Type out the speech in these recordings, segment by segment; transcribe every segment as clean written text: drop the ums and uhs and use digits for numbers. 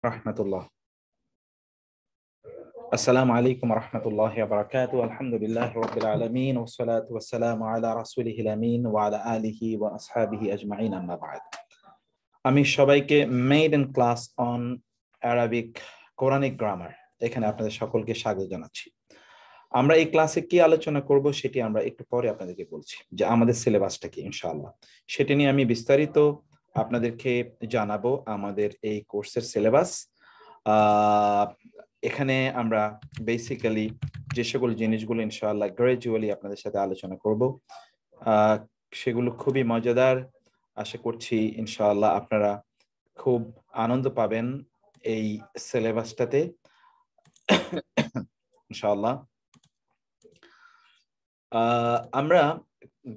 রাহমাতুল্লাহ। আসসালামু আলাইকুম রাহমাতুল্লাহি ওয়া বারাকাতুহু। আলহামদুলিল্লাহি রাব্বিল আলামিন ওয়াস সালাতু ওয়াস সালামু আলা রাসূলিহিল আমিন ওয়া আলা আলিহি ওয়া আসহাবিহি আজমাইন, আম্মা বা'দ। আমি সবাইকে maiden class on Arabic Quranic grammar এখানে আপনাদের সকলকে স্বাগত জানাচ্ছি। আমরা এই ক্লাসে কি আলোচনা করব সেটি আমরা একটু পরে আপনাদেরকে বলছি, যে আমাদের সিলেবাসটা কি ইনশাআল্লাহ সেটি নিয়ে আমি বিস্তারিত আপনাদেরকে জানাবো। আমাদের এই কোর্সের সিলেবাস, এখানে আমরা বেসিক্যালি যে সকল জিনিসগুলো ইনশাআল্লাহ গ্র্যাজুয়ালি আপনাদের সাথে আলোচনা করব, সেগুলো খুবই মজাদার। আশা করছি ইনশাআল্লাহ আপনারা খুব আনন্দ পাবেন এই সিলেবাসটাতে ইনশাআল্লাহ। আমরা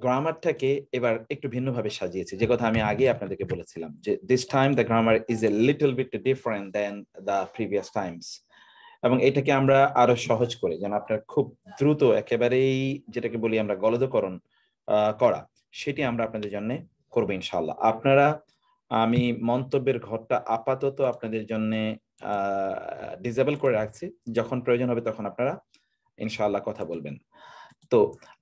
গ্রামারটাকে এবার একটু ভিন্নভাবে সাজিয়েছি, যে কথা আমি আগে আপনাদেরকে বলেছিলাম, যে this time the grammar is a little bit different than the previous times, এবং এটাকে আমরা আরো সহজ করে যেন আপনার খুব দ্রুত একেবারেই যেটাকে বলি আমরা গলদকরণ করা, সেটি আমরা আপনাদের জন্য করবো ইনশাআল্লাহ। আপনারা, আমি মন্তব্যের ঘরটা আপাতত আপনাদের জন্য ডিসেবল করে রাখছি, যখন প্রয়োজন হবে তখন আপনারা ইনশাআল্লাহ কথা বলবেন। তো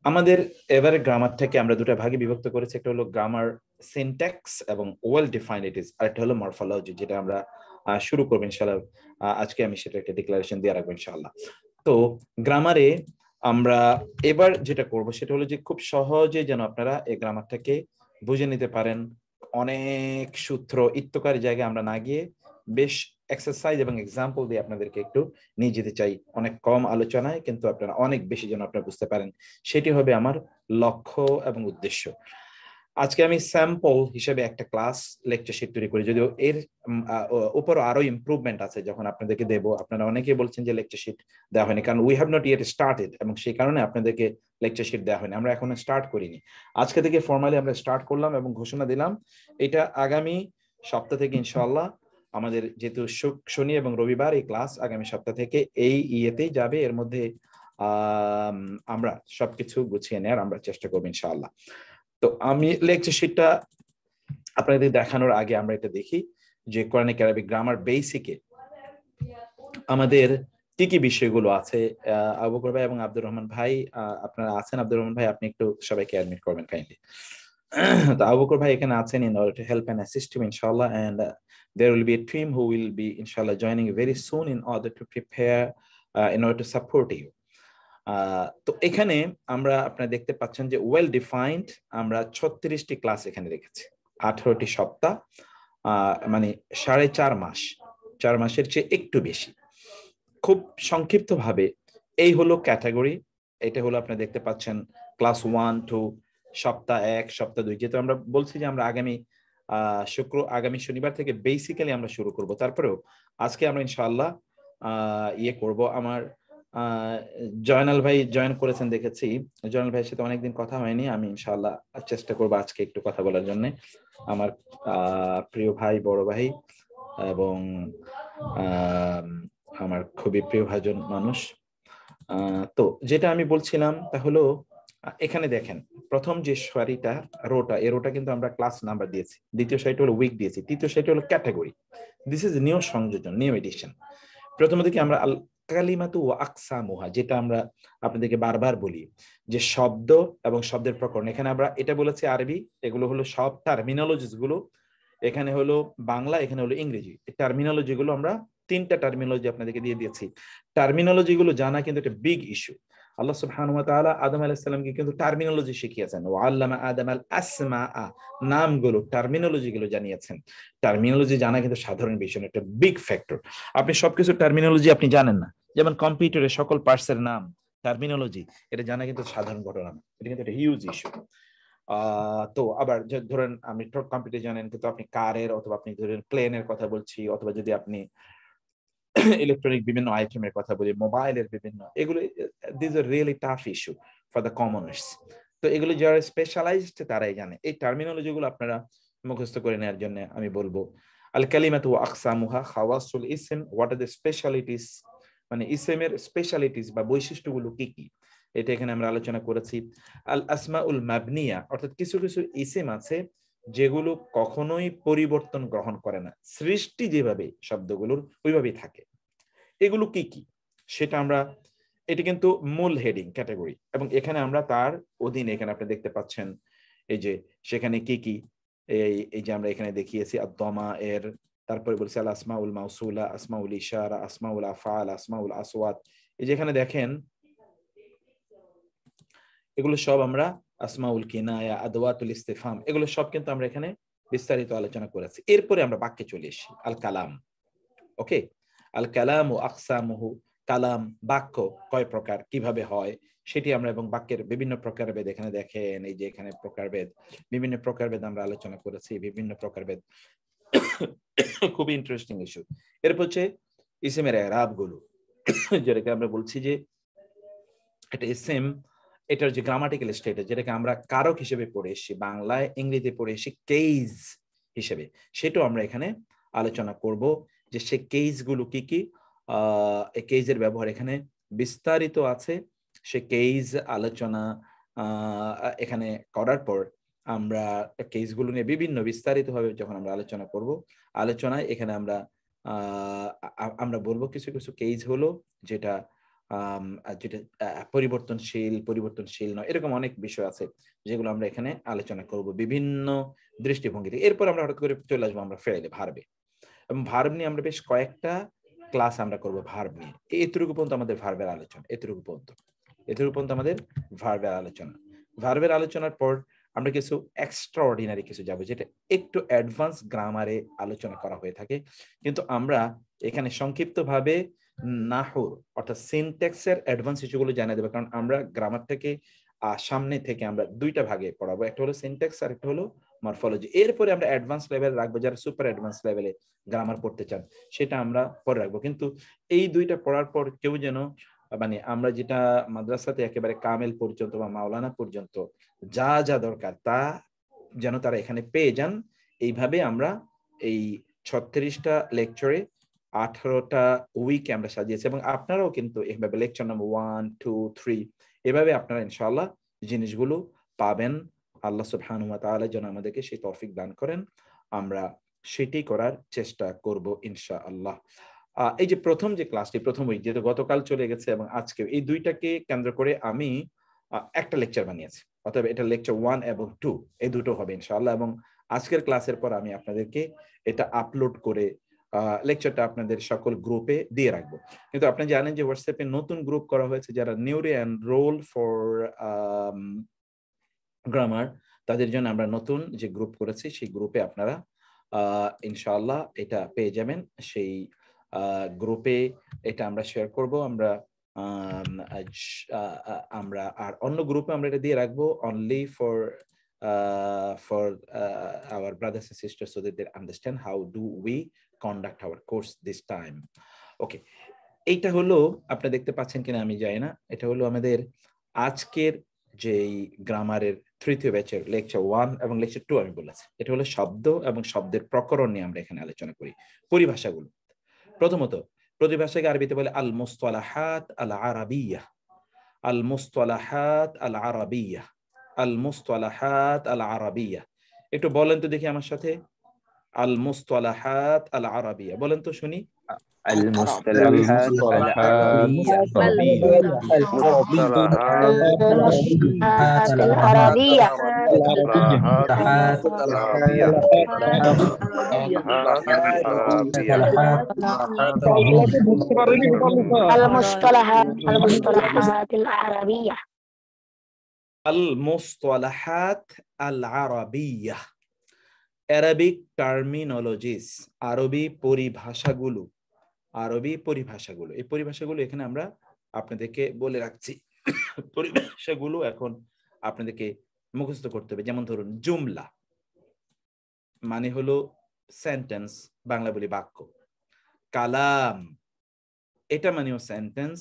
আমাদের এবারে গ্রামারটাকে আমরা দুটো ভাগে বিভক্ত করেছি, একটা হলো গ্রামার সিনট্যাক্স এবং ওয়েল ডিফাইন্ড ইট ইজ, আর একটা হলো মরফোলজি, যেটা আমরা শুরু করবো ইনশাআল্লাহ। আজকে আমি সেটা একটা ডিক্লারেশন দিয়ে রাখবো ইনশাআল্লাহ। তো গ্রামারে আমরা এবার যেটা করব সেটা হলো যে খুব সহজে যেন আপনারা এই গ্রামারটাকে বুঝে নিতে পারেন, অনেক সূত্র ইত্যকারী জায়গায় আমরা না গিয়ে বেশ এক্সারসাইজ এবং এক্সাম্পল দিয়ে আপনাদেরকে একটু নিয়ে যেতে চাই, অনেক কম আলোচনায় কিন্তু আপনারা অনেক বেশি যেন আপনারা বুঝতে পারেন, সেটি হবে আমার লক্ষ্য এবং উদ্দেশ্য। আজকে আমি স্যাম্পল হিসেবে একটা ক্লাস লেকচার শিট তৈরি করি, যদিও এর উপরও আরো ইমপ্রুভমেন্ট আছে, যখন আপনাদেরকে দেব আপনারা অনেকেই বলছেন যে লেকচার শিট দেওয়া হয়নি, কারণ we have not yet started, এবং সেই কারণে আপনাদেরকে লেকচার শিট দেওয়া হয়নি, আমরা এখনো স্টার্ট করিনি। আজকে থেকে ফর্মালি আমরা স্টার্ট করলাম এবং ঘোষণা দিলাম, এটা আগামী সপ্তাহ থেকে ইনশাআল্লাহ আমাদের যেহেতু শনি এবং রবিবার এই ক্লাস আগামী সপ্তাহ থেকে এই ইয়েতেই যাবে, এর মধ্যে আমরা সবকিছু গুছিয়ে নেওয়ার আমরা চেষ্টা করবো ইনশাআল্লাহ। তো আমি লেকচার শিটটা আপনাদের দেখানোর আগে আমরা এটা দেখি যে কোরআনিক আরবিক গ্রামার বেসিকে আমাদের কি কি বিষয়গুলো আছে। আবু বকর ভাই এবং আব্দুর রহমান ভাই আপনারা আছেন? আব্দুর রহমান ভাই, আপনি একটু সবাইকে অ্যাডমিট করবেন কাইন্ডলি। তো আবু বকর ভাই এখানে আছেন in order to help and assist him inshallah, and there will be a team who will be inshallah joining very soon in order to prepare in order to support you. তো এখানে আমরা আপনারা দেখতে পাচ্ছেন যে ওয়েল ডিফাইন্ড আমরা 36টি class এখানে রেখেছি, 18টি সপ্তাহ, মানে 4.5 মাস, 4 মাসের চেয়ে একটু বেশি। খুব সংক্ষিপ্ত ভাবে এই হলো ক্যাটাগরি, এটা হলো আপনারা দেখতে পাচ্ছেন ক্লাস 1 টু সপ্তাহ 1 সপ্তাহ 2, যেহেতু আমরা বলছি যে আমরা আগামী শনিবার থেকে বেসিক্যালি আমরা শুরু করব, তারপরেও আজকে আমরা ইনশাআল্লাহ ইয়ে করব। আমার জয়নাল ভাই জয়েন করেছেন দেখেছি, জয়নাল ভাইয়ের সাথে অনেকদিন কথা হয়নি, আমি ইনশাআল্লাহ চেষ্টা করবো আজকে একটু কথা বলার জন্য। আমার প্রিয় ভাই, বড় ভাই, এবং আমার খুবই প্রিয় ভাজন মানুষ। তো যেটা আমি বলছিলাম তা হলো, এখানে দেখেন প্রথম যে সারিটা রোটা, এই রোটা কিন্তু আমরা ক্লাস নাম্বার দিয়েছি, দ্বিতীয় সারিটা হলো উইক দিয়েছি, তৃতীয় সারিটা হলো ক্যাটাগরি। দিস ইজ নিউ সংযোজন, নিউ এডিশন। প্রথম দিকে আমরা আল কালিমাতু ওয়া আকসামুহা, যেটা আমরা আপনাদেরকে বারবার বলি যে শব্দ এবং শব্দের প্রকরণ, এখানে আমরা এটা বলেছি আরবি, এগুলো হলো সব টার্মিনোলজিস গুলো, এখানে হলো বাংলা, এখানে হলো ইংরেজি। টার্মিনোলজি গুলো আমরা 3টা টার্মিনোলজি আপনাদেরকে দিয়ে দিয়েছি। টার্মিনোলজি গুলো জানা কিন্তু একটা বিগ ইস্যু। আল্লাহ সুবহানাহু ওয়া তাআলা আদম আলাইহিস সালামকে কিন্তু টার্মিনোলজি শিখিয়েছেন, ওয়া আল্লামা আদামাল আসমাআ, নামগুলো টার্মিনোলজি গুলো জানিয়েছেন। টার্মিনোলজি জানা কিন্তু সাধারণ বিষয়, একটা বিগ ফ্যাক্টর। আপনি সবকিছু টার্মিনোলজি আপনি জানেন না, যেমন কম্পিউটারে সকল পার্টসের নাম টার্মিনোলজি, এটা জানা কিন্তু সাধারণ ঘটনা না, এটা কিন্তু একটা হিউজ ইস্যু। তো আবার ধরেন আপনি কম্পিউটার জানেন, কিন্তু আপনি কারের অথবা আপনি ধরেন প্লেনের কথা বলছি, অথবা যদি আপনি ইলেকট্রনিক বিভিন্ন আইটেমের কথা বলি, মোবাইলের বিভিন্ন, এগুলো this are really tough issue for the commoners. তো এগুলো যারা স্পেশালাইজড তারাই জানে। এই টার্মিনোলজি গুলো আপনারা মুখস্থ করে নেওয়ার জন্য আমি বলবো, আল কালিমাতু ওয়া আকসামুহা, খাওয়াসুল ইসম, হোয়াট আর দ্য স্পেশালিটিস, মানে ইসমের স্পেশালিটিস বা বৈশিষ্ট্যগুলো কি কি, এটা এখানে আমরা আলোচনা করেছি। আল আসমাউল মাবনিয়া, অর্থাৎ কিছু কিছু ইসম আছে যেগুলো কখনোই পরিবর্তন গ্রহণ করে না, সৃষ্টি যেভাবে শব্দগুলোর ওইভাবেই থাকে। এগুলো কি কি সেটা আমরা, এটা কিন্তু মূল হেডিং ক্যাটাগরি, এবং এখানে আমরা তার অধীনে এখানে আপনি দেখতে পাচ্ছেন এই যে সেখানে কি কি, এই যে আমরা এখানে দেখিয়েছি আদ-দমা এর, তারপরে বলছি আল আসমাউল মাউসুলা, আসমাউল ইশারা, আসমাউল আফআল, আসমাউল আসওয়াত। এই যে এখানে দেখেন এগুলো সব আমরা আসমাউল কিনায়া, আদওয়াতুল ইস্তিফহাম, এগুলো সব কিন্তু আমরা এখানে বিস্তারিত আলোচনা করেছি। এরপরে আমরা বাক্যে চলে এসেছি আল কালাম। ওকে, আল কালাম ও আকসামুহু, কালাম বাক্য কয় প্রকার, কিভাবে হয় সেটি আমরা, এবং বাক্যের বিভিন্ন প্রকারভেদ এখানে দেখেন, এই যে এখানে প্রকারভেদ, বিভিন্ন প্রকারভেদ আমরা আলোচনা করেছি, বিভিন্ন প্রকারভেদ খুবই ইন্টারেস্টিং ইস্যু। এরপর হচ্ছে ইসমের এরাব গুলো, যেটাকে আমরা বলছি যে এটা ইসেম, এটার যে গ্রামাটিক্যাল স্টেটাস, যেটাকে আমরা কারক হিসেবে পড়ে এসেছি, বাংলায় ইংরেজিতে পড়ে এসেছি কেস হিসেবে, সেটাও আমরা এখানে আলোচনা করব যে সে কেস গুলো কি কি, এই কেসের ব্যবহার এখানে বিস্তারিত আছে। সে কেস আলোচনা এখানে করার পর আমরা কেসগুলো নিয়ে বিভিন্ন বিস্তারিতভাবে যখন আমরা আলোচনা করব, আলোচনায় এখানে আমরা বলবো কিছু কিছু কেস হলো যেটা যেটা পরিবর্তনশীল নয়, এরকম অনেক বিষয় আছে যেগুলো আমরা এখানে আলোচনা করব বিভিন্ন দৃষ্টিভঙ্গি থেকে। এরপর আমরা হঠাৎ করে চলে আসবো আমরা ফেলে ভার্বে, এবং ভার্ব নিয়ে আমরা বেশ কয়েকটা ক্লাস আমরা করব ভার্ব নিয়ে। এতটুকু পর্যন্ত আমাদের ভার্বের আলোচনা, এতটুকু পর্যন্ত আমাদের ভার্বের আলোচনা। ভার্বের আলোচনার পর আমরা কিছু এক্সট্রাঅর্ডিনারি কিছু যাব, যেটা একটু অ্যাডভান্স গ্রামারে আলোচনা করা হয়ে থাকে, কিন্তু আমরা এখানে সংক্ষিপ্তভাবে নাহর অর্থাৎ সিনট্যাক্সের অ্যাডভান্স ইস্যুগুলো জানিয়ে দেবো, কারণ আমরা গ্রামার থেকে সামনে থেকে আমরা দুইটা ভাগে পড়াবো, একটা হলো সিনট্যাক্স আর একটা হলো মরফোলজি। এরপরে আমরা অ্যাডভান্স লেভেল রাখবো, যারা সুপার অ্যাডভান্স লেভেলে গ্রামার পড়তে চান সেটা আমরা পরে রাখবো। কিন্তু এই দুইটা পড়ার পর কেউ যেন, মানে আমরা যেটা মাদ্রাসাতে একেবারে কামেল পর্যন্ত বা মাওলানা পর্যন্ত যা যা দরকার তা যেন তারা এখানে পেয়ে যান, এইভাবে আমরা এই 36টা লেকচারে 18টা উইকে আমরা সাজিয়েছি, এবং আপনারাও কিন্তু এইভাবে লেকচার নাম্বার 1, 2, 3 এভাবে আপনারা ইনশাআল্লাহ জিনিসগুলো পাবেন। আল্লাহ সুবহানাহু ওয়া তাআলা যেন আমাদেরকে সেই তৌফিক দান করেন, আমরা সেটি করার চেষ্টা করব ইনশাআল্লাহ। এই যে প্রথম যে ক্লাসটি, প্রথম উইক যেহেতু গতকাল চলে গেছে এবং আজকে, এই দুইটাকে কেন্দ্র করে আমি একটা লেকচার বানিয়েছি, অতএব এটা লেকচার 1 এবং 2 এই দুটো হবে ইনশাআল্লাহ। এবং আজকের ক্লাসের পর আমি আপনাদেরকে এটা আপলোড করে লেকচারটা আপনাদের সকল গ্রুপে দিয়ে রাখবো। কিন্তু আপনি জানেন যে হোয়াটসঅ্যাপে নতুন গ্রুপ করা হয়েছে, যারা নিউলি এনরোল ফর গ্রামার, তাদের জন্য আমরা নতুন যে গ্রুপ করেছি সেই গ্রুপে আপনারা ইনশাআল্লাহ এটা পেয়ে যাবেন। সেই গ্রুপে এটা আমরা শেয়ার করব, আমরা আর অন্য গ্রুপে আমরা এটা দিয়ে রাখবো only for our brothers and sisters so that they understand how do we conduct our course this time. Okay, এইটা হলো, আপনি দেখতে পাচ্ছেন কিনা আমি জানি না, এটা হলো আমাদের আজকের যেই গ্রামারের তৃতীয় ব্যাচের লেকচার 1 এবং লেকচার 2 আমি বলেছি। এটা হলো শব্দ এবং শব্দের প্রকরণ নিয়ে আমরা এখানে আলোচনা করি। পরিভাষাগুলো, প্রথমত পরিভাষাকে আরবিতে বলে আল মুসতালাহাত আল আরাবিয়া, আল মুসতালাহাত আল আরাবিয়া, আল মুসতালাহাত আল আরাবিয়া। একটু বলেন তো দেখি আমার সাথে, আল মুসতালাহাত আল আরাবিয়া বলেন তো শুনি। المصطلحات العربية. المصطلحات العربية, Arabic terminologies, আরবি পরিভাষাগুলো, আরবি পরিভাষাগুলো। এই পরিভাষাগুলো এখানে আমরা আপনাদেরকে বলে রাখছি। পরিভাষাগুলো এখন আপনাদেরকে মুখস্থ করতে হবে। যেমন ধরুন জুমলা মানে হলো সেন্টেন্স, বাংলা বলি বাক্য। কালাম এটা মানেও সেন্টেন্স,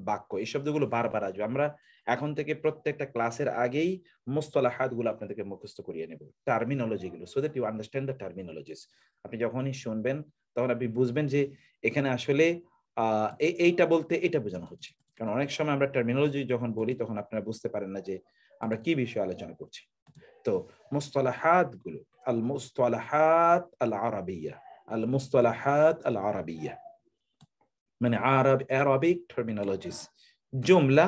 বাক্য। এই শব্দগুলো বারবার আসবে। আমরা এখন থেকে প্রত্যেকটা ক্লাসের আগেই মুসতালাহাতগুলো আপনাদেরকে মুখস্থ করিয়ে নেব, টার্মিনোলজিগুলো, so that you understand the terminologies. আপনি যখনই শুনবেন তখন আপনি বুঝবেন যে এখানে আসলে এইটা বলতে এটা বোঝানো হচ্ছে। কারণ অনেক সময় আমরা টার্মিনোলজি যখন বলি তখন আপনারা বুঝতে পারেন না যে আমরা কি বিষয়ে আলোচনা করছি। তো মুসতালাহাতগুলো, المصطلحات العربية المصطلحات العربية মানে Arabic terminologies জুমলা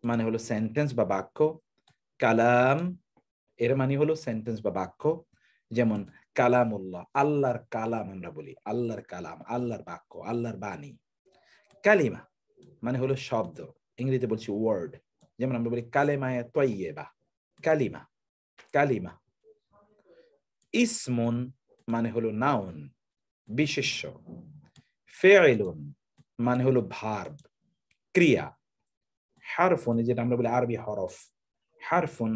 মানে হলো সেন্টেন্স বা বাক্য কালাম এর মানে হলো সেন্টেন্স বা বাক্য যেমন কালামুল্লাহ আল্লাহর কালাম আমরা বলি আল্লাহর কালাম আল্লাহর বাক্য আল্লাহর বাণী কালিমা মানে হলো শব্দ ইংরেজিতে বলছি ওয়ার্ড যেমন আমরা বলি কালেমায়ে তয়্যিবা কালিমা কালিমা ইসমুন মানে হলো নাউন বিশেষ্য ফেইলুন মানে হলো ভার্ব ক্রিয়া হারফুন যেটা আমরা বলি আরবি হরফ হারফুন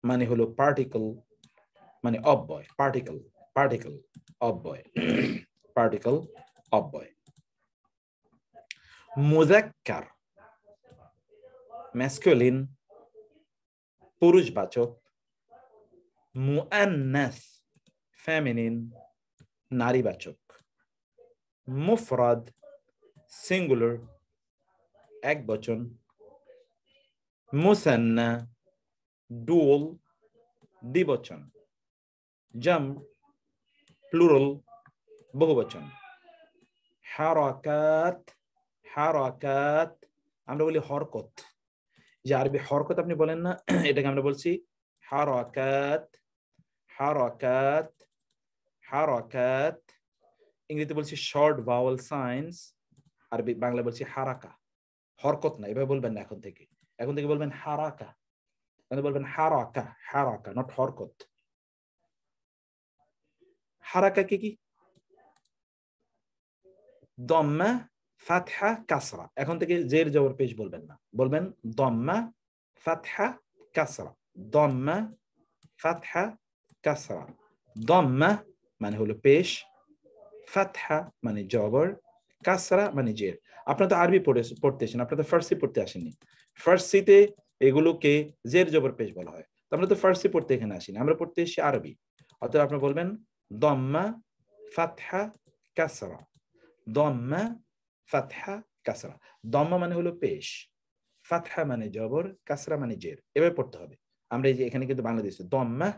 মানে হলো পার্টিকল মানে অব্যয় পার্টিকল পার্টিকল অব্যয় পার্টিকল অব্যয় মুযাক্কার ম্যাসকুলিন পুরুষবাচক মুআন্নাস ফেমিনিন নারীবাচক মুফরাদ সিঙ্গুলার একবচন মুসান্না ডুয়াল দ্বিবচন জাম প্লুরাল বহুবচন হারাকাত হারাকাত আমরা বলি হরকত যে আরবি হরকত আপনি বলেন না এটাকে আমরা বলছি হারাকাত হারাকাত হারাকাত ইংরেজিতে বলছি শর্ট ভাওয়েল সাইন্স আরবি বাংলা বলছি হারাকা হরকত না এভাবে বলবেন না এখন থেকে বলবেন হারাকা বলবেন হারাকা হারাকা নট হরকত হারাকা কি দম্মা ফাতহা কাসরা এখন থেকে জের জবর পেশ বলবেন না বলবেন দম্মা ফাতহা কাসরা দম্মা ফাতহা কাসরা দম্মা মানে হলো পেশ ফাতহা মানে জবর কাসরা মানে জের আপনারা তো আরবি পড়তেছেন আপনারা তো ফার্সি পড়তে আসেননি ফার্সিতে এগুলোকে জের জবর পেশ বলা হয় তো আমরা তো ফার্সি পড়তে এখানে আসিনি আমরা পড়তে এসেছি আরবি অতএব আপনি বলবেন দম্মা ফাতহা কাসরা দম্মা ফাতহা কাসরা দম্মা মানে হলো পেশ ফাতহা মানে জবর কাসরা মানে জের এভাবে পড়তে হবে আমরা এই যে এখানে কিন্তু বাংলাদেশে দম্মা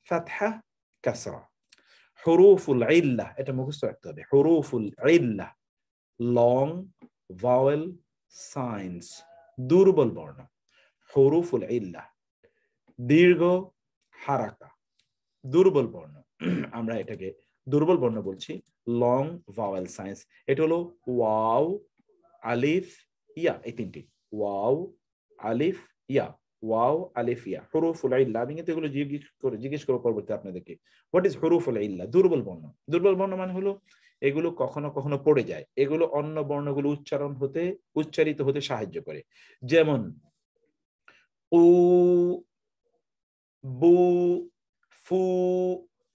ফাতহা কাসরা হুরুফুল ইল্লাহ এটা মুখস্থ রাখতে হবে হুরুফুল ইল্লাহ লং ভাওয়েল সাইন্স দুর্বল বর্ণ হুরুফুল ইল্লাহ দীর্ঘ হারাকা দুর্বল বর্ণ আমরা এটাকে দুর্বল বর্ণ বলছি লং ভাওয়েল সাইন্স এটা হলো ওয়াও আলিফ ইয়া এই তিনটি ওয়াও আলিফ ইয়া ওয়াও আলিফ ইয়া হুরুফুল ইল্লাহ আমি কিন্তু এগুলো জিজ্ঞেস করব পরবর্তীতে আপনাদেরকে হোয়াট ইজ হুরুফুল ইল্লাহ দুর্বল বর্ণ মানে হলো এগুলো কখনো কখনো পড়ে যায় এগুলো অন্য বর্ণগুলো উচ্চারিত হতে সাহায্য করে যেমন উ বু ফু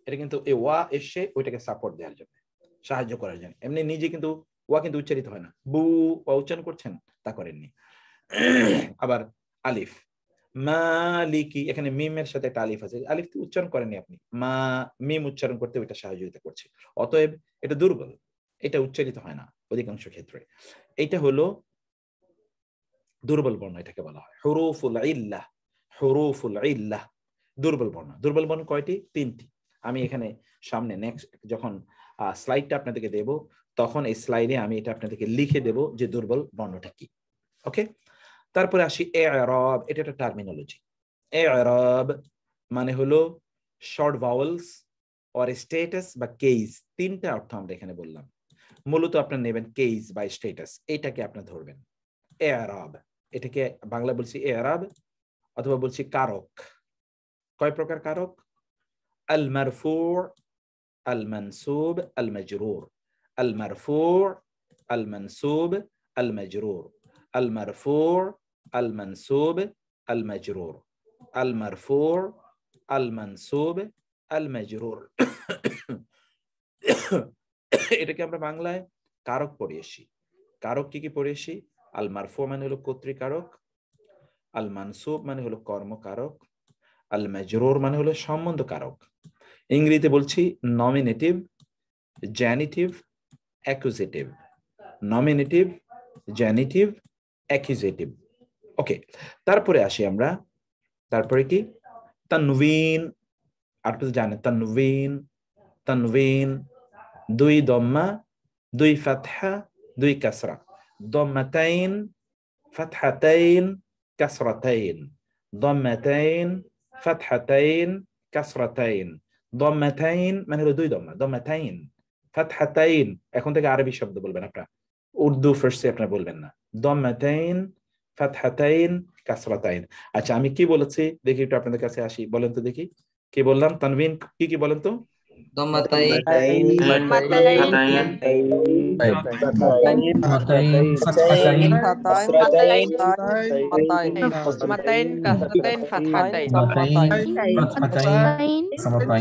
এটা কিন্তু এই ওয়া এসে ওইটাকে সাপোর্ট দেওয়ার জন্য সাহায্য করার জন্য এমনি নিজে কিন্তু ওয়া কিন্তু উচ্চারিত হয় না বু ওয়া উচ্চারণ করছেন তা করেননি আবার আলিফ মালিকি এখানে মিমের সাথে একটা আলিফ আছে আলিফ তো উচ্চারণ করেননি আপনি মিম উচ্চারণ করতে ওইটা সহযোগিতা করছে অতএব এটা দুর্বল এটা উচ্চারিত হয় না অধিকাংশ ক্ষেত্রে এটা হলো দুর্বল বর্ণ এটাকে বলা হয় হুরুফুল ইল্লাহ দুর্বল বর্ণ কয়টি তিনটি আমি এখানে সামনে নেক্সট যখন স্লাইডটা আপনাদেরকে দেব তখন এই স্লাইডে আমি এটা আপনাদেরকে লিখে দেব যে দুর্বল বর্ণটা কি ওকে তারপরে আসি ইরাব এটা একটা টার্মিনোলজি ইরাব মানে হলো শর্ট ভাওয়েলস অর স্ট্যাটাস বা কেস তিনটা অর্থ আমরা এখানে বললাম মূলত আপনারা নেবেন কেস বা স্ট্যাটাস এটাকে আপনি ধরবেন ইরাব এটাকে বাংলা বলছি ইরাব অথবা বলছি কারক কয় প্রকার কারক আল মারফু' আল মানসুব আল মাজরুর আল মারফু' আল মানসুব আল মাজরুর আল মারফু' আল মানসুব আল মাজরুর আল মারফু' আল মানসুব আল মাজরুর এটাকে আমরা বাংলায় কারক পড়িয়েছি কারক কি পড়িয়েছি আল মারফু' মানে হলো কর্তৃকারক আল মানসুব মানে হলো কর্মকারক আল মাজরুর মানে হলো সম্বন্ধ কারক ইংরেজিতে বলছি নমিনেটিভ জেনিটিভ অ্যাকুজেটিভ নমিনেটিভ জেনিটিভ অ্যাকুজেটিভ ওকে তারপরে আসি আমরা তারপরে কি তানবিন আপনি তো জানেন তানবিন, তানবিন, 2 দম্মা, 2 ফাতহা, 2 কাসরা। দম্মাতাইন, ফাতহাতাইন, কাসরাতাইন। দম্মাতাইন, ফাতহাতাইন, কাসরাতাইন। দম্মাতাইন মানে হলো 2 দম্মা, দম্মাতাইন। ফাতহাতাইন এখন থেকে আরবি শব্দ বলবেন আপনারা, উর্দু ফার্সি আপনারা বলবেন না। দম্মাতাইন, ফাতহাতাইন, কাসরাতাইন। আচ্ছা আমি কি বলেছি দেখি একটু আপনাদের কাছে আসি, বলেন তো দেখি কি বললাম। তানবিন কি কি বলেন তো? ضمتين ضمتين فتحتين فتحتين فتحتين كسرتين ضمتين كسرتين فتحتين ضمتين فتحتين فتحتين كسرتين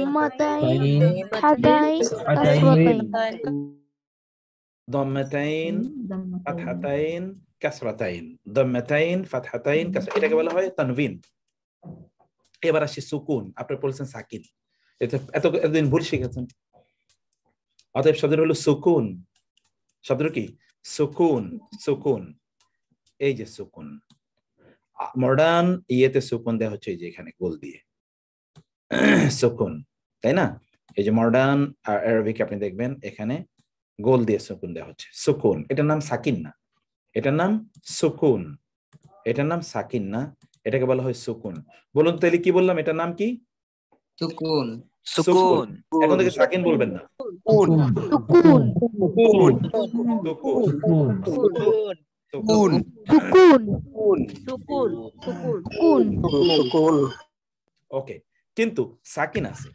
ضمتين فتحتين كسرتين ضمتين فتحتين كسرتين ضمتين فتحتين كسر, এটাকে বলা হয় তানবিন। এবার আসি সুকুন, আপনি বলছেন সাকিন, এতদিন ভুল শিখেছেন। অতএব শব্দটা হলো সুকুন। শব্দটা কি? সুকুন, সুকুন। এই যে সুকুন, মডার্ন ইয়েতে সুকুন দেওয়া হচ্ছে এই যে এখানে গোল দিয়ে সুকুন, তাই না? এই যে মডার্ন আরবিক আপনি দেখবেন এখানে গোল দিয়ে সুকুন দেওয়া হচ্ছে। সুকুন, এটার নাম সাকিন না, এটার নাম সুকুন। এটার নাম সাকিন না, এটাকে বলা হয় সুকুন। বলুন তাহলে কি বললাম, এটার নাম কি? سكون সুকুন। এখন থেকে সাকিন বলবেন না, سكون সুকুন, سكون সুকুন। سكون سكون سكون ওকে, কিন্তু সাকিন আছে।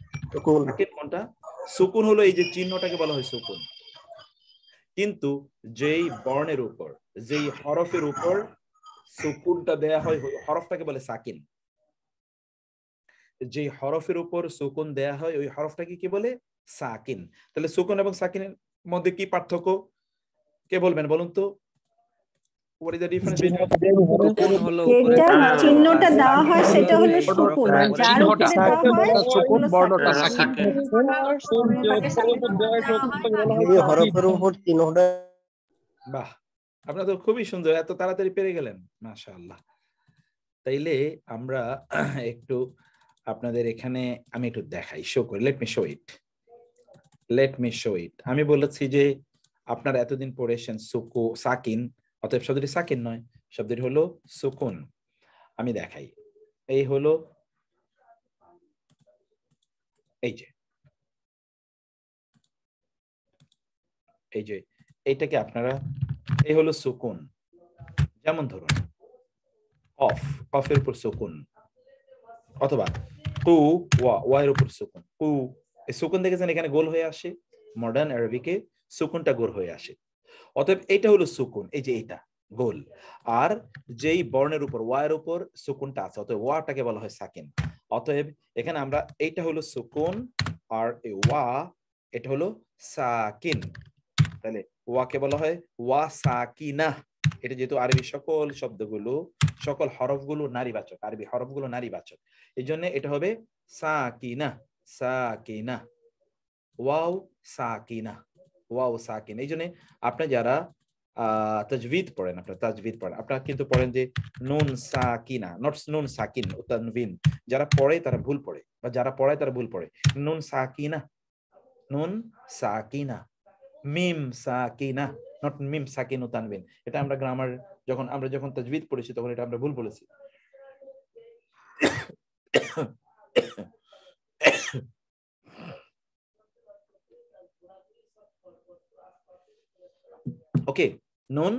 সাকিন কোনটা? সুকুন হলো এই যে চিহ্নটাকে বলা হয় সুকুন, কিন্তু যেই বর্ণের উপর, যেই হরফের উপর সুকুনটা দেয়া হয় হরফটাকে বলে সাকিন। যে হরফের উপর সুকুন দেয়া হয় ওই হরফটাকে কি বলে? সাকিন। তাহলে সুকুন এবং সাকিনের মধ্যে কি পার্থক্য কে বলবেন বলুন তো? What is the difference between سكون হলো যেটা চিহ্নটা দেওয়া হয় সেটা হলো সুকুন, আর যার উপরে দেওয়া হয় সুকুন বর্ণটা সাকিন। সাকিন। হরফের উপর চিহ্নটা। বাহ, আপনারা তো খুবই সুন্দর, এত তাড়াতাড়ি পেরে গেলেন, মাশাআল্লাহ। তাইলে আমরা একটু আপনাদের এখানে আমি একটু দেখাই, শো করি। লেট মি শো ইট, লেট মি শো ইট। আমি বলেছি যে আপনারা এতদিন পড়েছেন সুকু সাকিন, অতএব শব্দটি সাকিন নয়, শব্দটি হলো সুকুন। আমি দেখাই, এই হলো এই যে, এই যে এইটাকে আপনারা, এই হলো সুকুন। যেমন ধরুন অফ, অফের উপর সুকুন, অথবা কু ওয়া, ওয়ার উপর সুকুন, কু। এই সুকুন দেখেছেন এখানে গোল হয়ে আসে, মডার্ন আরবিকে সুকুনটা গোল হয়ে আসে। অতএব এইটা হলো সুকুন, এই যে এইটা গোল। আর যেই বর্ণের উপর ওয়ার উপর সুকুনটা আছে, অতএব ওয়াটাকে বলা হয় সাকিন। অতএব এখানে আমরা এইটা হলো সুকুন আর এই ওয়া এটা হলো সাকিন। তাহলে ওয়াকে বলা হয় ওয়া সাকিনা। এটা যেহেতু আরবি সকল শব্দগুলো, সকল হরফগুলো নারীবাচক, আরবি হরফগুলো নারীবাচক, এই জন্য এটা হবে সাকিনা, সাকিনা, ওয়াও সাকিনা, ওয়াও সাকিন। এই জন্য আপনি যারা তাজভিদ পড়েন, আপনারা তাজভিদ পড়েন, আপনারা কিন্তু পড়েন যে নুন সাকিনা, নট নুন সাকিন ও তানভিন। যারা পড়ে তারা ভুল পড়ে, বা যারা পড়ায় তারা ভুল পড়ে। নুন সাকিনা, নুন সাকিনা, মিম সাকিনা, নট মিম সাকিন ও তানভিন। এটা আমরা গ্রামার যখন তাজভিদ পড়েছি তখন এটা আমরা ভুল বলেছি। ওকে, নুন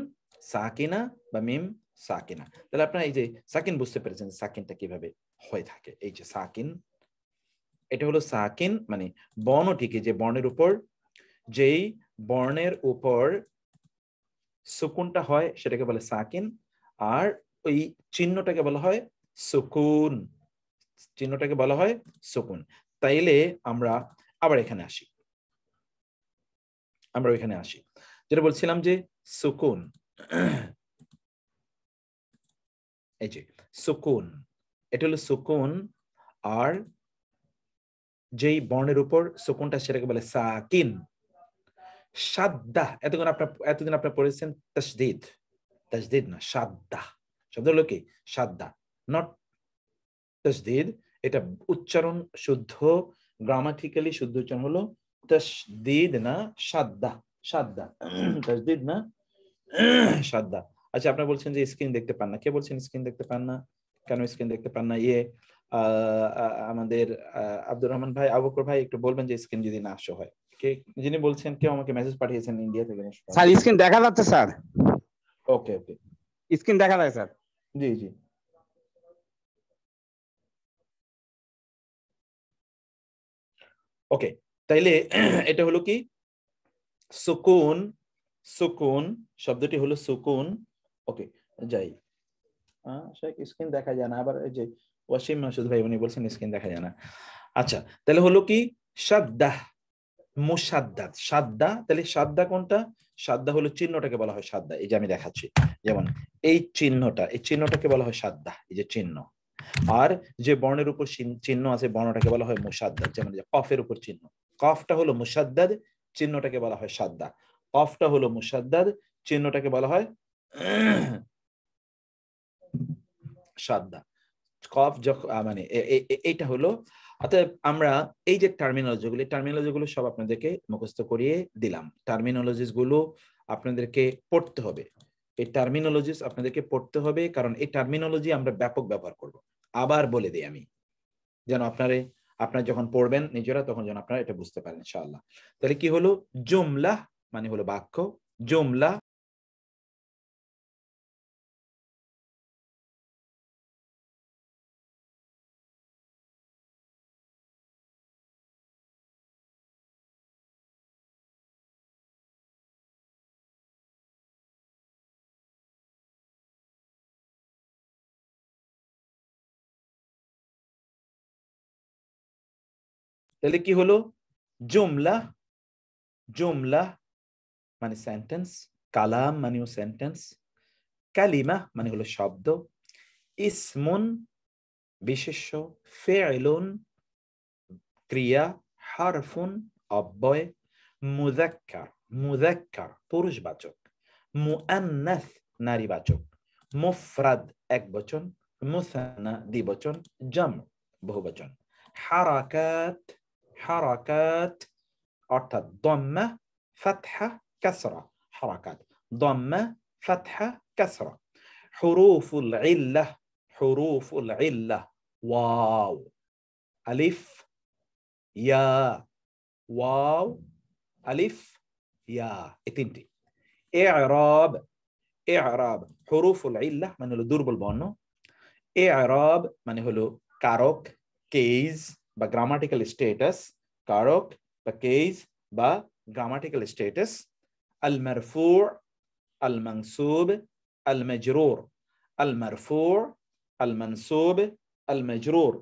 সাকিনা বা মিম সাকিনা। তাহলে আপনারা এই যে সাকিন বুঝতে পেরেছেন সাকিনটা কিভাবে হয়ে থাকে। এই যে সাকিন, এটা হলো সাকিন মানে বর্ণটিকে, যে বর্ণের উপর, যেই বর্ণের উপর সুকুনটা হয় সেটাকে বলে সাকিন, আর ওই চিহ্নটাকে বলা হয় সুকুন, চিহ্নটাকে বলা হয় সুকুন। তাইলে আমরা আবার এখানে আসি, আমরা এখানে আসি, যেটা বলছিলাম যে সুকুন, এই যে সুকুন, এটা হলো সুকুন। আর যেই বর্ণের উপর সুকুনটা সেটাকে বলে সাকিন। সাদ্দা, এতদিন আপনারা পড়েছেন তাসদীদ, তাসদীদ না সাদ্দা। শব্দ হলো কি সাদ্দা, নট তাসদীদ। এটা উচ্চারণ শুদ্ধ, গ্রামাটিক্যালি শুদ্ধ উচ্চারণ হলো তাসদীদ না শাদ্দা, শাদ্দা তাসদীদ না শাদ্দা। আচ্ছা, আপনারা বলছেন যে স্ক্রিন দেখতে পান না, কে বলছেন স্ক্রিন দেখতে পান না? কেন স্ক্রিন দেখতে পান না? আমাদের আব্দুর রহমান ভাই, আবু বকর ভাই একটু বলবেন যে স্ক্রিন যদি না শো হয়। কে যিনি বলছেন, কেউ আমাকে মেসেজ পাঠিয়েছেন ইন্ডিয়া থেকে। স্যার স্ক্রিন দেখা যাচ্ছে স্যার, ওকে ওকে, স্ক্রিন দেখা যায় স্যার। জি জি। ওকে, তাইলে এটা হলো কি সুকুন, সুকুন শব্দটি হলো সুকুন। ওকে যাই, স্ক্রিন দেখা যায় না, আবার এই যে ওয়াসিম মাসুদ ভাই উনি বলছেন স্ক্রিন দেখা যায় না। আচ্ছা, তাহলে হলো কি শাদ্দাহ, মুশাদ্দাদ, সাদ্দা। তাহলে সাদ্দা কোনটা? সাদ্দা হলো চিহ্নটাকে বলা হয় সাদ্দা। এই যে আমি দেখাচ্ছি, যেমন এই চিহ্নটা, এই চিহ্নটাকে বলা হয় সাদ্দা, এই যে চিহ্ন। আর যে বর্ণের উপর চিহ্ন আছে বর্ণটাকে বলা হয় মুশাদ্দাদ। যেমন যে কফের উপর চিহ্ন, কফটা হলো মুশাদ্দাদ, চিহ্নটাকে বলা হয় সাদ্দা। কফটা হলো মুশাদ্দাদ, চিহ্নটাকে বলা হয় সাদ্দা। কফ যখন মানে এইটা হলো। অতএব আমরা এই যে টার্মিনোলজি গুলো সব আপনাদেরকে মুখস্থ করিয়ে দিলাম। টার্মিনোলজিস গুলো আপনাদেরকে পড়তে হবে, এই টার্মিনোলজিস আপনাদেরকে পড়তে হবে, কারণ এই টার্মিনোলজি আমরা ব্যাপক ব্যবহার করব। আবার বলে দিই আমি, যেন আপনারা যখন পড়বেন নিজেরা তখন যেন আপনারা এটা বুঝতে পারেন ইনশাআল্লাহ। তাহলে কি হলো? জুমলা মানে হলো বাক্য, জুমলা তাহলে কি হলো? জুমলা, জুমলা মানে সেন্টেন্স, কালাম মানেও সেন্টেন্স, কালিমা মানে হলো শব্দ, ইসমুন বিশেষ্য, ফি'লুন ক্রিয়া, হারফুন অব্যয়, মুযাক্কার, মুযাক্কার পুরুষবাচক, মুআন্নাস নারীবাচক, মুফরাদ একবচন, মুসান্না দ্বিবচন, জাম বহুবচন, হারাকাত, হারাকাত অর্থাৎ দম্মা ফাতহা কাসরা, হারাকাত দম্মা ফাতহা কাসরা, হুরুফুল ইল্লাহ, হুরুফুল ইল্লাহ ওয়াও আলিফ ইয়া, ওয়াও আলিফ ইয়া, এই তিনটি। ই'রাব, ই'রাব হুরুফুল ইল্লাহ মানে হলো দুর্বল বর্ণ, ই'রাব মানে হলো কারক, কেস বা গ্রামাটিক্যাল স্ট্যাটাস, কারক বা কেস বা গ্রামাটিক্যাল স্ট্যাটাস, আল মারফু', আল মানসুব, আল মাজরুর, আল মারফু', আল মানসুব, আল মাজরুর।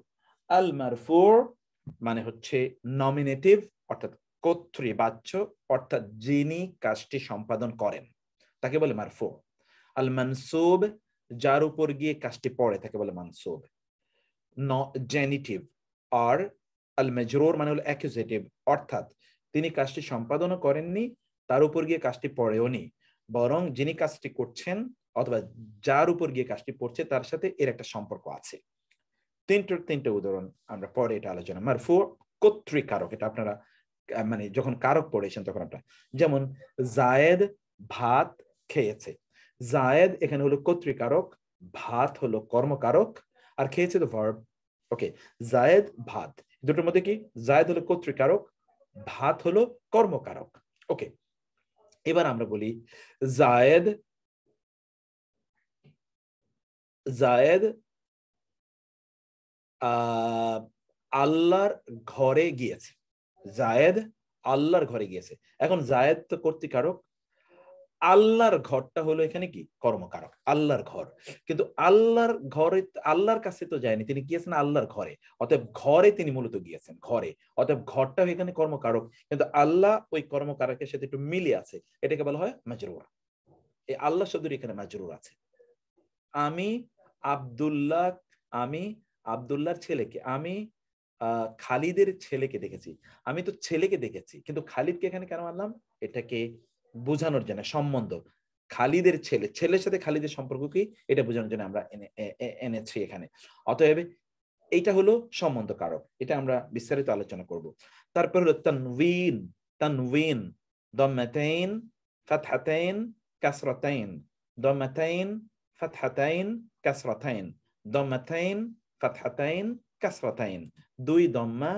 আল মারফু' মানে হচ্ছে নমিনেটিভ অর্থাৎ কর্তৃবাচ্য, অর্থাৎ যিনি কাজটি সম্পাদন করেন তাকে বলে মারফু'। আল মানসুব যার উপর গিয়ে কাজটি পড়ে তাকে বলে মানসুব, জেনিটিভ। আর আল মাজরুর মানে হলো অ্যাকুজেটিভ, অর্থাৎ তিনি কাজটি সম্পাদনও করেননি, তার উপর গিয়ে কাজটি পড়েওনি, বরং যিনি কাজটি করছেন অথবা যার উপর গিয়ে কাজটি পড়ছে তার সাথে এর একটা সম্পর্ক আছে। তিনটে উদাহরণ আমরা পরে এটা আলোচনা। মারফু কর্তৃকারক, এটা আপনারা মানে যখন কারক পড়েছেন তখন আপনারা, যেমন জায়েদ ভাত খেয়েছে, জায়েদ এখানে হলো কর্তৃকারক, ভাত হলো কর্মকারক, আর খেয়েছে তো ভার্ব। ওকে, জায়েদ ভাত, দুটোর মধ্যে কি? জায়েদ হলো কর্তৃকারক, ভাত হলো কর্মকারক। ওকে, এবার আমরা বলি জায়েদ, জায়েদ আল্লাহর ঘরে গিয়েছে, জায়েদ আল্লাহর ঘরে গিয়েছে। এখন জায়েদ তো কর্তৃকারক, আল্লাহর ঘরটা হলো এখানে কি? কর্মকারক, আল্লাহর ঘর। কিন্তু আল্লাহর ঘরে, আল্লাহর কাছে তো যায়নি, তিনি গিয়েছেন আল্লাহর ঘরে, অতএব ঘরে তিনি মূলত গিয়েছেন, ঘরে, অতএব ঘরটাও এখানে কর্মকারক, কিন্তু আল্লাহ ওই কর্মকারকের সাথে একটু মিলে আছে, এটাকে বলা হয় মাজরুর। এই আল্লাহ শব্দটি এখানে মাজরুর আছে। আমি আব্দুল্লাহ, আমি আব্দুল্লাহর ছেলেকে, আমি খালিদের ছেলেকে দেখেছি, আমি তো ছেলেকে দেখেছি, কিন্তু খালিদকে এখানে কেন আনলাম? এটাকে বোঝানোর জন্য, সম্বন্ধ, খালিদের ছেলে, ছেলের সাথে খালিদের সম্পর্ক কি এটা বোঝানোর জন্য আমরা এনেছি এখানে। অতএব এইটা হলো সম্বন্ধ কারক, এটা আমরা বিস্তারিত আলোচনা করব। তারপর হলো তানউইন, তানউইন দাম্মাতাইন ফাতহাতাইন কাসরাতাইন, দাম্মাতাইন ফাতহাতাইন কাসরাতাইন, দাম্মাতাইন ফাতহাতাইন কাসরাতাইন, দুই দম্মা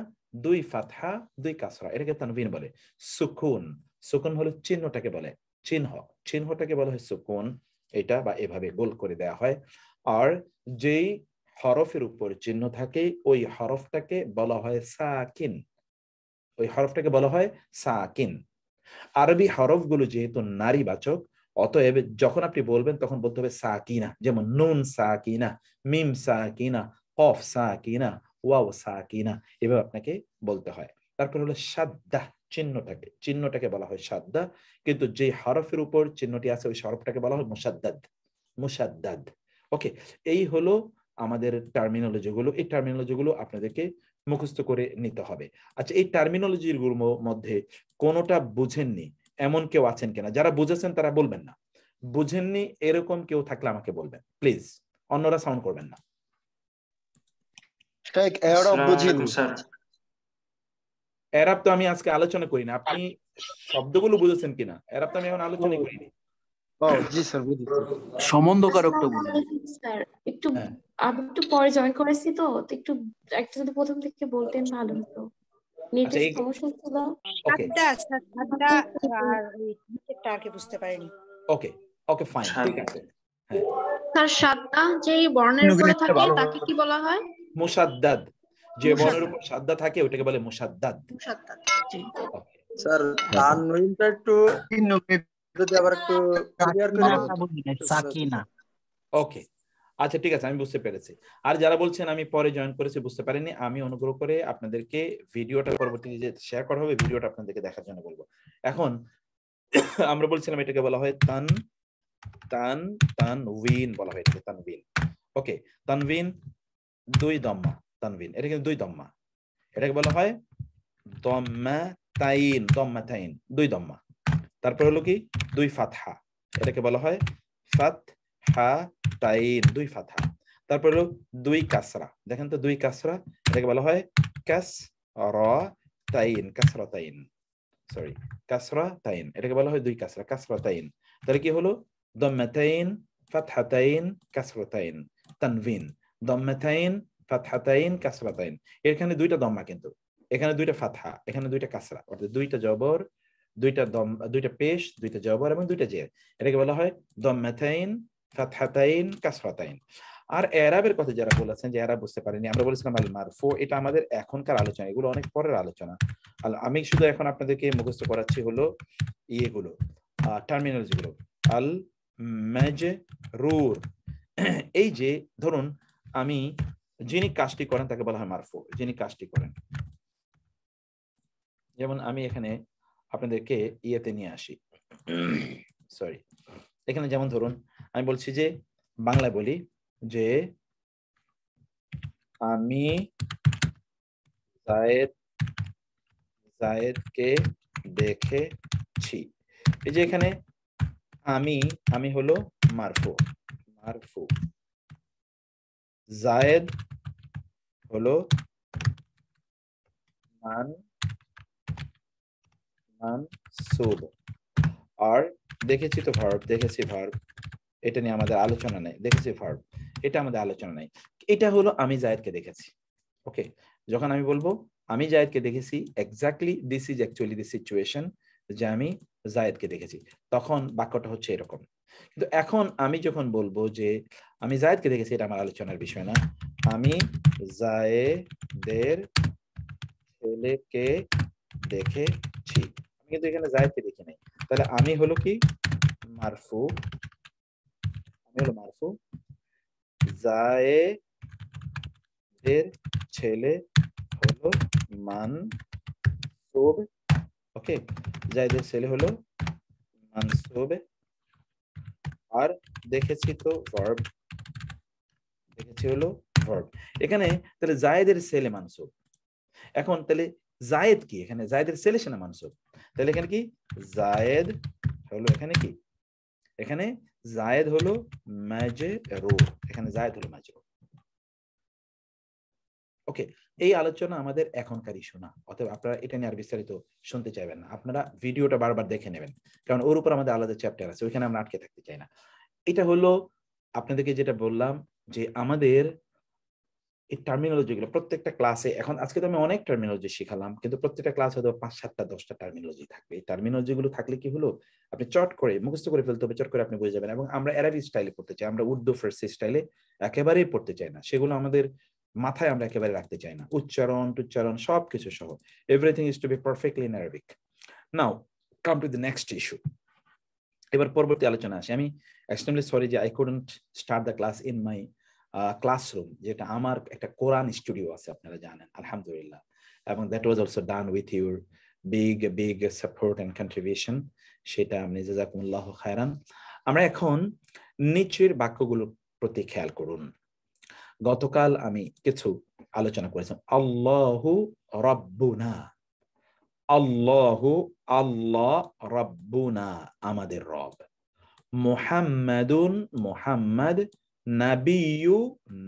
দুই ফাতহা দুই কাসরা, এটাকে তানউইন বলে। সুকুন, সুকুন হলো চিহ্নটাকে বলে, চিহ্ন, চিহ্নটাকে বলা হয় সুকুন, এটা বা এভাবে গোল করে দেওয়া হয়। আর যেই হরফের উপর চিহ্ন থাকে ওই হরফটাকে বলা হয় সাকিন, ওই হরফটাকে বলা হয় সাকিন। আরবি হরফগুলো যেহেতু নারীবাচক, অতএব যখন আপনি বলবেন তখন বলতে হবে সাকিনা, যেমন নুন সাকিনা, মিম সাকিনা, কফ সাকিনা, ওয়াও সাকিনা, এভাবে আপনাকে বলতে হয়। তারপর হলো সাদ্দা, চিহ্নটাকে, চিহ্নটাকে বলা হয় সাদ্দা, কিন্তু যে হরফের উপর চিহ্নটি আছে ওই হরফটাকে বলা হয় মুসাদ্দাদ, মুসাদ্দাদ। ওকে, এই হলো আমাদের টার্মিনোলজি গুলো। এই টার্মিনোলজি গুলো আপনাদেরকে মুখস্থ করে নিতে হবে। আচ্ছা, এই টার্মিনোলজির মধ্যে কোনোটা বুঝেননি এমন কেউ আছেন কিনা? যারা বুঝেছেন তারা বলবেন না, বুঝেননি এরকম কেউ থাকলে আমাকে বলবেন প্লিজ, অন্যরা সাউন্ড করবেন না। এরাব তো আমি আজকে আলোচনা করি না, আপনি শব্দগুলো বুঝেছেন কিনা? এরাব তো আমি এখন আলোচনা করিনি। জি স্যার, বুঝেছি। সম্বন্ধকারকটা বলুন স্যার। একটু আমি একটু পরে জয়েন করেছি তো একটু একটা যদি প্রথম থেকে বলতেন ভালো হতো, নেটের সমস্যা ছিল। ওকে আর নিচেরটা আর কি বুঝতে পারিনি। ওকে ওকে ফাইন, ঠিক আছে। হ্যাঁ স্যার সাদা যেই বর্ণের উপরে থাকে তাকে কি বলা হয়? মুসাদ্দাদ, যে বর্ণের উপর সাদ্দা থাকে ওটাকে বলে মুসাদ্দাদ। মুসাদ্দাদ। জি স্যার তানউইনটা একটু যদি আবার একটু ক্লিয়ার করে সাকিনা। ওকে আচ্ছা ঠিক আছে, আমি বুঝতে পেরেছি। আর যারা বলছেন আমি পরে জয়েন করেছি বুঝতে পারিনি, আমি অনুগ্রহ করে আপনাদেরকে ভিডিওটা পরবর্তীতে যে শেয়ার করা হবে ভিডিওটা আপনাদেরকে দেখার জন্য বলবো। এখন আমরা বলছিলাম এটাকে বলা হয় তান তান তানউইন বলা হয়, এটাকে তানউইন। ওকে, তানউইন দুই দম্মা, তানউইন এটা কিন্তু দুই দম্মা, এটাকে বলা হয় দম্মাতাইন, দম্মাতাইন দুই দম্মা। তারপর হলো কি দুই ফাতহা, এটাকে বলা হয় ফাতহাতাইন, দুই ফাতহা। তারপর হলো দুই কাসরা, দেখেন তো দুই কাসরা, এটাকে বলা হয় কাসরাতাইন, কাসরাতাইন, সরি কাসরাতাইন, এটাকে বলা হয় দুই কাসরা, কাসরাতাইন। তাহলে কি হলো দম্মাতাইন ফাতহাতাইন কাসরাতাইন, তানউইন দম্মাতাইন ফাতহাতাইন কাসরাতাইন। এখানে দুইটা দম্মা কিন্তু, এখানে দুইটা ফাতহা, এখানে দুইটা কাসরা, অর্থাৎ দুইটা জবর, দুইটা দম, দুইটা পেশ, দুইটা জবর এবং দুইটা জের, এটাকে বলা হয় দম্মাতাইন ফাতহাতাইন কাসরাতাইন। আর এরাবের কথা যারা বলেছেন যে এরাব বুঝতে পারেনি, আমরা বলেছিলাম আল মারফু, এটা আমাদের এখনকার আলোচনা, এগুলো অনেক পরের আলোচনা। আমি শুধু এখন আপনাদেরকে মুখস্থ করাচ্ছি হলো ইয়েগুলো, টার্মিনোলজি গুলো। আল মাজরুর, এই যে ধরুন আমি, যিনি কাজটি করেন তাকে বলা হয় মারফু, যিনি কাজটি করেন। যেমন আমি এখানে আপনাদেরকে ইয়েতে নিয়ে আসি, সরি, এখানে যেমন ধরুন আমি বলছি যে বাংলায় বলি যে আমি জায়েদকে দেখেছি। এই যে এখানে আমি হলো মারফু, মারফু, জায়েদ হলো মানসুব। আর দেখেছি তো ভার্ব, দেখেছি ভার্ব, এটা নিয়ে আমাদের আলোচনা নেই, দেখেছি ভার্ব, এটা আমাদের আলোচনা নেই। এটা হলো আমি জায়েদকে দেখেছি। ওকে, যখন আমি বলবো আমি জায়েদকে দেখেছি, exactly this is actually the situation, যে আমি জায়েদকে দেখেছি, তখন বাক্যটা হচ্ছে এরকম। কিন্তু এখন আমি যখন বলবো যে আমি জায়েদকে দেখেছি, এটা আমার আলোচনার বিষয় না, আমি জায়েদের ছেলেকে দেখেছি, আমি কিন্তু এখানে জায়েদকে দেখি নাই, তাহলে আমি হলো কি মারফু, আমি হলো মারফু, জায়েদের ছেলে হলো মানসুব। ওকে, জায়েদের ছেলে হলো মানসুব, আর দেখেছি তো ভার্ব, দেখেছি হলো ভার্ব। এখানে তাহলে জায়েদের ছেলে মানসুব। এখন তাহলে জায়েদ কি, এখানে জায়েদের ছেলে সেনা মানসুব, তাহলে এখানে কি জায়েদ হলো, এখানে কি, এখানে জায়েদ হলো মাজরুর, এখানে জায়েদ হলো মাজরুর। ওকে, এই আলোচনা আমাদের এখনকারই শোনা, অতএব আপনারা এটা নিয়ে আর বিস্তারিত শুনতে চাইবেন না, আপনারা ভিডিওটা বারবার দেখে নেবেন, কারণ ওর উপর আমাদের আলাদা চ্যাপ্টার আছে, ওইখানে আমরা আটকে থাকতে চাই না। এটা হলো আপনাদেরকে যেটা বললাম যে আমাদের এই টার্মিনোলজি গুলো প্রত্যেকটা ক্লাসে, এখন আজকে তো আমি অনেক টার্মিনোলজি শিখালাম, কিন্তু প্রত্যেকটা ক্লাস হয়তো 5-7টা 10টা টার্মিনোলজি থাকবে। এই টার্মিনোলজি গুলো থাকলে কি হলো, আপনি চট করে মুখস্থ করে ফেলতে হবে, চট করে আপনি বুঝে যাবেন। এবং আমরা অ্যারাবিক স্টাইলে পড়তে চাই, আমরা উর্দু ফার্সি স্টাইলে একেবারেই পড়তে চাই না, সেগুলো আমাদের মাথায় আমরা একেবারে রাখতে চাই না, উচ্চারণ টুচ্চারণ সবকিছু সহ, everything is to be perfectly in Arabic. Now come to the next issue. এবার পরবর্তী আলোচনা আসে। আমি এক্সট্রিমলি সরি যে I couldn't start the class in my classroom, যেটা আমার একটা কোরআন স্টুডিও আছে আপনারা জানেন, আলহামদুলিল্লাহ, এবং that was also done with your big support and contribution, সেটা আপনি জাযাকুমুল্লাহু খায়রান। আমরা এখন নিচের বাক্যগুলোর প্রতি খেয়াল করুন। গতকাল আমি কিছু আলোচনা করেছিলাম, আল্লাহু রাব্বুনা, আল্লাহু আল্লাহ, রাব্বুনা আমাদের রব, মুহাম্মাদুন মুহাম্মাদ, নাবিয়ু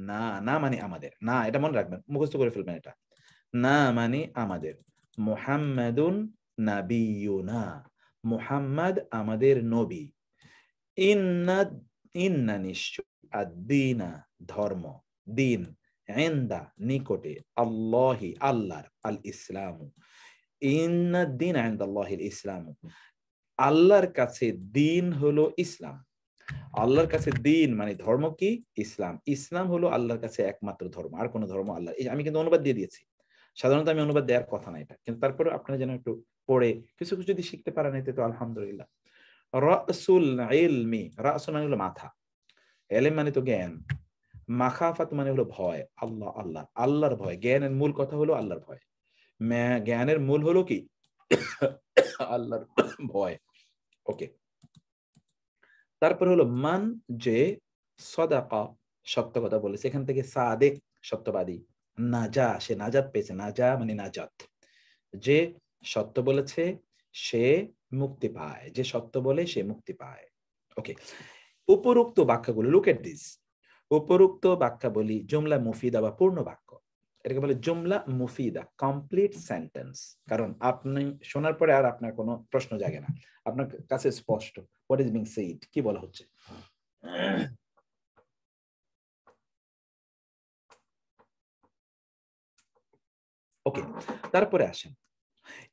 না, না মানে আমাদের, না এটা মনে রাখবেন, মুখস্থ করে ফেলবেন এটা, না মানে আমাদের, মুহাম্মাদুন নাবিয়ুনা, মুহাম্মদ আমাদের নবী, ইন্না ইন্না নিশ্চয়, আদ-দীনা ধর্ম, দিন, ইনদা নিকটে, আল্লাহি আল্লাহর, আল ইসলামু, ইন্না দিন ইনদাল্লাহিল ইসলামু আল্লাহর কাছে দিন হলো ইসলাম। আল্লাহর কাছে দিন মানে ধর্ম কি? ইসলাম। ইসলাম হলো আল্লাহর কাছে একমাত্র ধর্ম, আর কোন ধর্ম আল্লাহ, আমি কিন্তু অনুবাদ দিয়ে দিয়েছি, সাধারণত আমি অনুবাদ দেওয়ার কথা না এটা, কিন্তু তারপরে আপনারা যেন একটু পড়ে কিছু কিছু যদি শিখতে পারেন এতে তো আলহামদুলিল্লাহ। রাসুল ইলমি, রাসুল মানে হলো মাথা, ইলম মানে তো জ্ঞান, মাখাফাত মানে হলো ভয়, আল্লাহ আল্লাহ, আল্লাহর ভয়, জ্ঞানের মূল কথা হলো আল্লাহর ভয়, জ্ঞানের মূল হলো কি? আল্লাহর ভয়। ওকে, তারপর হলো মান, যে সদাকা সত্য কথা বলেছে, এখান থেকে সাদেক সত্যবাদী, নাজা সে নাজাত পেয়েছে, নাজা মানে নাজাত, যে সত্য বলেছে সে মুক্তি পায়, যে সত্য বলে সে মুক্তি পায়। ওকে, উপরোক্ত বাক্যগুলো, লুক এট দিস, উপরোক্ত বাক্যাবলী জুমলা মুফিদা বা পূর্ণ বাক্য, এটাকে বলে জুমলা মুফিদা, কমপ্লিট সেন্টেন্স। কারণ আপনি শোনার পরে আর আপনার কোনো প্রশ্ন জাগে না, আপনার কাছে স্পষ্ট হোয়াট ইজ বিং সেইড, কি বলা হচ্ছে। ওকে, তারপরে আসেন,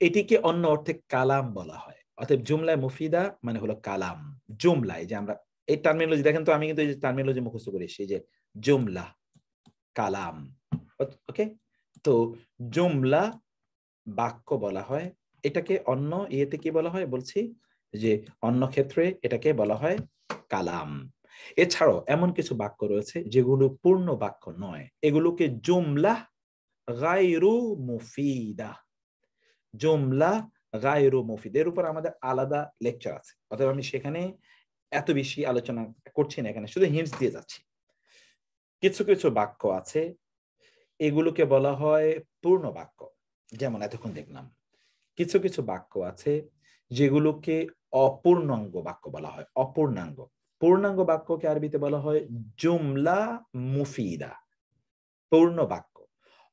এটিকে অন্য অর্থে কালাম বলা হয়, অতএব জুমলায় মুফিদা মানে হলো কালাম। জুমলায় যে আমরা এই টার্মিনোলজি দেখেন তো, আমি কিন্তু এই যে টার্মিনোলজি মুখস্থ করি, সেই যে জুমলা, কালাম। ওকে, তো জুমলা বাক্য বলা হয়, এটাকে অন্য ইয়েতে কি বলা হয় বলছি, যে অন্য ক্ষেত্রে এটাকে বলা হয় কালাম। এছাড়াও এমন কিছু বাক্য রয়েছে যেগুলো পূর্ণ বাক্য নয়, এগুলোকে জুমলা গায়রু মুফিদা, জুমলা গায়রু মুফিদ, এর উপর আমাদের আলাদা লেকচার আছে, অতএব আমি সেখানে এত বেশি আলোচনা করছি না, এখানে শুধু হিন্টস দিয়ে যাচ্ছি। কিছু কিছু বাক্য আছে এগুলোকে বলা হয় পূর্ণ বাক্য, যেমন এতক্ষণ দেখলাম। কিছু কিছু বাক্য আছে যেগুলোকে অপূর্ণাঙ্গ বাক্য বলা হয়, অপূর্ণাঙ্গ। পূর্ণাঙ্গ বাক্যকে আরবিতে বলা হয় জুমলা মুফিদা, পূর্ণ বাক্য।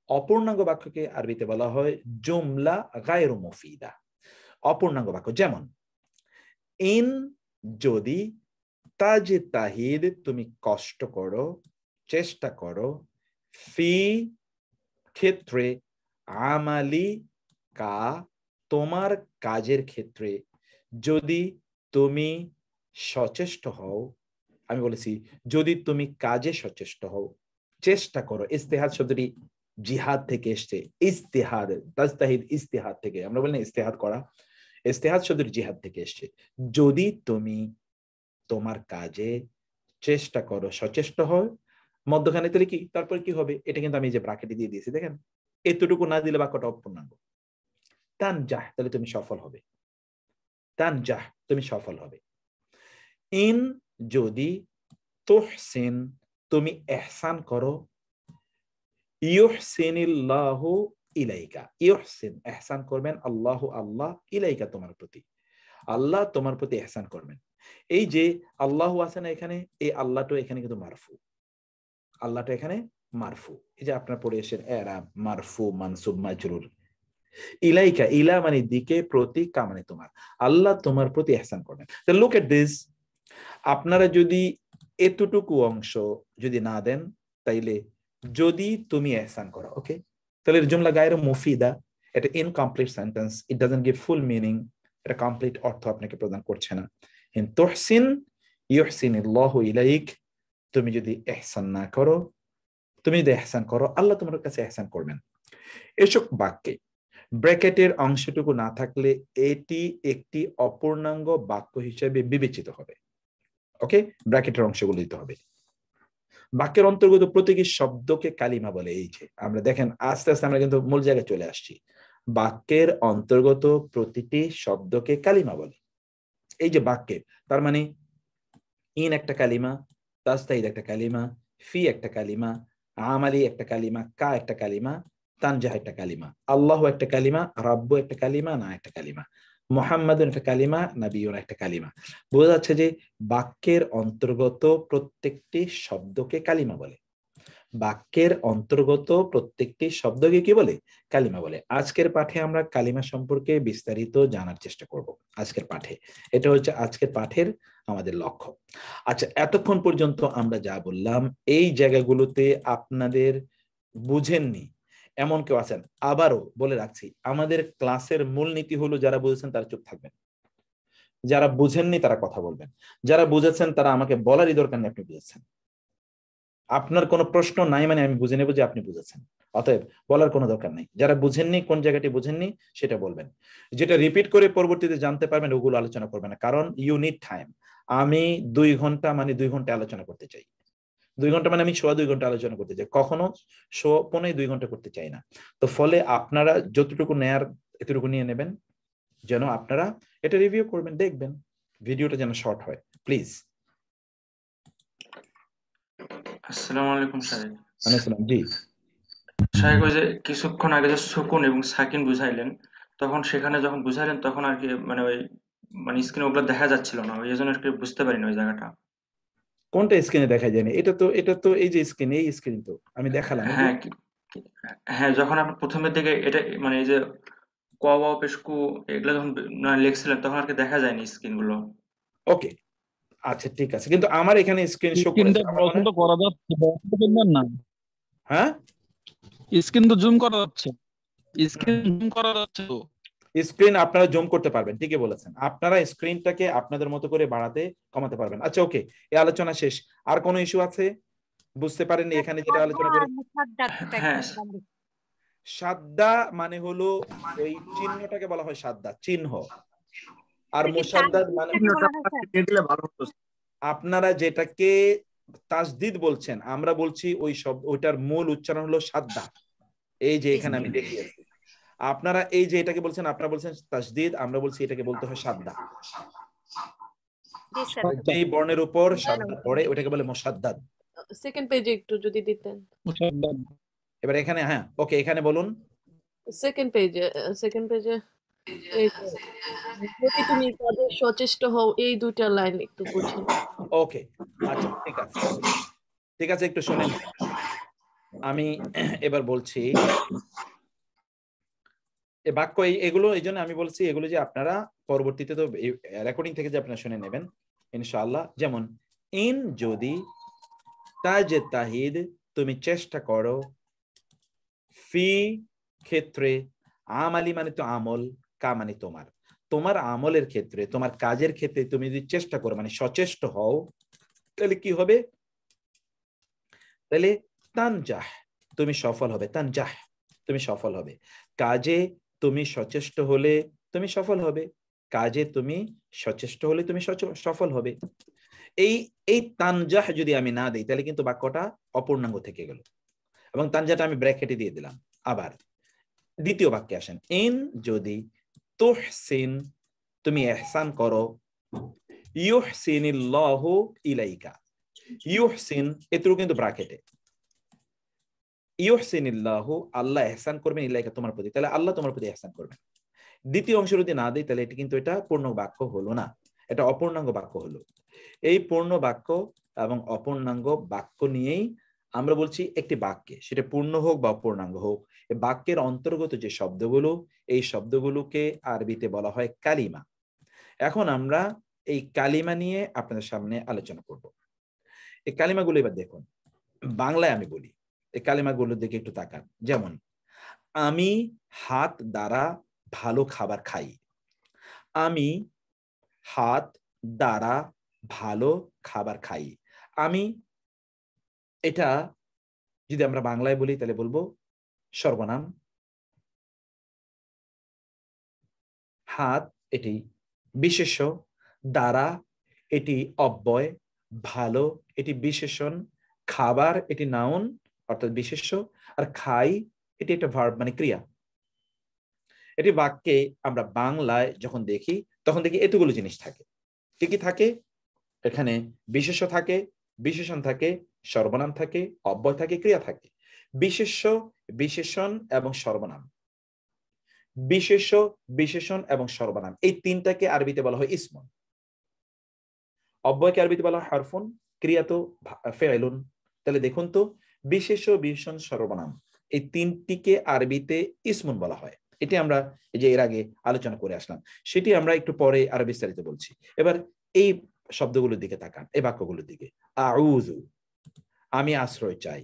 অপূর্ণাঙ্গ বাক্যকে আরবিতে বলা হয় জুমলা গায়রু মুফিদা, অপূর্ণাঙ্গ বাক্য। যেমন ইন যদি, তাজতাহিদ তুমি কষ্ট করো, চেষ্টা করো, ফি ক্ষেত্রে, আমালি কা তোমার কাজের ক্ষেত্রে, যদি তুমি সচেষ্ট হও, আমি বলেছি যদি তুমি কাজে সচেষ্ট হও, চেষ্টা করো, ইস্তেহাদ শব্দটি জিহাদ থেকে এসছে, ইস্তেহাদ, তাজতাহিদ ইস্তেহাদ থেকে, আমরা বলি না ইস্তেহাদ করা, ইস্তেহাদ শব্দটি জিহাদ থেকে এসছে। যদি তুমি তোমার কাজে চেষ্টা করো, সচেষ্ট হও, মধ্যখানে তাহলে কি, তারপর কি হবে, এটা কিন্তু আমি যে ব্র্যাকেটে দিয়ে দিয়েছি দেখেন, এতটুকু না দিলে বাক্যটা অপূর্ণাঙ্গ। তানজাহ তাহলে তুমি সফল হবে, তানজাহ তুমি সফল হবে। ইন যদি, তুহসিন তুমি ইহসান করো, ইউহসিনিল্লাহু ইলাইকা, ইউহসিন ইহসান করবেন, আল্লাহু আল্লাহ, ইলাইকা তোমার প্রতি, আল্লাহ তোমার প্রতি ইহসান করবেন। এই যে আল্লাহু আছে না এখানে, এই আল্লাহটা এখানে কিন্তু মারফু, আল্লাহটা এখানে মারফু। এই যে আপনার পড়ে এসেছেন এরাব, মারফু, মানসুব, মাজরুর। ইলাইকা, ইলা মানে দিকে, প্রতি, কা মানে তোমার। আল্লাহ তোমার প্রতি ইহসান করবেন। তো লুক এট দিস, আপনারা যদি এতটুকু অংশ যদি না দেন, তাইলে যদি তুমি ইহসান করো, ওকে, তাহলে জুমলা গায়রে মুফিদা, এটা incomplete sentence, it doesn't give full meaning, এটা কমপ্লিট অর্থ আপনাকে প্রদান করছে না। ইন তুহসিন ইউহসিনিল্লাহু ইলাইক, তুমি যদি ইহসান না করো, তুমি যদি ইহসান করো, আল্লাহ তোমার কাছে ইহসান করবেন। এসব বাক্যে ব্র্যাকেটের অংশটুকু না থাকলে এটি একটি অপূর্ণাঙ্গ বাক্য হিসেবে বিবেচিত হবে। ওকে, ব্র্যাকেটের অংশগুলো দিতে হবে। বাক্যের অন্তর্গত প্রত্যেকটি শব্দকে কালিমা বলে। এই যে আমরা দেখেন আস্তে আস্তে আমরা কিন্তু মূল জায়গায় চলে আসছি। বাক্যের অন্তর্গত প্রতিটি শব্দকে কালিমা বলে। এই যে বাক্যের, তার মানে ইন একটা কালিমা, তাস্তাইদ একটা কালিমা, ফি একটা কালিমা, আমালি একটা কালিমা, কা একটা কালিমা, তানজাহ একটা কালিমা, আল্লাহ একটা কালিমা, রাব্বু একটা কালিমা, না একটা কালিমা, মুহাম্মাদুন একটা কালিমা, নবিয়ুন একটা কালিমা। বোঝা যাচ্ছে যে বাক্যের অন্তর্গত প্রত্যেকটি শব্দকে কালিমা বলে। বাক্যের অন্তর্গত প্রত্যেকটি শব্দকে কি বলে? কালিমা বলে। আজকের পাঠে আমরা কালিমা সম্পর্কে বিস্তারিত জানার চেষ্টা করব। আজকের পাঠে এটা হচ্ছে আজকের পাঠের আমাদের লক্ষ্য। আচ্ছা, এতক্ষণ পর্যন্ত আমরা যা বললাম, এই জায়গাগুলোতে আপনাদের বুঝেননি এমন কেউ আছেন? আবারও বলে রাখছি, আমাদের ক্লাসের মূলনীতি হলো যারা বুঝেছেন তারা চুপ থাকবেন, যারা বুঝেননি তারা কথা বলবেন, যারা বুঝেছেন তারা আমাকে বলারই দরকার নেই আপনি বুঝেছেন। আপনার কোনো প্রশ্ন নাই মানে আমি বুঝে নেব যে আপনি বুঝেছেন, অতএব বলার কোনো দরকার নেই। যারা বুঝেননি, কোন জায়গাটি বুঝেননি সেটা বলবেন, যেটা রিপিট করে পরবর্তীতে জানতে পারবেন ওগুলো আলোচনা করবেন না, কারণ ইউ নিড টাইম। আমি 2 ঘন্টা মানে 2 ঘন্টা আলোচনা করতে চাই, 2 ঘন্টা মানে আমি 2.25 ঘন্টা আলোচনা করতে চাই, কখনো 2.25 ঘন্টা করতে চাই না। তো ফলে আপনারা যতটুকু নেয়ার এতটুকু নিয়ে নেবেন, যেন আপনারা এটা রিভিউ করবেন, দেখবেন ভিডিওটা যেন শর্ট হয়, প্লিজ। আসসালামু আলাইকুম স্যার। আসসালাম, জি স্যার, ওই যে কিছুক্ষণ আগে যে সুকুন এবং সাকিন বুঝাইলেন, তখন সেখানে যখন বুঝাইলেন তখন আর কি মানে ওই মানে স্ক্রিনে ওগুলো দেখা যাচ্ছিল না, ওই জন্য আর কি বুঝতে পারিনি ওই জায়গাটা। কোনটা স্ক্রিনে দেখা যায়নি? এটা তো এই যে স্ক্রিন, এই স্ক্রিন তো আমি দেখালাম। হ্যাঁ হ্যাঁ, যখন আপনি প্রথমের দিকে এটা মানে এই যে ক ওয়া পেশ কু এগুলো যখন লিখছিলেন তখন আর কি দেখা যায়নি স্ক্রিন গুলো। ওকে, আচ্ছা ঠিক আছে, কিন্তু আমার এখানে স্ক্রিন শো স্ক্রিনটা করেছে। পছন্দ করা যাচ্ছে, না? হ্যাঁ, স্ক্রিন তো জুম করা যাচ্ছে, স্ক্রিন জুম করা যাচ্ছে তো। স্ক্রিন আপনারা জুম করতে পারবেন, ঠিকই বলেছেন। আপনারা স্ক্রিনটাকে আপনাদের মতো করে বাড়াতে কমাতে পারবেন। আচ্ছা ওকে, এই আলোচনা শেষ। আর কোনো ইস্যু আছে? বুঝতে পারেননি এখানে যেটা আলোচনা করে? হ্যাঁ, সাদ্দা মানে হলো ওই চিহ্নটাকে বলা হয় সাদ্দা, চিহ্ন। আর মুসাদ্দাদ মানে আপনারা যেটাকে তাসদিদ বলছেন, আমরা বলছি ওই শব্দ, ওইটার মূল উচ্চারণ হলো সাদ্দা। এই যে এখানে আমি দেখিয়েছি, আপনারা এই যে এটাকে বলছেন, আপনারা বলছেন তাসদিদ, আমরা বলছি এটাকে বলতে হয় সাদ্দা। যেই বর্ণের উপর সাদ্দা পড়ে ওটাকে বলে মুসাদ্দাদ। সেকেন্ড পেজে একটু যদি দিতেন। এবার এখানে, হ্যাঁ ওকে, এখানে বলুন সেকেন্ড পেজে এই যদি তুমি কাজে সচেষ্ট হও, এই দুইটা লাইন একটু বুঝুন। ওকে আচ্ছা ঠিক আছে, ঠিক আছে, একটু শুনেন। আমি এবার বলছি এই বাক্য, এগুলো এই জন্য আমি বলছি এগুলো যে আপনারা পরবর্তীতে তো রেকর্ডিং থেকে যে আপনারা শুনে নেবেন ইনশাআল্লাহ। যেমন ইন যদি, তাজতাহিদ তুমি চেষ্টা করো, ফি ক্ষেত্রে, আমালি মানে তো আমল, কা মানে তোমার, তোমার আমলের ক্ষেত্রে, তোমার কাজের ক্ষেত্রে তুমি যদি চেষ্টা করো মানে সচেষ্ট হও, তাহলে কি হবে? তাহলে তানজাহ তুমি সফল হবে, তানজাহ তুমি সফল হবে। কাজে তুমি সচেষ্ট হলে তুমি সফল হবে, কাজে তুমি সচেষ্ট হলে তুমি সফল হবে। এই তানজাহ যদি আমি না দিই তাহলে কিন্তু বাক্যটা অপূর্ণাঙ্গ থেকে গেল, এবং তানজাহটা আমি ব্র্যাকেটে দিয়ে দিলাম। আবার দ্বিতীয় বাক্যে আসেন, ইন যদি, তুহসিন তুমি ইহসান করো, ইউহসিনিল্লাহু ইলাইকা, ইউহসিন এটুকু কিন্তু ব্র্যাকেটে, ইউহসিনিল্লাহু আল্লাহ ইহসান করবেন, ইলাইকা তোমার প্রতি, তাহলে আল্লাহ তোমার প্রতি ইহসান করবেন। দ্বিতীয় অংশ যদি না দেই তাহলে এটা কিন্তু এটা পূর্ণ বাক্য হলো না, এটা অপূর্ণাঙ্গ বাক্য হলো। এই পূর্ণ বাক্য এবং অপূর্ণাঙ্গ বাক্য নিয়েই আমরা বলছি একটি বাক্যে, সেটা পূর্ণ হোক বা পূর্ণাঙ্গ হোক, এই বাক্যের অন্তর্গত যে শব্দগুলো, এই শব্দগুলোকে আরবিতে বলা হয় কালিমা। এখন আমরা এই কালিমা নিয়ে আপনাদের সামনে আলোচনা করব। এই কালিমাগুলো এবার দেখুন, বাংলায় আমি বলি, এই কালিমাগুলোর দিকে একটু তাকান। যেমন আমি হাত দ্বারা ভালো খাবার খাই। আমি হাত দ্বারা ভালো খাবার খাই। আমি, এটা যদি আমরা বাংলায় বলি তাহলে বলবো সর্বনাম। হাত এটি বিশেষ্য, দ্বারা এটি অব্যয়, ভালো এটি বিশেষণ, খাবার এটি নাউন অর্থাৎ বিশেষ্য, আর খাই এটি একটা ভার্ব মানে ক্রিয়া। এটি বাক্যে আমরা বাংলায় যখন দেখি তখন দেখি এতগুলো জিনিস থাকে। কি কি থাকে? এখানে বিশেষ্য থাকে, বিশেষণ থাকে, সর্বনাম থাকে, অব্যয় থাকে, ক্রিয়া থাকে। বিশেষ্য, বিশেষণ এবং সর্বনাম। বিশেষ্য, বিশেষণ এবং সর্বনাম, এই তিনটাকে আরবিতে বলা হয় ইসমুন। অব্যয়কে আরবিতে বলা হয় হারফুন, ক্রিয়া তো ফেইলুন। তাহলে দেখুন তো, বিশেষ্য, বিশেষণ, সর্বনাম, এই তিনটিকে আরবিতে ইসমুন বলা হয়। এটি আমরা এই যে এর আগে আলোচনা করে আসলাম, সেটি আমরা একটু পরে আরো বিস্তারিত বলছি। এবার এই শব্দগুলোর দিকে তাকান, এই বাক্যগুলোর দিকে। আউযু, আমি আশ্রয় চাই।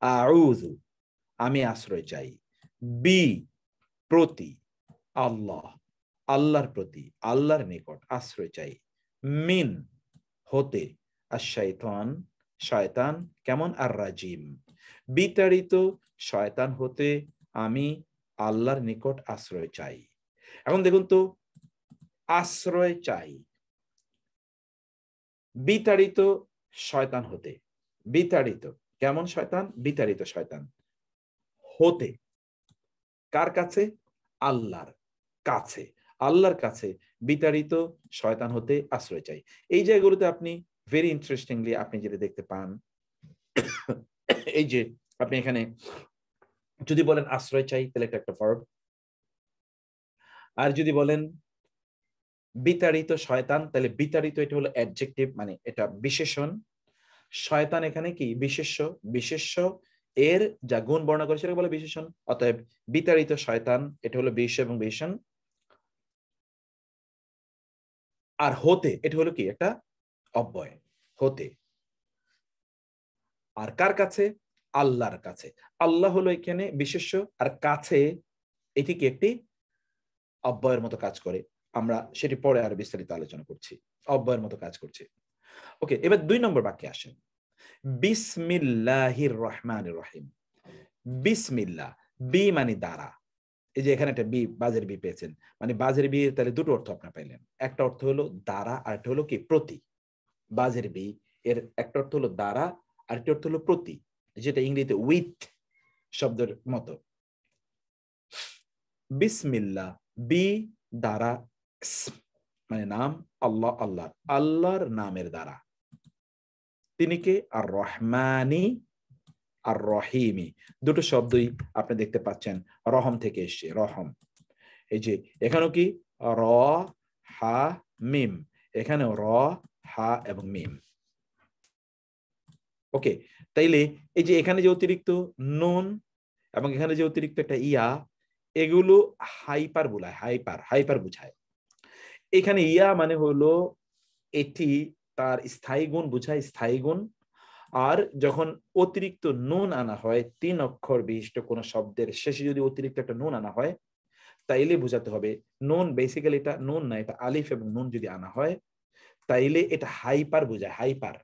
আউযু, আমি আশ্রয় চাই। বি, প্রতি, আল্লাহ, আল্লাহর প্রতি, আল্লাহর নিকট আশ্রয় চাই। মিন, হতে, আশ-শাইতান, শয়তান, কেমন? আর রাজিম, বিতাড়িত শয়তান হতে আমি আল্লাহর নিকট আশ্রয় চাই। এখন দেখুন তো, আশ্রয় চাই, বিতাড়িত শয়তান হতে, বিতাড়িত কেমন শয়তান? বিতাড়িত শয়তান হতে, কার কাছে? আল্লাহর কাছে, আল্লাহর কাছে বিতাড়িত শয়তান হতে আশ্রয় চাই। এই জায়গাগুলোতে আপনি ভেরি ইন্টারেস্টিংলি আপনি যেটা দেখতে পান, এই যে আপনি এখানে যদি বলেন আশ্রয় চাই তাহলে এটা একটা ভার্ব, আর যদি বলেন বিতাড়িত শয়তান তাহলে বিতাড়িত এটা হলো অ্যাডজেক্টিভ, মানে এটা বিশেষণ। শয়তান এখানে কি? বিশেষ্য, বিশেষ্য এর যা গুণ বর্ণনা করে সেটাকে বলে বিশেষণ। অতএব বিতাড়িত শয়তান এটা হলো বিশেষ্য এবং বিশেষণ। আর হতে এটা হলো কি? একটা অব্যয়, হতে। আর কার কাছে? আল্লাহর কাছে। আল্লাহ হলো এখানে বিশেষ্য, আর কাছে এটি কি? একটি অব্যয়ের মতো কাজ করে। আমরা সেটি পরে আর বিস্তারিত আলোচনা করছি, অব্যয়ের মতো কাজ করছে। ওকে, এবার 2 নম্বর বাক্যে আসেন। বিসমিল্লাহির রহমানির রহিম। বিসমিল্লাহ, বি মানে দ্বারা। এই যে এখানে একটা বি, বাজের বি পেয়েছেন, মানে বাজের বি তাহলে দুটো অর্থ আপনারা পাইলেন। একটা অর্থ হলো দ্বারা, আর একটা হলো কি? প্রতি। বাজের বি এর একটা অর্থ হলো দ্বারা, আর একটা অর্থ হলো প্রতি, যেটা ইংরেজিতে উইথ শব্দের মতো। বিসমিল্লাহ, বি দ্বারা, মানে নাম, আল্লাহ, আল্লাহ, আল্লাহর নামের দ্বারা। তিনি কে? আর রহমানি আর রহিমি, দুটো শব্দই আপনি দেখতে পাচ্ছেন রহম থেকে এসছে, রহম। এই যে এখানেও কি? র, হা, মিম, এখানেও র, হা এবং মিম। ওকে, তাইলে এই যে এখানে যে অতিরিক্ত নুন এবং এখানে যে অতিরিক্ত একটা ইয়া, এগুলো হাইপার বুলায়, হাইপার, হাইপার বুঝায়। এখানে ইয়া মানে হলো এটি তার স্থায়ী গুণ বুঝায়, স্থায়ী গুণ। আর যখন অতিরিক্ত নুন আনা হয়, 3 অক্ষর বিশিষ্ট কোন শব্দের শেষে যদি অতিরিক্ত একটা নুন আনা হয়, তাইলে বোঝাতে হবে নুন, বেসিক্যালি এটা নুন না, এটা আলিফ এবং নুন যদি আনা হয় তাইলে এটা হাইপার বোঝায়। হাইপার,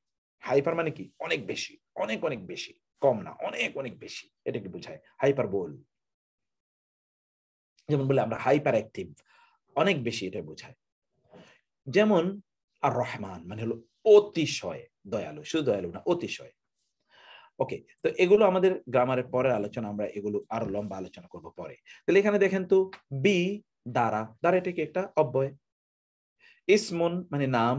হাইপার মানে কি? অনেক বেশি, অনেক অনেক বেশি, কম না, অনেক অনেক বেশি, এটা কি বোঝায়? হাইপার বোল। যেমন বলে আমরা হাইপার অ্যাক্টিভ, অনেক বেশি, এটা বোঝায়। যেমন আর রহমান মানে হলো অতিশয় দয়ালু, শুধু দয়ালু না, অতিশয়। ওকে, তো এগুলো আমাদের গ্রামারের পরের আলোচনা, আমরা এগুলো আরো লম্বা আলোচনা করব পরে। তাহলে এখানে দেখেন তো, বি দ্বারা, দ্বারা এটা কি? একটা অব্যয়। ইসমুন মানে নাম,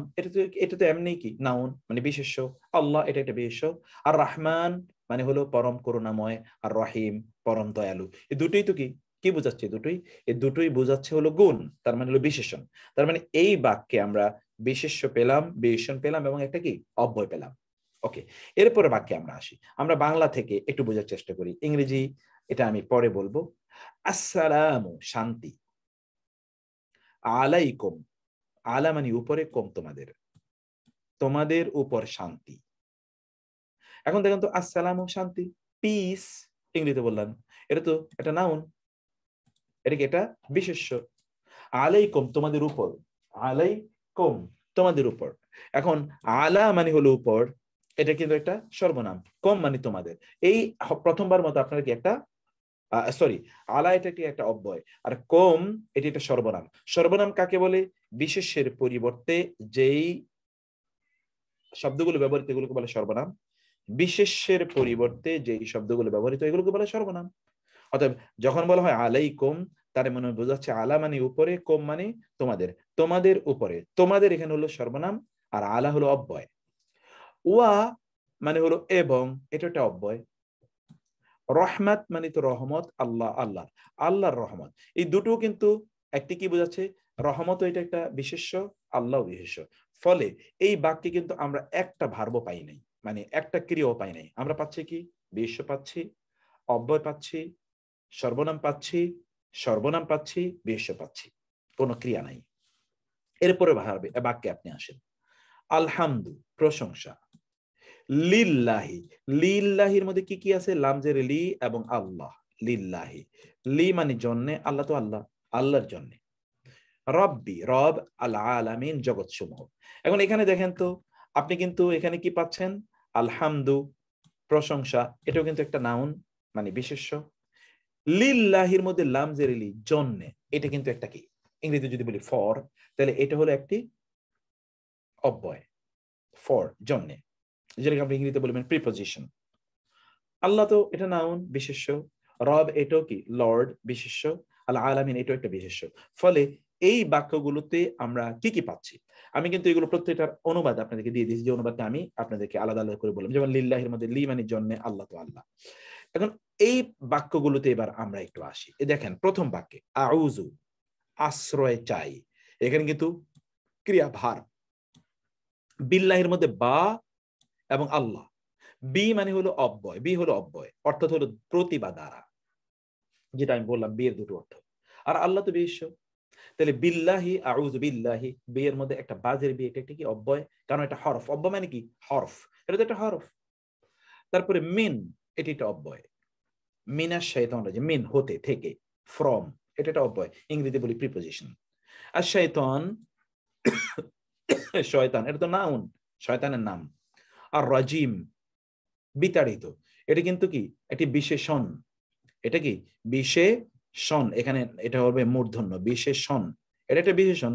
এটা তো এমনি কি? নাউন মানে বিশেষ্য। আল্লাহ এটা একটা বিশেষ্য। আর রহমান মানে হলো পরম করুণাময়, আর রহিম পরম দয়ালু। এই দুটোই তো কি? কি বোঝাচ্ছে? দুটোই, এই দুটোই বোঝাচ্ছে হলো গুণ, তার মানে হলো বিশেষণ। তার মানে এই বাক্যে আমরা বিশেষ্য পেলাম, বিশেষণ পেলাম এবং একটা কি? অব্যয় পেলাম। ওকে, এরপরে বাক্যে আমরা আসি। আমরা বাংলা থেকে একটু বোঝার চেষ্টা করি, ইংরেজি এটা আমি পরে বলবো। আসসালামু শান্তি, আলাইকুম, আলা মানে উপরে, কম তোমাদের, তোমাদের উপর শান্তি। এখন দেখেন তো, আসসালামু শান্তি, পিস ইংরেজিতে বললাম, এটা তো একটা নাউন, এটা কি এটা বিশেষ্য। আলাইকুম তোমাদের উপর, আলাইকুম তোমাদের উপর। এখন আলা মানে হলো উপর, এটা কিন্তু একটা সর্বনাম, কম মানে তোমাদের। এই প্রথমবার মতো আপনার কি একটা সরি, আলা এটা কি একটা অব্যয়, আর কম এটি একটা সর্বনাম। সর্বনাম কাকে বলে? বিশেষ্যের পরিবর্তে যেই শব্দগুলো ব্যবহৃত এগুলোকে বলে সর্বনাম, বিশেষ্যের পরিবর্তে যেই শব্দগুলো ব্যবহৃত এগুলোকে বলে সর্বনাম। অতএব যখন বলা হয় আলাইকুম, তার মানে বোঝাচ্ছে আলা মানে উপরে, কম মানে তোমাদের, তোমাদের উপরে। তোমাদের এখানে হলো সর্বনাম, আর আলা হলো অব্যয়। ওয়া মানে হলো এবং, এটা একটা অব্যয়। রহমত মানে তো রহমত, আল্লাহ আল্লাহ, আল্লাহর রহমত। এই দুটো কিন্তু একটি কি বোঝাচ্ছে? রহমত, এটা একটা বিশেষ্য, আল্লাহ বিশেষ্য। ফলে এই বাক্যে কিন্তু আমরা একটা ভার্ব পাই নাই, মানে একটা ক্রিয়াও পাই নাই। আমরা পাচ্ছি কি? বিশেষ্য পাচ্ছি, অব্যয় পাচ্ছি, সর্বনাম পাচ্ছি, সর্বনাম পাচ্ছি, বিশেষ্য পাচ্ছি, কোনো ক্রিয়া নাই। এরপরে বাক্যে আপনি আসেন। আলহামদু প্রশংসা, লিল্লাহি, লিল্লাহির মধ্যে কি কি আছে? লামজের লি এবং আল্লাহ, লিল্লাহি। লি মানে জন্যে, আল্লাহ তো আল্লাহ, আল্লাহর জন্যে। রব্বি, রব, আল আলামিন, জগৎ সমূহ। এখন এখানে দেখেন তো, আপনি কিন্তু এখানে কি পাচ্ছেন? আলহামদু প্রশংসা, এটাও কিন্তু একটা নাউন মানে বিশেষ্য। লিল্লাহির মধ্যে লামজের লি, জন্যে, এটা কিন্তু একটা কি? ইংরেজি যদি বলি ফর, তাহলে এটা হলো একটি অব্যয়, ফর জন্যে, যেটাকে আপনি ইংরেজিতে বলবেন প্রিপজিশন। আল্লাহ তো এটা নাউন বিশেষ্য, রব এটাও কি? লর্ড বিশেষ্য, আল আলামিন এটাও একটা বিশেষ্য। ফলে এই বাক্যগুলোতে আমরা কি কি পাচ্ছি? আমি কিন্তু এগুলো প্রত্যেকটার অনুবাদ আপনাদেরকে দিয়ে দিয়েছি, যে অনুবাদটা আমি আপনাদেরকে আলাদা আলাদা করে বললাম। যেমন লিল্লাহির মধ্যে লি মানে জন্যে, আল্লাহ তো আল্লাহ। এখন এই বাক্যগুলোতে এবার আমরা একটু আসি। দেখেন প্রথম বাক্যে আউযু, আশ্রয় চাই, এখানে কিন্তু ক্রিয়া ভার। বিল্লাহির মধ্যে বা এবং আল্লাহ, বি মানে হলো অব্যয়, বি হলো অব্যয়, অর্থাৎ হলো প্রতি বা দ্বারা, যেটা আমি বললাম বিয়ের দুটো অর্থ। আর আল্লাহ তো বিশেষ্য, তাহলে বিল্লাহি, আউযু বিল্লাহি, বিয়ের মধ্যে একটা বাজের বি, এটা একটা কি? অব্যয়, কারণ এটা হরফ। অব্যয় মানে কি? হরফ, এটা তো একটা হরফ। তারপরে মিন, এটি একটা অব্যয়। মিনাশ শাইতান রাজিম, মিন হতে, থেকে, ফ্রম, এটা একটা অব্যয়, ইংরেজি বলি প্রিপজিশন। আর শাইতান, শয়তান এটা তো নাউন, শয়তানের নাম। আর রাজিম বিতাড়িত, এটা কিন্তু কি? একটি বিশেষণ, এটা কি? বিশেষণ, এখানে এটা হবে মূর্ধন্য, বিশেষণ, এটা একটা বিশেষণ।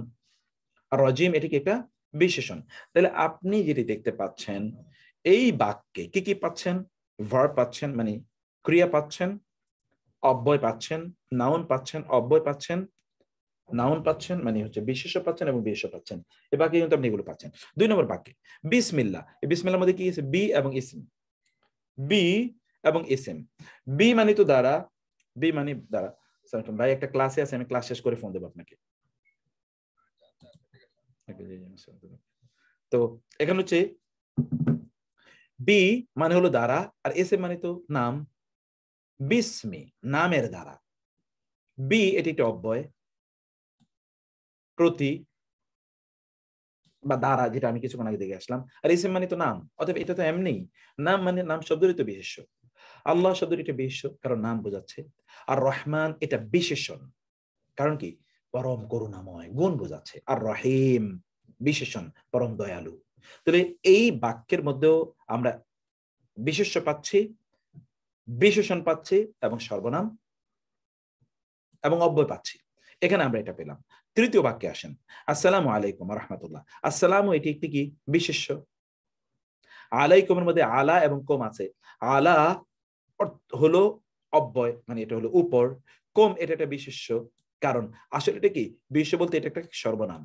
আর রাজিম এটা কি? একটা বিশেষণ। তাহলে আপনি যেটি দেখতে পাচ্ছেন, এই বাক্যে কি কি পাচ্ছেন? ভার্ব পাচ্ছেন, মানে ক্রিয়া পাচ্ছেন, অব্যয় পাচ্ছেন, নাউন পাচ্ছেন, অব্যয় পাচ্ছেন, নাউন পাচ্ছেন, মানে হচ্ছে বিশেষ্য পাচ্ছেন এবং বিশেষ্য পাচ্ছেন। এই বাক্যে কিন্তু আপনি এগুলো পাচ্ছেন। 2 নম্বর বাক্যে বিসমিল্লাহ, এই বিসমিল্লাহর মধ্যে কি আছে? বি এবং ইসম, বি এবং ইসম। বি মানে তো দ্বারা, বি মানে দ্বারা। ভাই একটা ক্লাসে আছে, আমি ক্লাস শেষ করে ফোন দেবো আপনাকে। তো এখানে হচ্ছে বি মানে হলো দ্বারা, আর এসএম মানে তো নাম, বিসমি নামের দ্বারা। বি এটি একটা অব্যয়, প্রতি বা দ্বারা, যেটা আমি কিছুক্ষণ আগে দেখে আসলাম। আর ইসম মানে তো নাম, অতএব এটা তো এমনি নাম, মানে নাম শব্দই তো বিশেষ্য। আল্লাহ শব্দটি এটা বিশেষ্য, কারণ নাম বোঝাচ্ছে। আর রহমান এটা বিশেষণ, কারণ কি? পরম করুণাময়, গুণ বোঝাচ্ছে। আর রহিম বিশেষণ, পরম দয়ালু। তাহলে এই বাক্যের মধ্যেও আমরা বিশেষ্য পাচ্ছি, বিশেষণ পাচ্ছি, এবং সর্বনাম এবং অব্যয় পাচ্ছি। এখানে আমরা এটা পেলাম। তৃতীয় বাক্যে আসেন, আসসালামু আলাইকুম রাহমাতুল্লাহ। আসসালামু এটি একটি কি? বিশেষ্য। আলাইকুমের মধ্যে আলা এবং কম আছে। আলা হলো অব্যয়, মানে এটা হলো উপর। কম এটা একটা বিশেষ্য, কারণ আসলে এটা কি? বিশেষ্য বলতে এটা একটা সর্বনাম,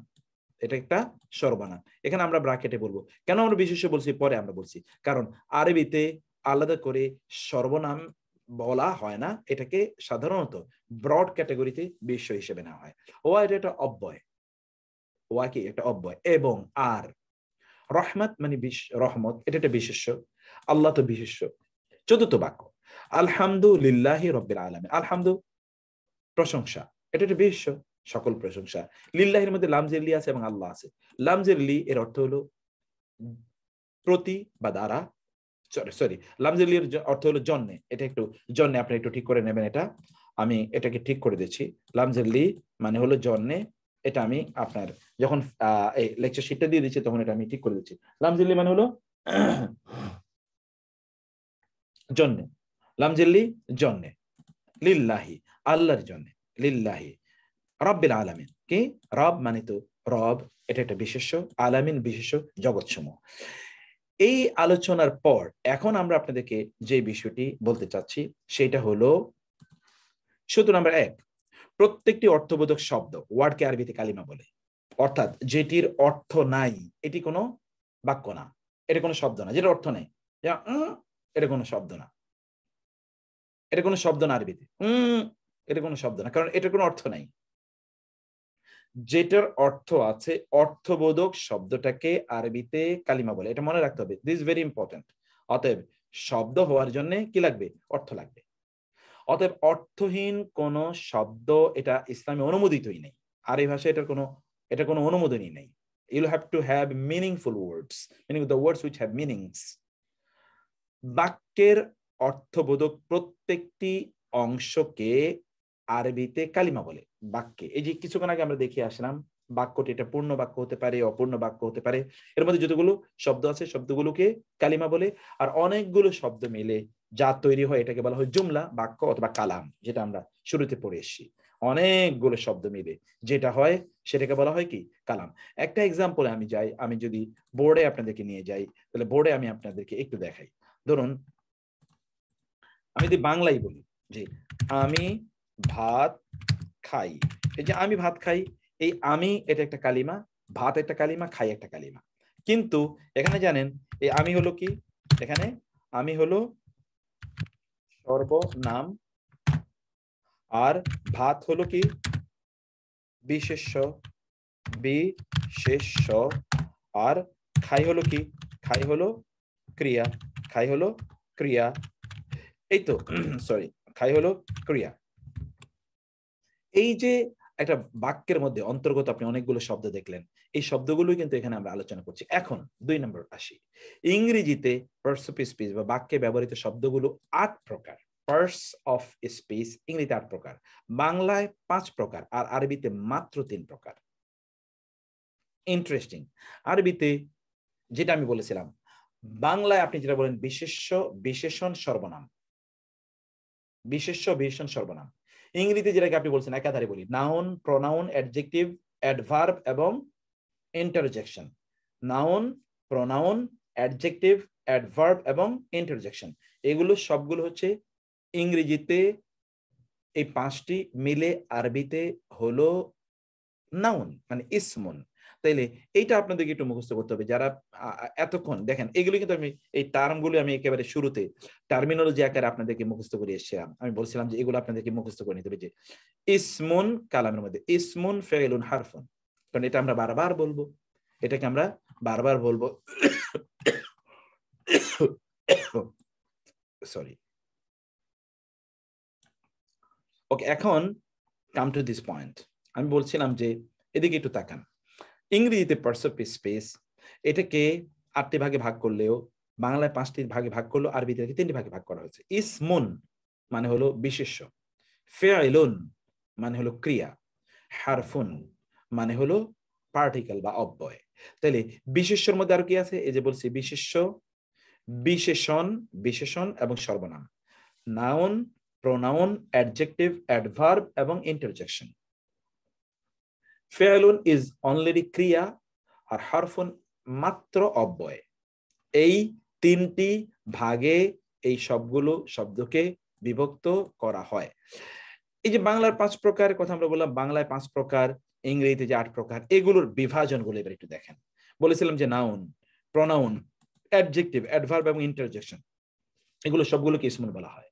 এটা একটা সর্বনাম। এখানে আমরা ব্র্যাকেটে বলবো। কেন আমরা বিশেষ্য বলছি পরে আমরা বলছি, কারণ আরবিতে আলাদা করে সর্বনাম বলা হয় না, এটাকে সাধারণত ব্রড ক্যাটাগরিতে বিশেষ্য হিসেবে নেওয়া হয়। ওয়া এটা একটা অব্যয়, ওয়া কি? একটা অব্যয়। এবং আর রহমত মানে রহমত, এটা একটা বিশেষ্য, আল্লাহ তো বিশেষ্য। চতুর্থ বাক্য আলহামদুলিল্লাহি রাব্বিল আলামিন, আলহামদু প্রশংসা, এটা একটা বিশেষ্য, সকল প্রশংসা। লিল্লাহির মধ্যে লামজের লি আছে এবং আল্লাহ আছে। লামজের লি এর অর্থ হলো প্রতি বা দ্বারা, সরি লামজের লি এর অর্থ হলো জন্যে, এটা একটু জন্যে আপনি একটু ঠিক করে নেবেন, এটা আমি এটাকে ঠিক করে দিচ্ছি। লামজের লি মানে হলো জন্যে, এটা আমি আপনার যখন এই লেকচার শিটটা দিয়ে দিচ্ছি তখন এটা আমি ঠিক করে দিচ্ছি। লামজের লি মানে হলো জন্যে, লামজের লি জন্যে, লিল্লাহি আল্লাহর জন্যে, লিল্লাহি রাব্বিল আলামিন, কি রব মানে তো রব, এটা একটা বিশেষ্য, আলামিন বিশেষ্য, জগৎসমূহ। এই আলোচনার পর এখন আমরা আপনাদেরকে যে বিষয়টি বলতে চাচ্ছি সেটা হলো সূত্র নাম্বার 1, প্রত্যেকটি অর্থবোধক শব্দ ওয়ার্ডকে আরবিতে কালিমা বলে, অর্থাৎ যেটির অর্থ নাই এটি কোনো বাক্য না, এটা কোনো শব্দ না, যেটা অর্থ নেই, এটা কোনো শব্দ না, এটা কোনো শব্দ না আরবিতে, এটা কোনো শব্দ না, কারণ এটার কোনো অর্থ নাই। যেটার অর্থ আছে, অর্থবোধক শব্দটাকে আরবিতে কালিমা বলে, এটা মনে রাখতে হবে, দিস ভেরি ইম্পর্টেন্ট। অতএব শব্দ হওয়ার জন্য কি লাগবে? অর্থ লাগবে। অতএব অর্থহীন কোন শব্দ এটা ইসলামে অনুমোদিতই নেই, আরবি ভাষায় এটা কোনো অনুমোদনই নেই। You'll have to have meaningful words, meaning the words which have meanings. বাক্যের অর্থবোধক প্রত্যেকটি অংশকে আরবিতে কালিমা বলে। বাক্যে এই যে কিছুক্ষণ আগে আমরা দেখে আসলাম, বাক্যটি এটা পূর্ণ বাক্য হতে পারে, অপূর্ণ বাক্য হতে পারে, এর মধ্যে যতগুলো শব্দ আছে শব্দগুলোকে কালিমা বলে। আর অনেকগুলো শব্দ মিলে যা তৈরি হয় এটাকে বলা হয় জুমলা, বাক্য অথবা কালাম, যেটা আমরা শুরুতে পড়ে এসেছি। অনেকগুলো শব্দ মিলে যেটা হয় সেটাকে বলা হয় কি? কালাম। একটা এক্সাম্পলে আমি যদি বোর্ডে আপনাদেরকে নিয়ে যাই, তাহলে বোর্ডে আমি আপনাদেরকে একটু দেখাই। ধরুন আমি যদি বাংলায় বলি যে আমি ভাত খাই, এই যে আমি ভাত খাই, এই আমি এটা একটা কালিমা, ভাত একটা কালিমা, খাই একটা কালিমা। কিন্তু এখানে জানেন এই আমি হলো কি? এখানে আমি হলো সর্বনাম, আর ভাত হলো কি? বিশেষ্য, আর খাই হলো কি? খাই হলো ক্রিয়া, খাই হলো ক্রিয়া, এই তো সরি, খাই হলো ক্রিয়া। এই যে একটা বাক্যের মধ্যে অন্তর্গত আপনি অনেকগুলো শব্দ দেখলেন, এই শব্দগুলোই কিন্তু এখানে আমরা আলোচনা করছি। এখন 2 নম্বর আসি। ইংরেজিতে পার্টস অফ স্পিচ বা বাক্যে ব্যবহৃত শব্দগুলো 8 প্রকার। পার্টস অফ স্পিচ ইংরেজিতে 8 প্রকার, বাংলায় 5 প্রকার, আর আরবিতে মাত্র 3 প্রকার। ইন্টারেস্টিং। আরবিতে যেটা আমি বলেছিলাম, বাংলায় আপনি যেটা বলেন বিশেষ্য, বিশেষণ, সর্বনাম, বিশেষ্য, বিশেষণ, সর্বনাম। ইংরেজিতে যেটাকে আপনি বলছেন একাধারে বলি, নাউন, প্রোনাউন, অ্যাডজেক্টিভ, অ্যাডভার্ব এবং interjection. Noun, pronoun, adjective, adverb এবং ইন্টারজেকশন, এগুলো সবগুলো হচ্ছে ইংরেজিতে এই 5টি মিলে আরবিতে হলো নাউন মানে ইসমুন। তাইলে এইটা আপনাদেরকে একটু মুখস্থ করতে হবে। যারা এতক্ষণ দেখেন এগুলো কিন্তু আমি এই টার্মগুলো আমি একেবারে শুরুতে টার্মিনোলজি আকারে আপনাদেরকে মুখস্থ করে এসেছিলাম। আমি বলছিলাম যে এগুলো আপনাদেরকে মুখস্থ করে নিতে হবে, যে ইসমুন কালামের মধ্যে ইসমুন ফেইলুন হারফুন, কারণ এটা আমরা বারবার বলবো, এটাকে আমরা বারবার বলবো। সরি, ওকে, এখন কাম টু দিস পয়েন্ট। আমি বলছিলাম যে এদিকে একটু তাকান। ইংরেজিতে পার্টস অফ স্পিচ এটাকে 8টি ভাগে ভাগ করলেও বাংলায় 5টি ভাগে ভাগ করলেও আরবিতে 3টি ভাগে ভাগ করা হয়েছে। ইসমুন মানে হলো বিশেষ্য, ফেইলুন মানে হলো ক্রিয়া, হারফুন মানে হলো পার্টিকেল বা অব্যয়। তাহলে বিশেষ্যের মধ্যে আর কি আছে? এই যে বলছি বিশেষ্য, বিশেষণ, বিশেষণ এবং সর্বনাম, নাউন, প্রোনাউন, অ্যাডজেক্টিভ, অ্যাডভার্ব এবং ইন্টারজেকশন। ফেইলুন ইজ অনলি ক্রিয়া, আর হারফুন মাত্র অব্যয়। এই 3টি ভাগে এই সবগুলো শব্দকে বিভক্ত করা হয়। এই যে বাংলার 5 প্রকার কথা আমরা বললাম, বাংলায় 5 প্রকার, ইংরেজিতে যে 8 প্রকার, এগুলোর বিভাজনগুলো এবার একটু দেখেন। বলেছিলাম যে নাউন, প্রোনাউন, অ্যাডজেক্টিভ, অ্যাডভার্ব এবং ইন্টারজেকশন, এগুলো সবগুলোকে ইসমুন বলা হয়।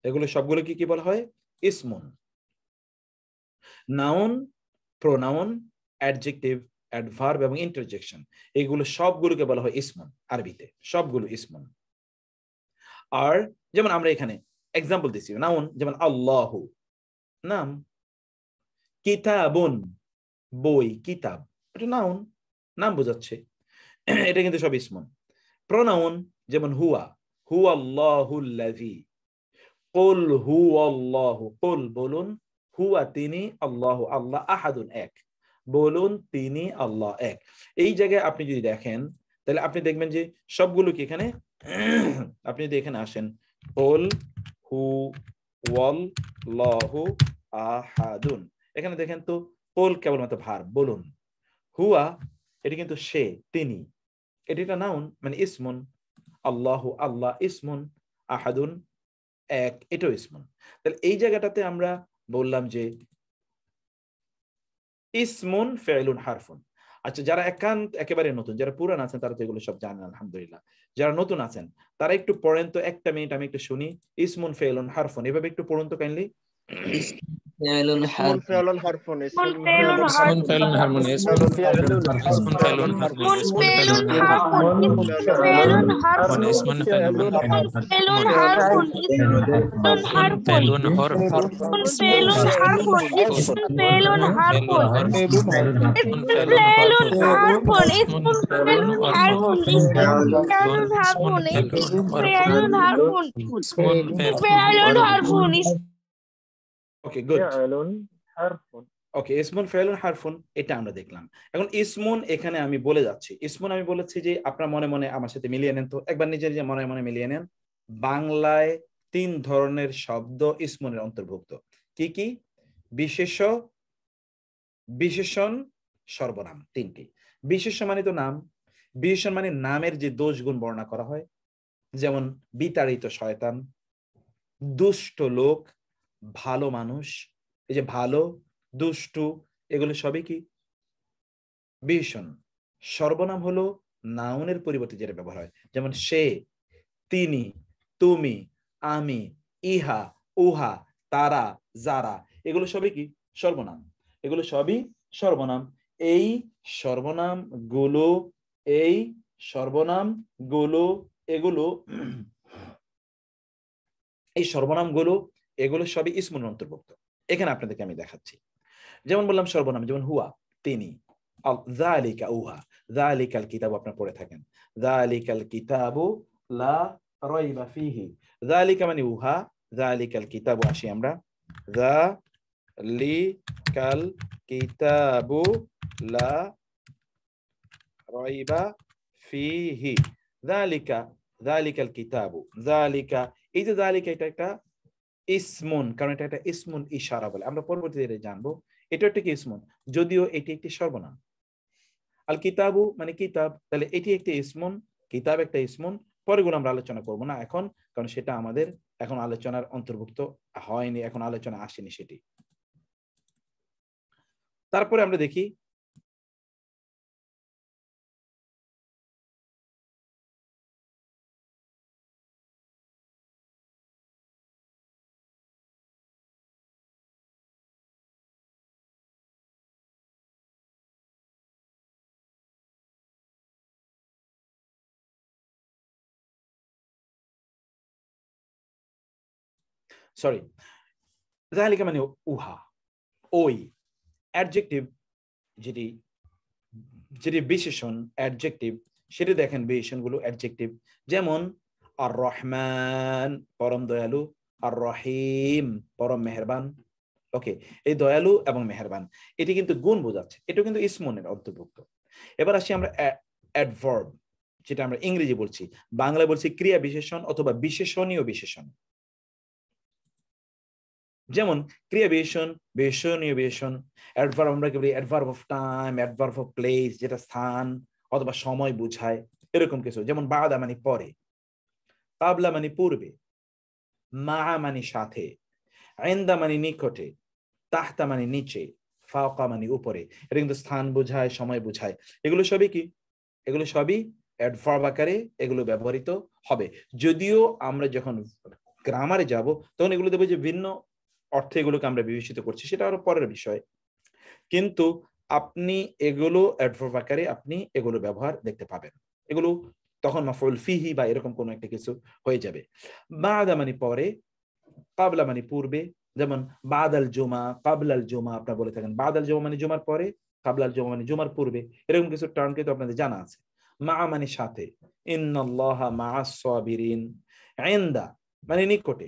এগুলো সবগুলোকে কি বলা হয়? ইসমুন। নাউন, প্রোনাউন, অ্যাডজেক্টিভ, অ্যাডভার্ব এবং ইন্টারজেকশন, এগুলো সবগুলোকে বলা হয় ইসমুন আরবিতে, সবগুলো ইসমুন। আর যেমন আমরা এখানে এক্সাম্পল দিচ্ছি, নাউন যেমন আল্লাহু নাম, কিতাবুন বই, কিতাব এটা নাউন, নাম বোঝাচ্ছে, এটা কিন্তু সব ইসমুন। প্রোনাউন যেমন হুয়া, হুয়াল্লাহুল্লাযী, কুল হুয়াল্লাহু, কুল বলুন, হুয়া তিনি, আল্লাহু আল্লাহ, আহাদুন এক, বলুন তিনি আল্লাহ এক। এই জায়গায় আপনি যদি দেখেন তাহলে আপনি দেখবেন যে সবগুলো কি এখানে আপনি যদি এখানে আসেন, কুল হুয়াল্লাহু আহাদুন, এখানে দেখেন তো কুল কেবলমাত্র ভার্ব, বলুন। হুয়া এটি কিন্তু সে, তিনি, এটা নাউন মানে ইসমুন। আল্লাহু আল্লাহ ইসমুন, আহাদুন এক, এটাও ইসমুন। তাহলে এই জায়গাটাতে আমরা বললাম যে ইসমুন ফেলুন হারফুন। আচ্ছা, যারা একেবারে নতুন, যারা পুরান আছেন তারা তো এগুলো সব জানেন আলহামদুলিল্লাহ, যারা নতুন আছেন তারা একটু পড়েন তো, একটা মিনিট আমি একটু শুনি। ইসমুন ফেলুন হারফুন, এভাবে একটু পড়ুন তো কাইন্ডলি। اسم فعل حرف اسم فعل اسم فعل حرف اسم فعل اسم فعل حرف حرف اسم فعل فعل حرف فعل حرف اسم فعل فعل حرف فعل حرف فعل حرف اسم فعل حرف اسم فعل حرف اسم فعل حرف فعل حرف ওকে গুড, ওকে ইসমুন ফেলুন হারফুন এটা আমরা দেখলাম। এখন ইসমুন এখানে আমি বলে যাচ্ছি, ইসমুন আমি বলেছি যে আপনার মনে মনে আমার সাথে মিলিয়ে নেন তো, একবার নিজের যে মনে মনে মিলিয়ে নেন। বাংলায় 3 ধরনের শব্দ ইসমুনের অন্তর্ভুক্ত, কি কি? বিশেষ্য, বিশেষণ, সর্বনাম, 3টি। বিশেষ্য মানে তো নাম, বিশেষণ মানে নামের যে দোষ গুণ বর্ণনা করা হয়, যেমন বিতাড়িত শয়তান, দুষ্ট লোক, ভালো মানুষ, এই যে ভালো, দুষ্টু, এগুলো সবই কি বিশেষণ। সর্বনাম হলো নাউনের পরিবর্তে যেটা ব্যবহার হয়, যেমন সে, তিনি, তুমি, আমি, ইহা, উহা, তারা, যারা, এগুলো সবই কি সর্বনাম, এগুলো সবই সর্বনাম। এই সর্বনাম গুলো, এই সর্বনাম গুলো, এগুলো এই সর্বনাম গুলো, এগুলো সবই ইসমুনের অন্তর্ভুক্ত। এখানে আপনাদেরকে আমি দেখাচ্ছি, যেমন বললাম সর্বনাম, যেমন হুয়া তিনি, যালিকা উহা, যালিকাল কিতাব আপনারা পড়ে থাকেন, যালিকাল কিতাবু লা রাইবা ফিহি, যালিকা মানে উহা, যালিকাল কিতাবু আসি আমরা, যালিকাল কিতাবু লা রাইবা ফিহি, যালিকা, যালিকাল কিতাবু, যালিকা, এই যে যালিকা এটা একটা ইসমুন, কারণ এটা একটা ইসমুন ইশারা বলে, আমরা পরবর্তীতে জানবো এটা একটা কি ইসমুন, যদিও এটি একটি সর্বনাম। আল কিতাবু মানে কিতাব, তাহলে এটি একটি ইসমুন, কিতাব একটা ইসমুন, পরেগুলো আমরা আলোচনা করব না এখন, কারণ সেটা আমাদের এখন আলোচনার অন্তর্ভুক্ত হয়নি, এখন আলোচনা আসেনি সেটি। তারপরে আমরা দেখি সরি, যালিকা মানে উহা, ওই, অ্যাডজেক্টিভ যেটি, যেটি বিশেষণ অ্যাডজেক্টিভ, সেটি দেখেন বিশেষণগুলো অ্যাডজেক্টিভ, যেমন আর রহমান পরম দয়ালু, আর রহিম পরম মেহেরবান। ওকে, এই দয়ালু এবং মেহেরবান এটি কিন্তু গুণ বোঝাচ্ছে, এটা কিন্তু ইসমুনের অন্তর্ভুক্ত। এবার আসি আমরা অ্যাডভার্ব, যেটা আমরা ইংরেজি বলছি, বাংলায় বলছি ক্রিয়া বিশেষণ অথবা বিশেষণীয় বিশেষণ। যেমন ক্রিয়া বিশেষণ, বিশেষণীয় বিশেষণ। অ্যাডভার্ব আমরা কি বলি? Adverb of time, adverb of place, যেটা স্থান অথবা সময় বোঝায়, এরকম কিছু। যেমন বাদা মানে পরে, কাবলা মানে পূর্বে, মা মানে সাথে, ইনদা মানে নিকটে, তাহতা মানে নিচে, ফাওকা মানে উপরে, এটা কিন্তু স্থান বোঝায়, সময় বোঝায়। এগুলো সবই কি? এগুলো সবই অ্যাডভার্ব আকারে এগুলো ব্যবহৃত হবে। যদিও আমরা যখন গ্রামারে যাব তখন এগুলো দেখবো যে ভিন্ন অর্থে এগুলোকে আমরা বিবেচিত করছি, সেটা আরো পরের বিষয়। কিন্তু আপনি এগুলো অ্যাডভার্ব আকারে আপনি এগুলো ব্যবহার দেখতে পাবেন। এগুলো তখন মাফউল ফিহি বা এরকম কোনো একটা কিছু হয়ে যাবে। বাদা মানে পরে, কাবলা মানে পূর্বে, যেমন বাদাল জুমা, কাবলাল জুমা আপনারা বলে থাকেন। বাদাল জুমা মানে জুমার পরে, কাবলাল জুমা মানে জুমার পূর্বে, এরকম কিছু টার্ম কিন্তু আপনাদের জানা আছে। মা মানে সাথে, ইন্নাল্লাহা মাআস সাবিরিন, ইনদা মানে নিকটে,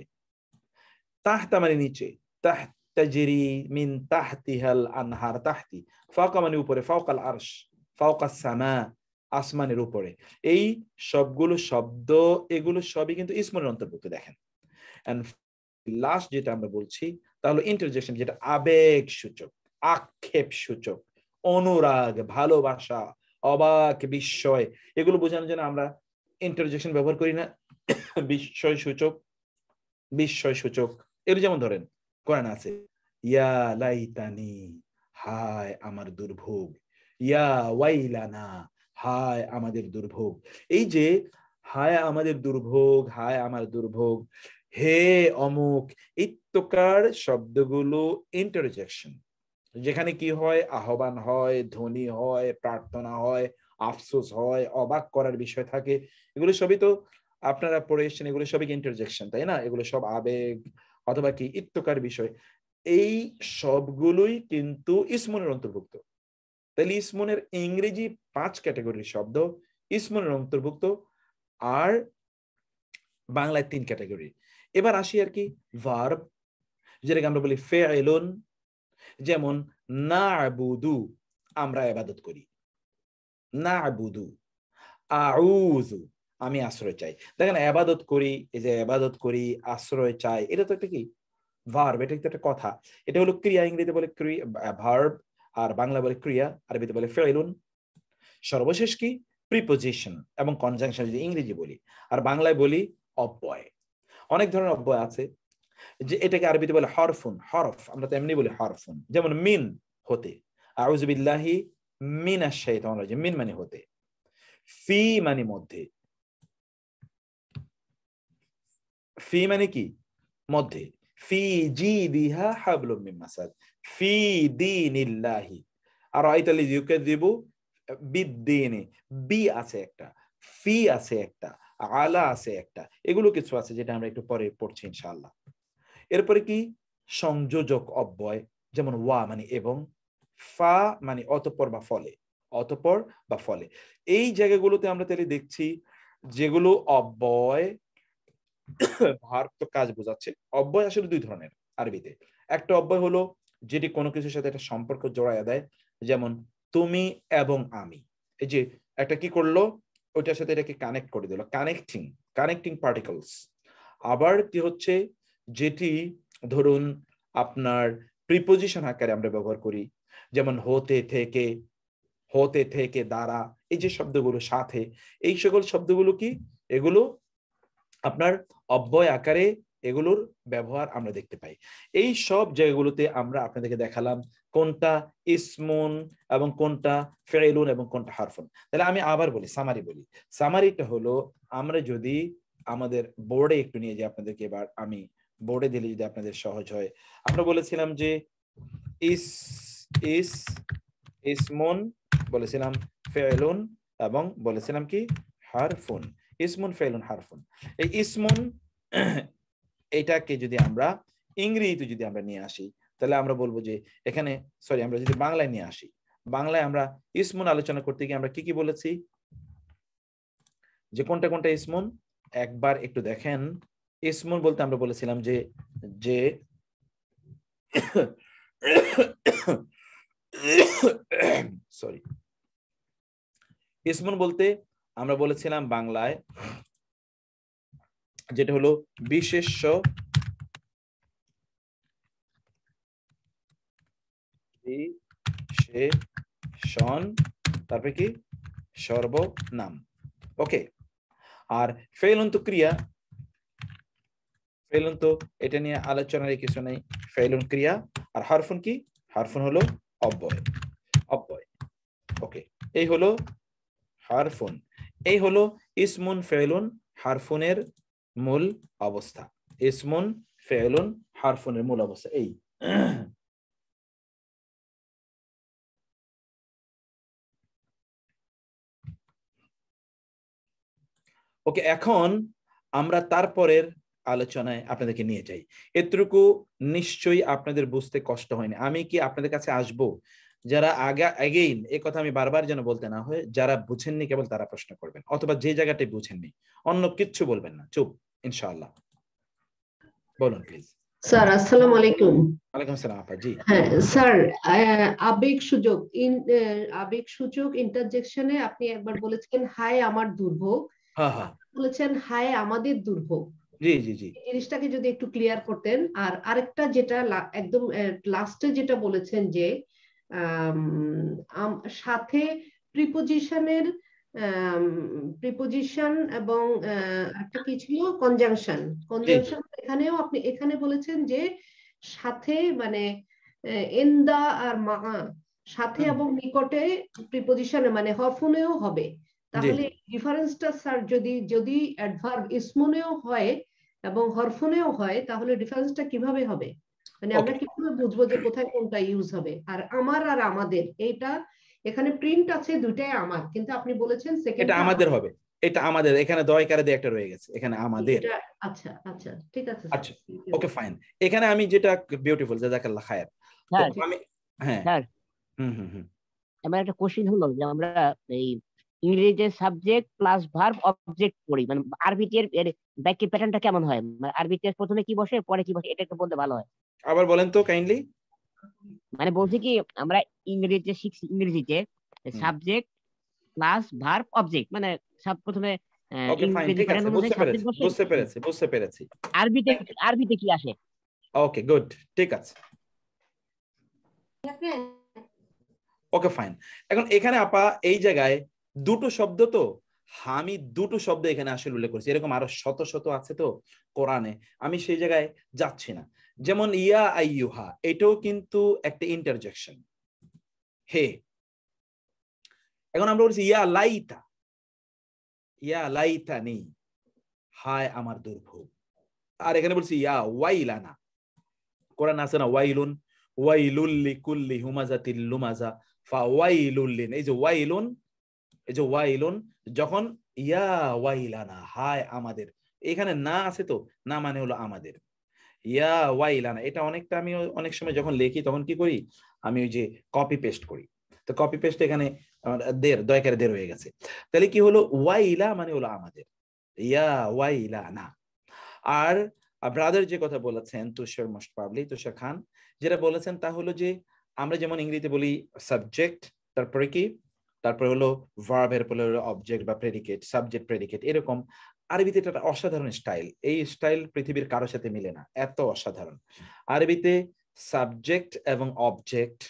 তাহতা মানে নিচে, তাহত তাজরি মিন তাহতিহাল আনহার, তাহতি, ফাওকা মানে উপরে, ফাওকাল আরশ, ফাওকাস সামা আসমানের উপরে। এই সবগুলো শব্দ এগুলো সবই কিন্তু ইসমনের অন্তর্ভুক্ত। দেখেন এন্ড লাস্ট যেটা আমরা বলছি তাহলে ইন্টারজেকশন, যেটা আবেগ সূচক, আক্ষেপ সূচক, অনুরাগ, ভালোবাসা, অবাক, বিস্ময়, এগুলো বোঝানোর জন্য আমরা ইন্টারজেকশন ব্যবহার করি না? বিস্ময় সূচক, বিস্ময় সূচক, এর যেমন ধরেন কোরআন আছে ইয়া লাইতানি, হায় আমার দুর্ভোগ, ইয়া ওয়াইলানা, হায় আমাদের দুর্ভোগ। এই যে হায় আমাদের দুর্ভোগ, হায় আমার দুর্ভোগ, হে অমুক, ইত্যকার শব্দগুলো ইন্টারজেকশন, যেখানে কি হয়, আহ্বান হয়, ধ্বনি হয়, প্রার্থনা হয়, আফসোস হয়, অবাক করার বিষয় থাকে। এগুলো সবই তো আপনারা পড়ে এসেছেন, এগুলো সবই ইন্টারজেকশন, তাই না? এগুলো সব আবেগ অথবা কি ইত্যকার বিষয়, এই সবগুলোই কিন্তু ইসমনের অন্তর্ভুক্ত। তাহলে ইসমনের ইংরেজি 5 ক্যাটাগরির শব্দ ইসমনের অন্তর্ভুক্ত, আর বাংলায় 3 ক্যাটাগরি। এবার আসি আর কি ভার্ব, যেটাকে আমরা বলি ফেইলুন। যেমন না'বুদু, আমরা ইবাদত করি, না'বুদু। আউযু, আমি আশ্রয় চাই। দেখেন ইবাদত করি, এই যে ইবাদত করি, আশ্রয় চাই, এটা তো একটা কি ভার্ব, এটা কিন্তু একটা কথা। এটা হলো ক্রিয়া, ইংরেজিতে বলে ক্রিয়া ভার্ব, আর বাংলা বলে ক্রিয়া, আরবিতে বলে ফেইলুন। সর্বশেষ কি প্রিপোজিশন এবং কনজাংশন যদি ইংরেজি বলি, আর বাংলায় বলি অব্যয়। অনেক ধরনের অব্যয় আছে, যে এটাকে আরবিতে বলে হরফুন, হরফ, আমরা তো এমনি বলি হরফুন। যেমন মিন, হতে, আউযু বিল্লাহি মিনাশ শাইতানির রাজিম, মিন মানে হতে। ফি মানে মধ্যে, ফি মানে কি মধ্যে, ফি জিদিহা হাবলুম মিন মাসাদ, ফি দীনিল্লাহি আরাইতাল ইউকাযিবু বিদ্দীনি, বি আছে একটা, ফি আছে একটা, আলা আছে একটা, এগুলো কিছু আছে যেটা আমরা একটু পরে পড়ছি ইনশাআল্লাহ। এরপরে কি সংযোজক অব্যয়, যেমন ওয়া মানে এবং, ফা মানে অতঃপর বা ফলে, অতঃপর বা ফলে। এই জায়গাগুলোতে আমরা তাহলে দেখছি যেগুলো অব্যয় ভার্ব তো কাজ বোঝাচ্ছে। অব্যয় আসলে 2 ধরনের আরবিতে। একটা অব্যয় হলো যেটি কোনো কিছুর সাথে একটা সম্পর্ক জড়ায়া দেয়, যেমন তুমি এবং আমি, এই যে একটা কি করলো ওইটার সাথে এটাকে কানেক্ট করে দিল, কানেক্টিং, কানেক্টিং পার্টিকলস। আবার কি হচ্ছে যেটি ধরুন আপনার প্রিপোজিশন আকারে আমরা ব্যবহার করি, যেমন হতে থেকে, হতে থেকে, দ্বারা, এই যে শব্দগুলো সাথে, এই সকল শব্দগুলো কি এগুলো আপনার অব্যয় আকারে এগুলোর ব্যবহার আমরা দেখতে পাই। এই সব জায়গাগুলোতে আমরা আপনাদেরকে দেখালাম কোনটা ইসমুন এবং কোনটা ফেইলুন এবং কোনটা হারফুন। তাহলে আমি আবার বলি, সামারি বলি। সামারিটা হলো, আমরা যদি আমাদের বোর্ডে একটু নিয়ে যাই আপনাদেরকে, এবার আমি বোর্ডে দিলে যদি আপনাদের সহজ হয়। আমরা বলেছিলাম যে ইসমুন, বলেছিলাম ফেইলুন, এবং বলেছিলাম কি হারফুন। ইসমুন, ফেইলুন, হারফুন। এই ইসমুন এটাকে যদি আমরা ইংরেজিতে যদি আমরা নিয়ে আসি, তাহলে আমরা বলবো যে এখানে, সরি, আমরা যদি বাংলায় নিয়ে আসি, বাংলায় আমরা ইসমুন আলোচনা করতে গিয়ে আমরা কি কি বলেছি, যে কোনটা কোনটা ইসমুন একবার একটু দেখেন। ইসমুন বলতে আমরা বলেছিলাম যে সরি, ইসমুন বলতে আমরা বলেছিলাম বাংলায় যেটা হলো বিশেষ্য, বিশেষণ, তারপরে কি সর্বনাম। ওকে, আর ফেইলুন তো ক্রিয়া, ফেইলুন তো এটা নিয়ে আলোচনার কিছু নেই, ফেইলুন ক্রিয়া। আর হারফুন কি, হারফুন হলো অব্যয়, অব্যয়। ওকে, এই হলো হারফুন, এই হলো ইসমুন ফেইলুন হারফুনের মূল অবস্থা। ইসমুন ফেইলুন হারফুনের মূল অবস্থা এই। ওকে, এখন আমরা তারপরের আলোচনায় আপনাদেরকে নিয়ে যাই। এতটুকু নিশ্চয়ই আপনাদের বুঝতে কষ্ট হয়নি। আমি কি আপনাদের কাছে আসব যারা আগেইন এই কথা আমি বারবার যেন বলতে না হয়, যারা বুঝেননি কেবল তারা প্রশ্ন করবেন, অথবা যে জায়গাটায় বুঝেননি অন্য কিচ্ছু বলবেন না, চুপ, ইনশাআল্লাহ। বলুন প্লিজ। স্যার আসসালামু আলাইকুম। ওয়ালাইকুম আসসালাম আপা। জি হ্যাঁ স্যার, আবেগ সূচক ইন্টারজেকশনে আপনি একবার বলেছেন হায় আমার দুর্ভোগ, হ্যাঁ বলেছেন হায় আমাদের দুর্ভোগ। জি জি জি, জিনিসটাকে যদি একটু ক্লিয়ার করতেন। আর আরেকটা যেটা একদম লাস্টে যেটা বলেছেন যে সাথে প্রিপোজিশন এবং একটা কি ছিল কনজাংশন, এখানেও আপনি এখানে বলেছেন যে সাথে মানে এন্দা আর মা সাথে এবং নিকটে প্রিপোজিশনে মানে হরফুনেও হবে। তাহলে ডিফারেন্সটা স্যার যদি অ্যাডভার্ব ইসমুনেও হয় এবং হরফুনেও হয় তাহলে ডিফারেন্সটা কিভাবে হবে? মানে আমরা কিভাবে বুঝবো যে কোথায় কোনটা ইউজ হবে? আর আমার আর আমাদের, এইটা এখানে প্রিন্ট আছে দুইটাই আমার, কিন্তু আপনি বলেছেন এটা আমাদের হবে, এটা আমাদের, এখানে দয়কারে দিয়ে একটা রয়ে গেছে, এখানে আমাদের। আচ্ছা আচ্ছা ঠিক আছে। আচ্ছা ওকে ফাইন। এখানে আমি যেটা বিউটিফুল, জাযাকাল্লাহ খায়ের। তো আমি হ্যাঁ স্যার আমার একটা কোশ্চেন হলো যে আমরা এই ইংরেজিতে সাবজেক্ট প্লাস ভার্ব অবজেক্ট পড়ি, মানে আরবিতে এর বাক্যের প্যাটার্নটা কেমন হয়? মানে আরবিতে প্রথমে কি বসে পরে কি বসে, এটা একটু বলতে ভালো হয়। আবার বলেন তো কাইন্ডলি। মানে বলছি কি আমরা ইংরেজিতে শিখছি, ইংরেজিতে সাবজেক্ট প্লাস ভার্ব অবজেক্ট, মানে সব প্রথমে ওকে ফাইন, ঠিক আছে, বুঝতে পেরেছি। আরবিতে কি আসে? ওকে গুড, ঠিক আছে, ওকে ফাইন। এখন এখানে আপা এই জায়গায় দুটো শব্দ, তো আমি দুটো শব্দ এখানে আসলে উল্লেখ করছি, এরকম আরো শত শত আছে তো কোরআনে, আমি সেই জায়গায় যাচ্ছি না। যেমন ইয়া আইয়ুহা, এটাও কিন্তু একটা ইন্টারজেকশন, হে। এখন আমরা বলছি ইয়া লাইতানি, হায় আমার দুর্ভোগ। আর এখানে বলছি ইয়া ওয়াইলানা, কোরআন আছে না ওয়াইলুন, ওয়াইলুল লিকুল্লি হুমাজাতিল লুমাজা ফাওয়াইলুল লিন। এই যে ওয়াইলুন, যখন ইয়া ওয়াইলানা হায় আমাদের, এখানে না আছে তো, না মানে হলো আমাদের, ইয়া ওয়াইলানা। এটা অনেকটা আমি অনেক সময় যখন লিখি তখন কি করি, আমি ওই যে কপি পেস্ট করি, তো কপি পেস্ট এখানে দয়কারে দের হয়ে গেছে। তাহলে কি হলো, ওয়াইলা মানে হলো আমাদের, ইয়া ওয়াইলানা। আর ব্রাদার যে কথা বলেছেন তুষার, মোস্ট প্রবাবলি তুষার খান, যেটা বলেছেন তা হলো যে আমরা যেমন ইংরেজিতে বলি সাবজেক্ট, তারপরে কি, তারপরে হলো ভার্ব, এরপরে হলো অবজেক্ট বা প্রেডিকেট, সাবজেক্ট প্রেডিকেট, এরকম আরবিতে এটা একটা অসাধারণ স্টাইল। এই স্টাইল পৃথিবীর কারোর সাথে মিলে না, এত অসাধারণ। আরবিতে সাবজেক্ট এবং অবজেক্ট,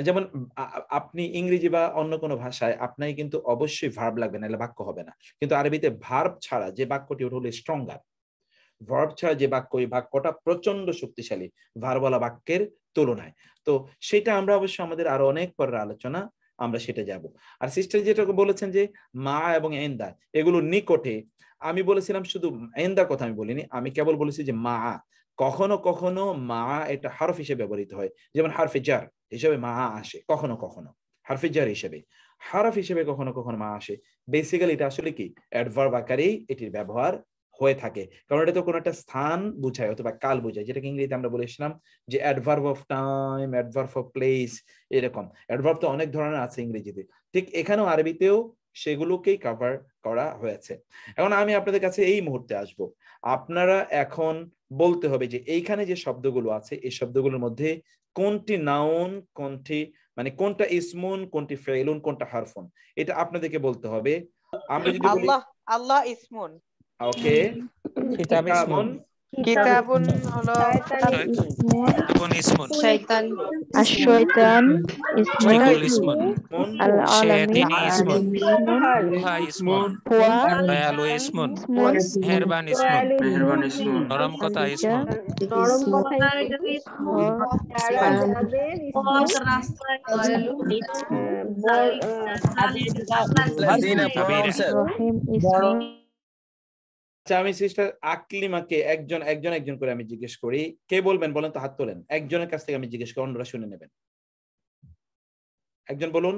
যেমন আপনি ইংরেজি বা অন্য কোনো ভাষায় আপনার কিন্তু অবশ্যই ভার্ব লাগবে, নাহলে বাক্য হবে না। কিন্তু আরবিতে ভার্ব ছাড়া যে বাক্যটি ওটা হলো স্ট্রঙ্গার, ভার্ব ছাড়া যে বাক্য, ওই বাক্যটা প্রচন্ড শক্তিশালী ভার্বওয়ালা বাক্যের তুলনায়। তো সেটা আমরা অবশ্য আমাদের আরো অনেক পরের আলোচনা আমরা সেটা যাব। আর সিস্টার যেটা বলেছেন যে মা এবং এন্দা এগুলো নিকটে, আমি বলেছিলাম শুধু এন্দার কথা আমি বলিনি, আমি কেবল বলেছি যে মা, কখনো কখনো মা এটা হরফ হিসেবে ব্যবহৃত হয়, যেমন হরফে জার হিসেবে মা আসে, কখনো কখনো হরফে জার হিসেবে, হরফ হিসেবে কখনো কখনো মা আসে। বেসিক্যালি এটা আসলে কি অ্যাডভার্ব আকারেই এটির ব্যবহার হয়ে থাকে, কারণ এটা তো কোনো একটা স্থান বোঝায় অথবা কাল বোঝায়, যেটাকে ইংরেজিতে আমরা বলেছিলাম যে adverb of time, adverb of place, এরকম অ্যাডভার্ব তো অনেক ধরনের আছে ইংরেজিতে, ঠিক এখানেও আরবিতেও সেগুলোকেই কভার করা হয়েছে। এখন আমি আপনাদের কাছে এই মুহূর্তে আসব, আপনারা এখন বলতে হবে যে এইখানে যে শব্দগুলো আছে এই শব্দগুলোর মধ্যে কোনটি নাউন, কোনটি মানে কোনটা ইসমুন, কোনটি ফেইলুন, কোনটা হারফুন, এটা আপনাদেরকে বলতে হবে। আমরা যদি বলি আল্লাহ ইসমুন, ওকে, কিতাবুন, কিতাবুন হলো ইসমুন, শয়তান, আশ-শয়তান ইসমুন, আল-আলামিন ইসমুন, হা ইসমুন, দয়ালু ইসমুন, মেহেরবান ইসমুন, নরম কথা ইসমুন, আচ্ছা আমি সিস্টার আকলিমাকে একজন করে আমি জিজ্ঞেস করি, কে বলবেন বলেন তো, হাত তোলেন, একজনের কাছ থেকে আমি জিজ্ঞেস করি, অন্যরা শুনে নেবেন। একজন বলুন।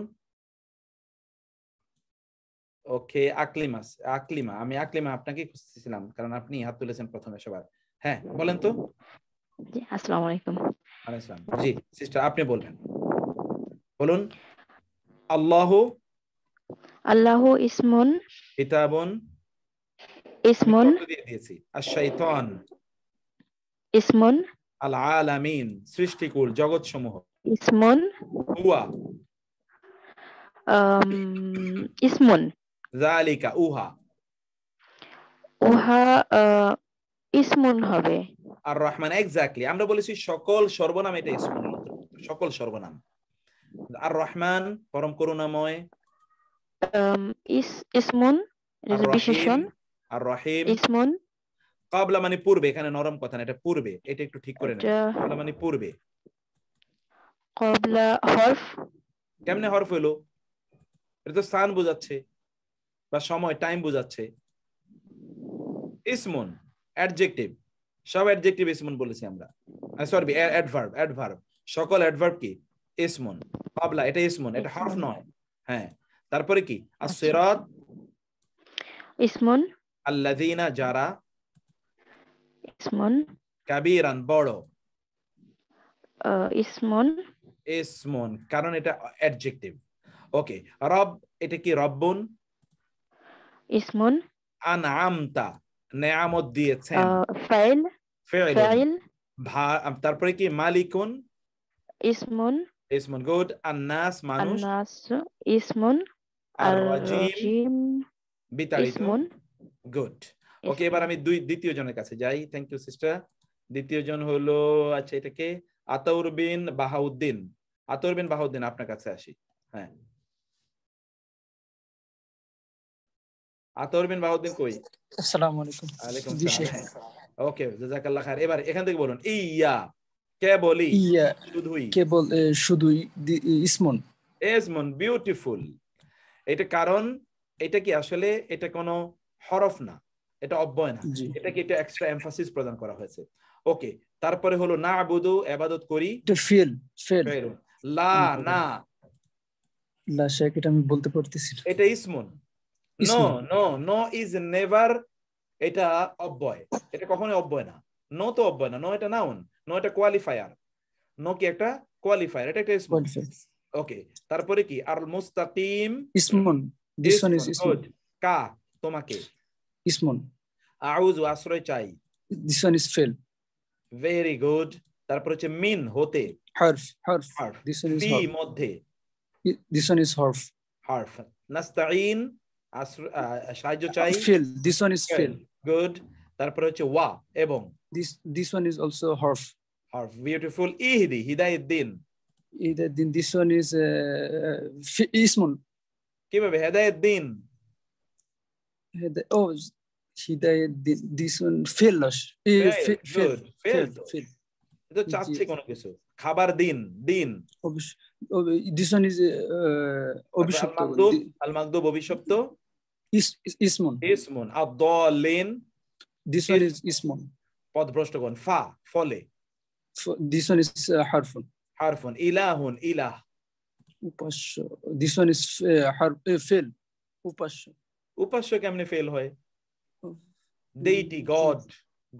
ওকে, আকলিমা, আমি আকলিমা আপনাকে খুঁজতেছিলাম কারণ আপনি হাত তুলেছেন প্রথমে সবার। হ্যাঁ বলেন তো। জি, আসসালামু আলাইকুম। ওয়ালাইকুম আসসালাম। জি সিস্টার আপনি বলবেন, বলুন। আল্লাহু আল্লাহু ইসমুন কিতাবুন, ইসমুন দিয়ে দিয়েছি। আশ-শাইতান ইসমুন আল আলামিন, সৃষ্টিকুল জগৎ সমূহ। ইসমুন হুয়া ইসমুন যালিকা, উহা। উহা ইসমুন হবে। আর রহমান, এক্স্যাক্টলি আমরা বলেছি সকল সর্বনাম এটা ইসমুন, সকল সর্বনাম। আর রহমান পরম করুণাময়, ইসমুন আর বিশেষণ, আর রহিম। ইসমুন ক্বাবলা মানে পূর্বে, এখানে নরম কথা না, এটা পূর্বে, এটা একটু ঠিক করে নেন। ক্বাবলা মানে পূর্বে। ক্বাবলা হরফ, কেমনে হরফ হলো? এটা তো স্থান বোঝাচ্ছে বা সময়, টাইম বোঝাচ্ছে। ইসমুন অ্যাডজেক্টিভ, সব অ্যাডজেক্টিভ ইসমুন বলেছি আমরা। সরি, অ্যাডভার্ব, সকল অ্যাডভার্ব কি ইসমুন। ক্বাবলা এটা ইসমুন, এটা হরফ নয়। হ্যাঁ, তারপরে কি আস-সিরাত ইসমুন, আল্লাযীনা যারা, ইসমুন কাবীরান বড়, ইসমুন কারণ এটা অ্যাডজেক্টিভ। ওকে, রব এটা কি রব্বুন, ইসমুন আনআমতা নেয়ামত দিয়েছেন, ফাইল, তারপরে কি মালিকুন ইসমুন গুড, আন্নাস মানুষ, আন্নাস ইসমুন আর রাজিম বিতাড়িত, ইসমুন গুড। ওকে, এবার আমি দ্বিতীয় জনের কাছে যাই। Thank you sister. দ্বিতীয় জন হলো, আচ্ছা এটাকে আতাউর বিন বাহাউদ্দিন। আতাউর বিন বাহাউদ্দিন আপনার কাছে আসি। হ্যাঁ, আতাউর বিন বাহাউদ্দিন কই? আসসালামু আলাইকুম। ওয়ালাইকুম আসসালাম। ওকে, জাযাকাল্লাহ খাইর। এবার এখান থেকে বলুন, ইয়া কেবলই, ইয়া শুধুই, কেবল শুধুই, ইসমুন বিউটিফুল। এটা কারণ এটা কি আসলে এটা কোনো হরফ না, এটা অব্যয় না, এটাকে এটা এক্সট্রা এমফাসিস প্রদান করা হয়েছে। ওকে, তারপরে হলো না আবুদু, ইবাদত করি, এটা ফিল লা না, লা শেখ, এটা আমি বলতে পারতেছি না, এটা ইসমুন। নো ইজ নেভার, এটা অব্যয়, এটা কখনোই অব্যয় না। নো তো অব্যয় না, নো এটা নাউন, নো এটা কোয়ালিফায়ার, নো কি একটা কোয়ালিফায়ার, এটা একটা ইসমুন। ওকে, তারপরে কি আর মুস্তাকিম ইসমুন, দিস ওয়ান ইজ ইসমুন। কা তোমাকে, ইসমুন। আউযু আশ্রয় চাই, দিস ওয়ান ইজ ফিল। Very good. তারপর হচ্ছে মিন হতে, হরফ, দিস ওয়ান ইজ ফি মধ্যে, দিস ওয়ান ইজ হরফ। নাস্তাইন সাহায্য চাই, ফিল, দিস ওয়ান ইজ ফিল। গুড। তারপর হচ্ছে ওয়া এবং, দিস ওয়ান ইজ অলসো হরফ। বিউটিফুল। ইহদি হিদায়াত দিন, দিস ওয়ান ইজ ইসমুন। কিভাবে হেদায়েত দিন? হিদায়াত দিন, দিস ওয়ান ফিল। এটা চাচ্ছে কোনো কিছু, খাবার দিন, দিস ওয়ান ইজ অভিশপ্ত, আল মাগদুব অভিশপ্ত, ইসমুন। আদ-দাল্লিন, দিস ওয়ান ইজ ইসমুন। পথভ্রষ্টগণ, ফা ফলে, দিস ওয়ান ইজ হারফুন। ইলাহুন ইলাহ, উপাস্য, দিস ওয়ান ইজ ফেল। উপাস্য কেমনে ফেল হয়? দেইটি,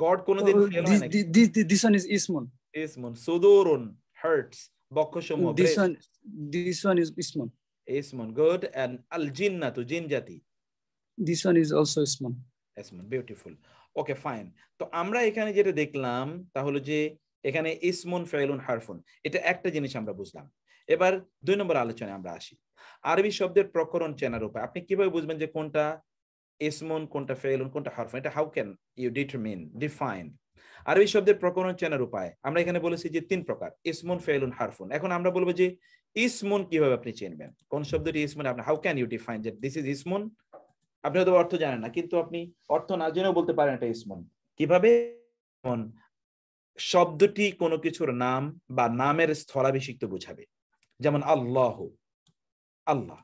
গড কোনদিন ফেল হয় নাকি? দিস ওয়ান ইজ ইসমুন। সুদুরুন হার্টস, বক্ষসমূহ, দিস ওয়ান ইজ ইসমুন। গুড। এন্ড আল জিন্নাতু, জিন জাতি, দিস ওয়ান ইজ অলসো ইসমুন। বিউটিফুল। Okay fine. তো আমরা এখানে যেটা দেখলাম তা হলো যে এখানে ইসমুন ফাইলুন হারফুন, এটা একটা জিনিস আমরা বুঝলাম। এবার 2 নম্বর আলোচনায় আমরা আসি। আরবি শব্দের প্রকরণ চেনার উপায়। আপনি কিভাবে বুঝবেন যে কোনটা ইসমুন, কোনটা ফাইলুন, কোনটা হারফুন? এটা হাউ ক্যান ইউ ডিফাইন? আরবি শব্দের প্রকরণ চেনার উপায় আমরা এখানে বলেছি যে 3 প্রকার, ইসমুন, ফাইলুন, হারফুন। এখন আমরা বলবো যে ইসমুন কিভাবে আপনি চিনবেন, কোন শব্দটি ইসমুন, আপনি হাউ ক্যান ইউ ডিফাইন যে দিস ইজ ইসমুন? আপনি হয়তো অর্থ জানেন না, কিন্তু আপনি অর্থ না জেনেও বলতে পারেন এটা ইসমুন। কিভাবে? শব্দটি কোনো কিছুর নাম বা নামের স্থলাভিষিক্ত বোঝাবে। যেমন আল্লাহ, আল্লাহ,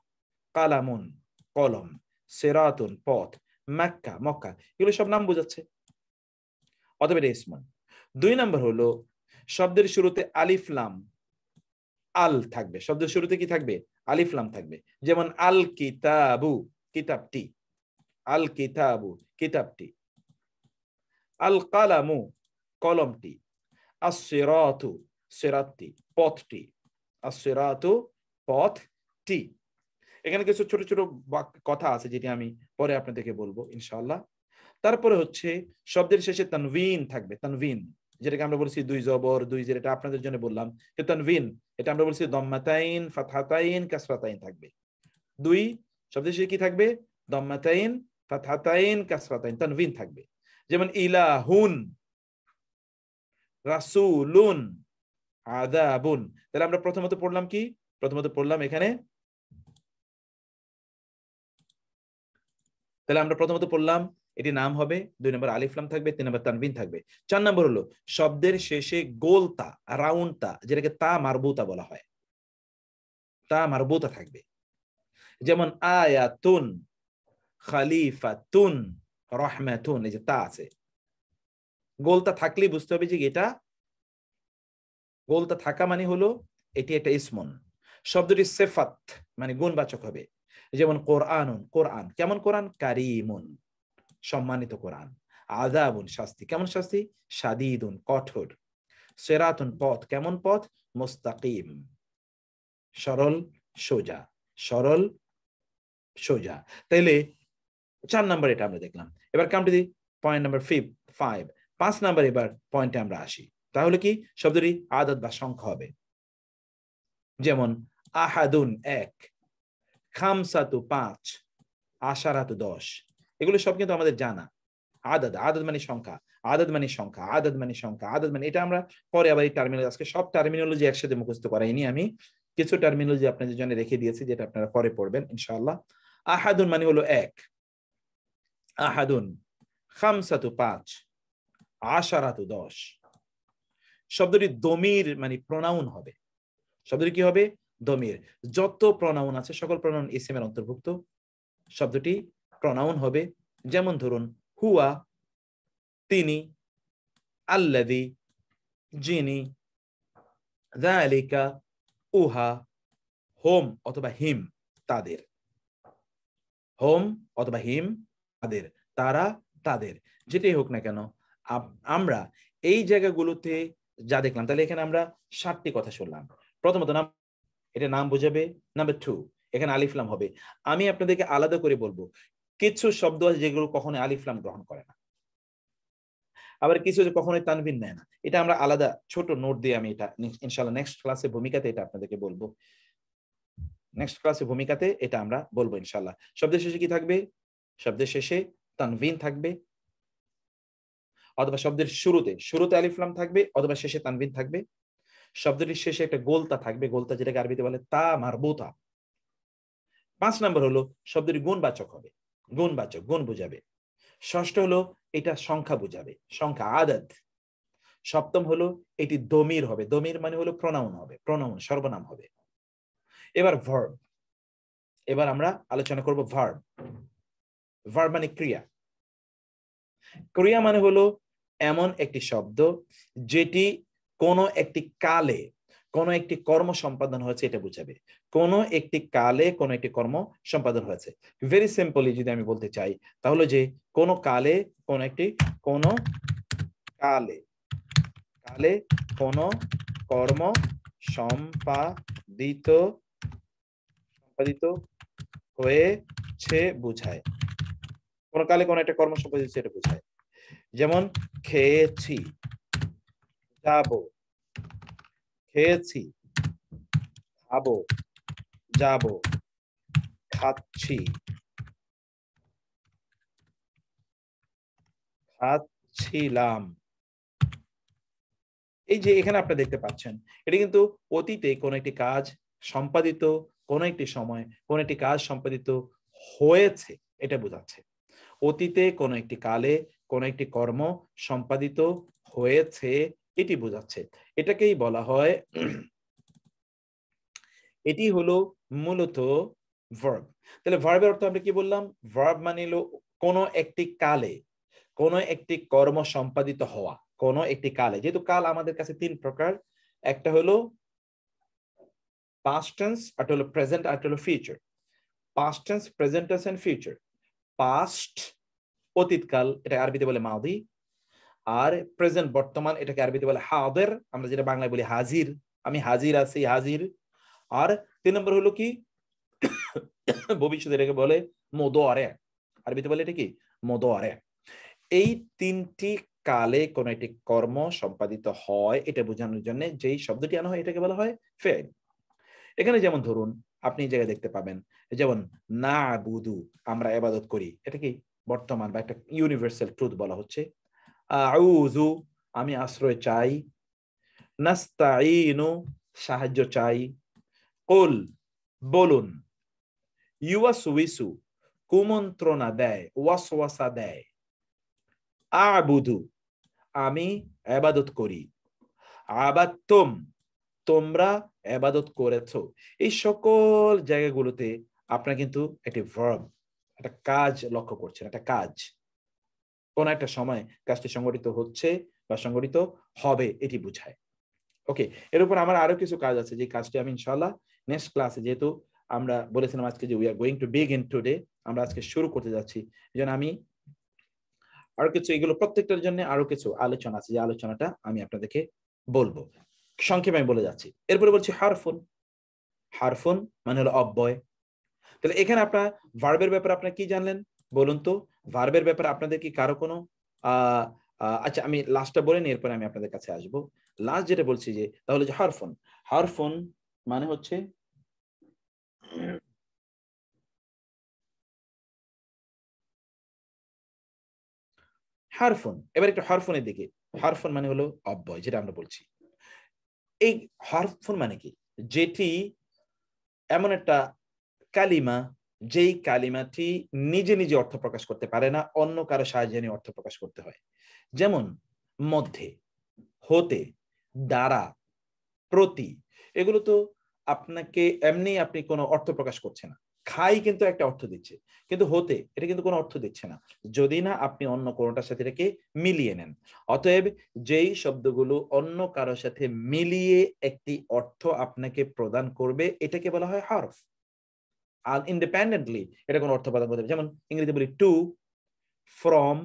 কালামুন, কলম, সিরাতুন, পথ, মক্কা, মক্কা, এগুলো সব নাম বোঝাচ্ছে, অতএব এটা ইসমুন। 2 নম্বর হলো শব্দের শুরুতে আলিফ লাম আল থাকবে। শব্দের শুরুতে কি থাকবে? আলিফ লাম থাকবে। যেমন আল কিতাবু, কিতাবটি, আল কিতাবু কিতাবটি, আল কালামু কলমটি, আস-সিরাতু সিরাতটি পথটি, আস-সিরাতু পথটি। এখানে কিছু ছোট ছোট কথা আছে যেটি আমি পরে আপনাদেরকে বলবো ইনশাআল্লাহ। তারপরে হচ্ছে শব্দের শেষে তানভিন থাকবে, তানভিন যেটাকে আমরা বলছি দুই জবর দুই জের, এটা আপনাদের জন্য বললাম। তানভিন এটা আমরা বলছি দম্মাতাইন ফাতহাতাইন কাসরাতাইন থাকবে। দুই শব্দের শেষে কি থাকবে? দম্মাতাইন ফাতহাতাইন কাসরাতাইন, তানভিন থাকবে। যেমন ইলাহুন, রাসূলুন, আযাবুন। তাহলে আমরা প্রথমত পড়লাম কি? প্রথমত পড়লাম এখানে, তাহলে আমরা প্রথমত পড়লাম এটি নাম হবে, 2 নম্বর আলিফ লাম থাকবে, 3 নম্বর তানবিন থাকবে। 4 নম্বর হলো শব্দের শেষে গোলতা, রাউন্ডতা, যেটাকে তা মারবুতা বলা হয়, তা মারবুতা থাকবে। যেমন আয়াতুন, খালিফাতুন, রহমাতুন, এই যে তা আছে, গোলতা থাকলেই বুঝতে হবে যে এটা গোলতা থাকা মানে হলো এটি একটা ইসমুন। শব্দটি সিফাত মানে গুণবাচক হবে। যেমন কোরআনুন, কোরআন কেমন কোরআন? কারীমুন, সম্মানিত কোরআন। আযাবুন, শাস্তি কেমন শাস্তি? শাদীদুন, কঠোর। সিরাতুন, পথ কেমন পথ? মুস্তাকিম, সরল সোজা, সরল সোজা। তাইলে 4 নাম্বার এটা আমরা দেখলাম। এবার come to the point number 5। 5 number এবার পয়েন্টে আমরা আসি। তাহলে কি শব্দটি আদদ বা সংখ্যা হবে। যেমন আহাদুন 1, খামসাতু 5, আশারাতু 10। এগুলো সব কিন্তু আমাদের জানা। আদদ, আদদ মানে সংখ্যা, আদদ মানে সংখ্যা, আদদ মানে সংখ্যা, আদদ মানে, এটা আমরা পরে আবার এই টার্মিনোলজি, আজকে সব টার্মিনোলজি একসাথে মুখস্থ করাইনি আমি, কিছু টার্মিনোলজি আপনাদের জন্য রেখে দিয়েছি যেটা আপনারা পরে পড়বেন ইনশাআল্লাহ। আহাদুন মানে হলো 1, আহাদুন, খামসাতু 5, আশারাতু 10। শব্দটি দমির মানে প্রোনাউন হবে। শব্দটি কি হবে? দমির। যত প্রোনাউন আছে সকল প্রোনাউন ইসমের অন্তর্ভুক্ত, শব্দটি প্রোনাউন হবে। যেমন ধরুন হুয়া, তিনি, আল্লাযী, যিনি, যালিকা, উহা, হোম অথবা হিম, তাদের, হোম অথবা হিম তাদের, তারা তাদের, যেটাই হোক না কেন আমরা এই জায়গাগুলোতে যা দেখলাম, তাহলে এখানে আমরা 7টি কথা শুনলাম। প্রথমত নাম, এটা নাম বোঝাবে। নাম্বার 2, এখানে আলিফ লাম হবে। আমি আপনাদেরকে আলাদা করে বলবো, কিছু শব্দ আছে যেগুলো কখনো আলিফ লাম গ্রহণ করে না, আবার কিছু কখনোই তানবিন নেয় না। এটা আমরা আলাদা ছোট নোট দিয়ে আমি এটা ইনশাআল্লাহ নেক্সট ক্লাসে ভূমিকাতে এটা আপনাদেরকে বলবো। নেক্সট ক্লাসে ভূমিকাতে এটা আমরা বলবো ইনশাআল্লাহ। শব্দের শেষে কি থাকবে? শব্দের শেষে তানবিন থাকবে, অথবা শব্দের শুরুতে আলিফ লাম থাকবে, অথবা শেষে তানবিন থাকবে। শব্দটির শেষে একটা গোলতা থাকবে, গোলতা যেটাকে আরবিতে বলে তা মারবুতা। 5 নম্বর হলো শব্দটি গুণবাচক হবে, গুণবাচক, গুণ বোঝাবে। 6ষ্ঠ হলো এটা সংখ্যা বোঝাবে, সংখ্যা, আদদ। 7ম হলো এটি দমির হবে, দমির মানে হলো প্রোনাউন হবে, প্রোনাউন, সর্বনাম হবে। এবার ভার্ব, এবার আমরা আলোচনা করব ভার্ব। ভার্ব মানে ক্রিয়া। ক্রিয়া মানে হলো এমন একটি শব্দ যেটি কোনো একটি কালে কোনো একটি কর্ম সম্পাদন হয়েছে, এটা বোঝাবে। কোনো একটি কালে কোনো একটি কর্ম সম্পাদন হয়েছে। ভেরি সিম্পলি যদি আমি বলতে চাই, তাহলে যে কোনো কালে কোনো একটি, কোনো কালে কালে কোনো কর্ম সম্পাদিত হয়েছে বোঝায়। কোন কালে কোন একটা কর্ম সম্পাদিত হয়েছে এটা বোঝায়। যেমন খেয়েছি, যাবো, খেয়েছি, খাবো, যাবো, খাচ্ছি, খাচ্ছিলাম। এই যে এখানে আপনারা দেখতে পাচ্ছেন, এটা কিন্তু অতীতে কোন একটি কাজ সম্পাদিত, কোন একটি সময় কোন একটি কাজ সম্পাদিত হয়েছে এটা বোঝাচ্ছে। অতীতে কোন একটি কালে কোন একটি কর্ম সম্পাদিত হয়েছে এটি বোঝাচ্ছে। এটাকেই বলা হয়, এটি হলো মূলত ভার্ব। তাহলে ভার্বের অর্থ আমরা কি বললাম? ভার্ব মানে হলো কোনো একটি কালে কোনো একটি কর্ম সম্পাদিত হওয়া, কোনো একটি কালে। যেহেতু কাল আমাদের কাছে 3 প্রকার, একটা হলো পাস্ট টেন্স, একটা হলো প্রেজেন্ট, আর একটা হলো future. Past tense, present tense and future. Past অতীতকাল, এটা আরবিতে বলে মাদি, আর প্রেজেন্ট বর্তমান, এটাকে আরবিতে বলে হাদির, আমরা যেটা বাংলায় বলি হাজির, আমি হাজির আছি, হাজির। আর 3 নম্বর হলো কি ভবিষ্যৎ, এটাকে বলে মুদারে, আরবিতে বলে এটা কি মুদারে। এই 3টি কালে কোন একটি কর্ম সম্পাদিত হয় এটা বোঝানোর জন্য যেই শব্দটি আনা হয় এটাকে বলা হয় ফেল। এখানে যেমন ধরুন আপনি এই জায়গায় দেখতে পাবেন, যেমন নাবুদু, আমরা ইবাদত করি, এটা কি বর্তমান বা একটা ইউনিভার্সাল ট্রুথ বলা হচ্ছে। আউযু, আমি আশ্রয় চাই। নাস্তাঈনু, সাহায্য চাই। কুল, বলুন। ইউয়াসউইসু, কুমন্ত্রণা দেয়, ওয়াসওয়াসা দেয়। আবুদু, আমি ইবাদত করি। আবাদতুম, তোমরা ইবাদত করেছো। এই সকল জায়গাগুলোতে আপনারা কিন্তু একটি ভার্ব, একটা কাজ লক্ষ্য করছেন, একটা কাজ, কোন একটা সময় কাজটি সংগঠিত হচ্ছে বা সংগঠিত হবে এটি বোঝায়। ওকে, এর উপর আমার আরো কিছু কাজ আছে, যে কাজটি আমি ইনশাআল্লাহ নেক্সট ক্লাসে, যেহেতু আমরা বলেছিলাম আজকে যে we are going to begin today, আমরা আজকে শুরু করতে যাচ্ছি, যেন আমি আরো কিছু, এগুলো প্রত্যেকটার জন্য আরো কিছু আলোচনা আছে, যে আলোচনাটা আমি আপনাদেরকে বলবো, সংক্ষেপে আমি বলে যাচ্ছি। এরপরে বলছি হারফুন। হারফুন মানে হলো অব্যয়। তাহলে এখানে আপনার ভার্বের ব্যাপারে আপনারা কি জানলেন বলুন তো? ভার্বের ব্যাপারে আপনাদের কি কারো কোনো আচ্ছা, আমি লাস্টটা বলে নিই, এরপরে আমি আপনাদের কাছে আসবো। লাস্ট যেটা বলছি যে তাহলে যে হারফুন, হারফুন মানে হচ্ছে হারফুন। এবার একটু হারফুনের দিকে, হারফুন মানে হলো অব্যয়, যেটা আমরা বলছি। এই হারফুন মানে কি? যেটি এমন একটা কালিমা, যেই কালিমাটি নিজে নিজে অর্থ প্রকাশ করতে পারে না, অন্য কারো সাহায্যে নিয়ে অর্থ প্রকাশ করতে হয়। যেমন মধ্যে, হতে, দ্বারা, প্রতি, এগুলো তো আপনাকে এমনি আপনি কোনো অর্থ প্রকাশ করছে না। খাই কিন্তু একটা অর্থ দিচ্ছে, কিন্তু হতে এটা কিন্তু কোনো অর্থ দিচ্ছে না, যদি না আপনি অন্য কোনোটার সাথে এটাকে মিলিয়ে নেন। অতএব যেই শব্দগুলো অন্য কারোর সাথে মিলিয়ে একটি অর্থ আপনাকে প্রদান করবে এটাকে বলা হয় হরফ। আর ইন্ডিপেন্ডেন্টলি এটা কোনো অর্থ প্রদান করতে হবে। যেমন ইংরেজিতে বলি টু, ফ্রম,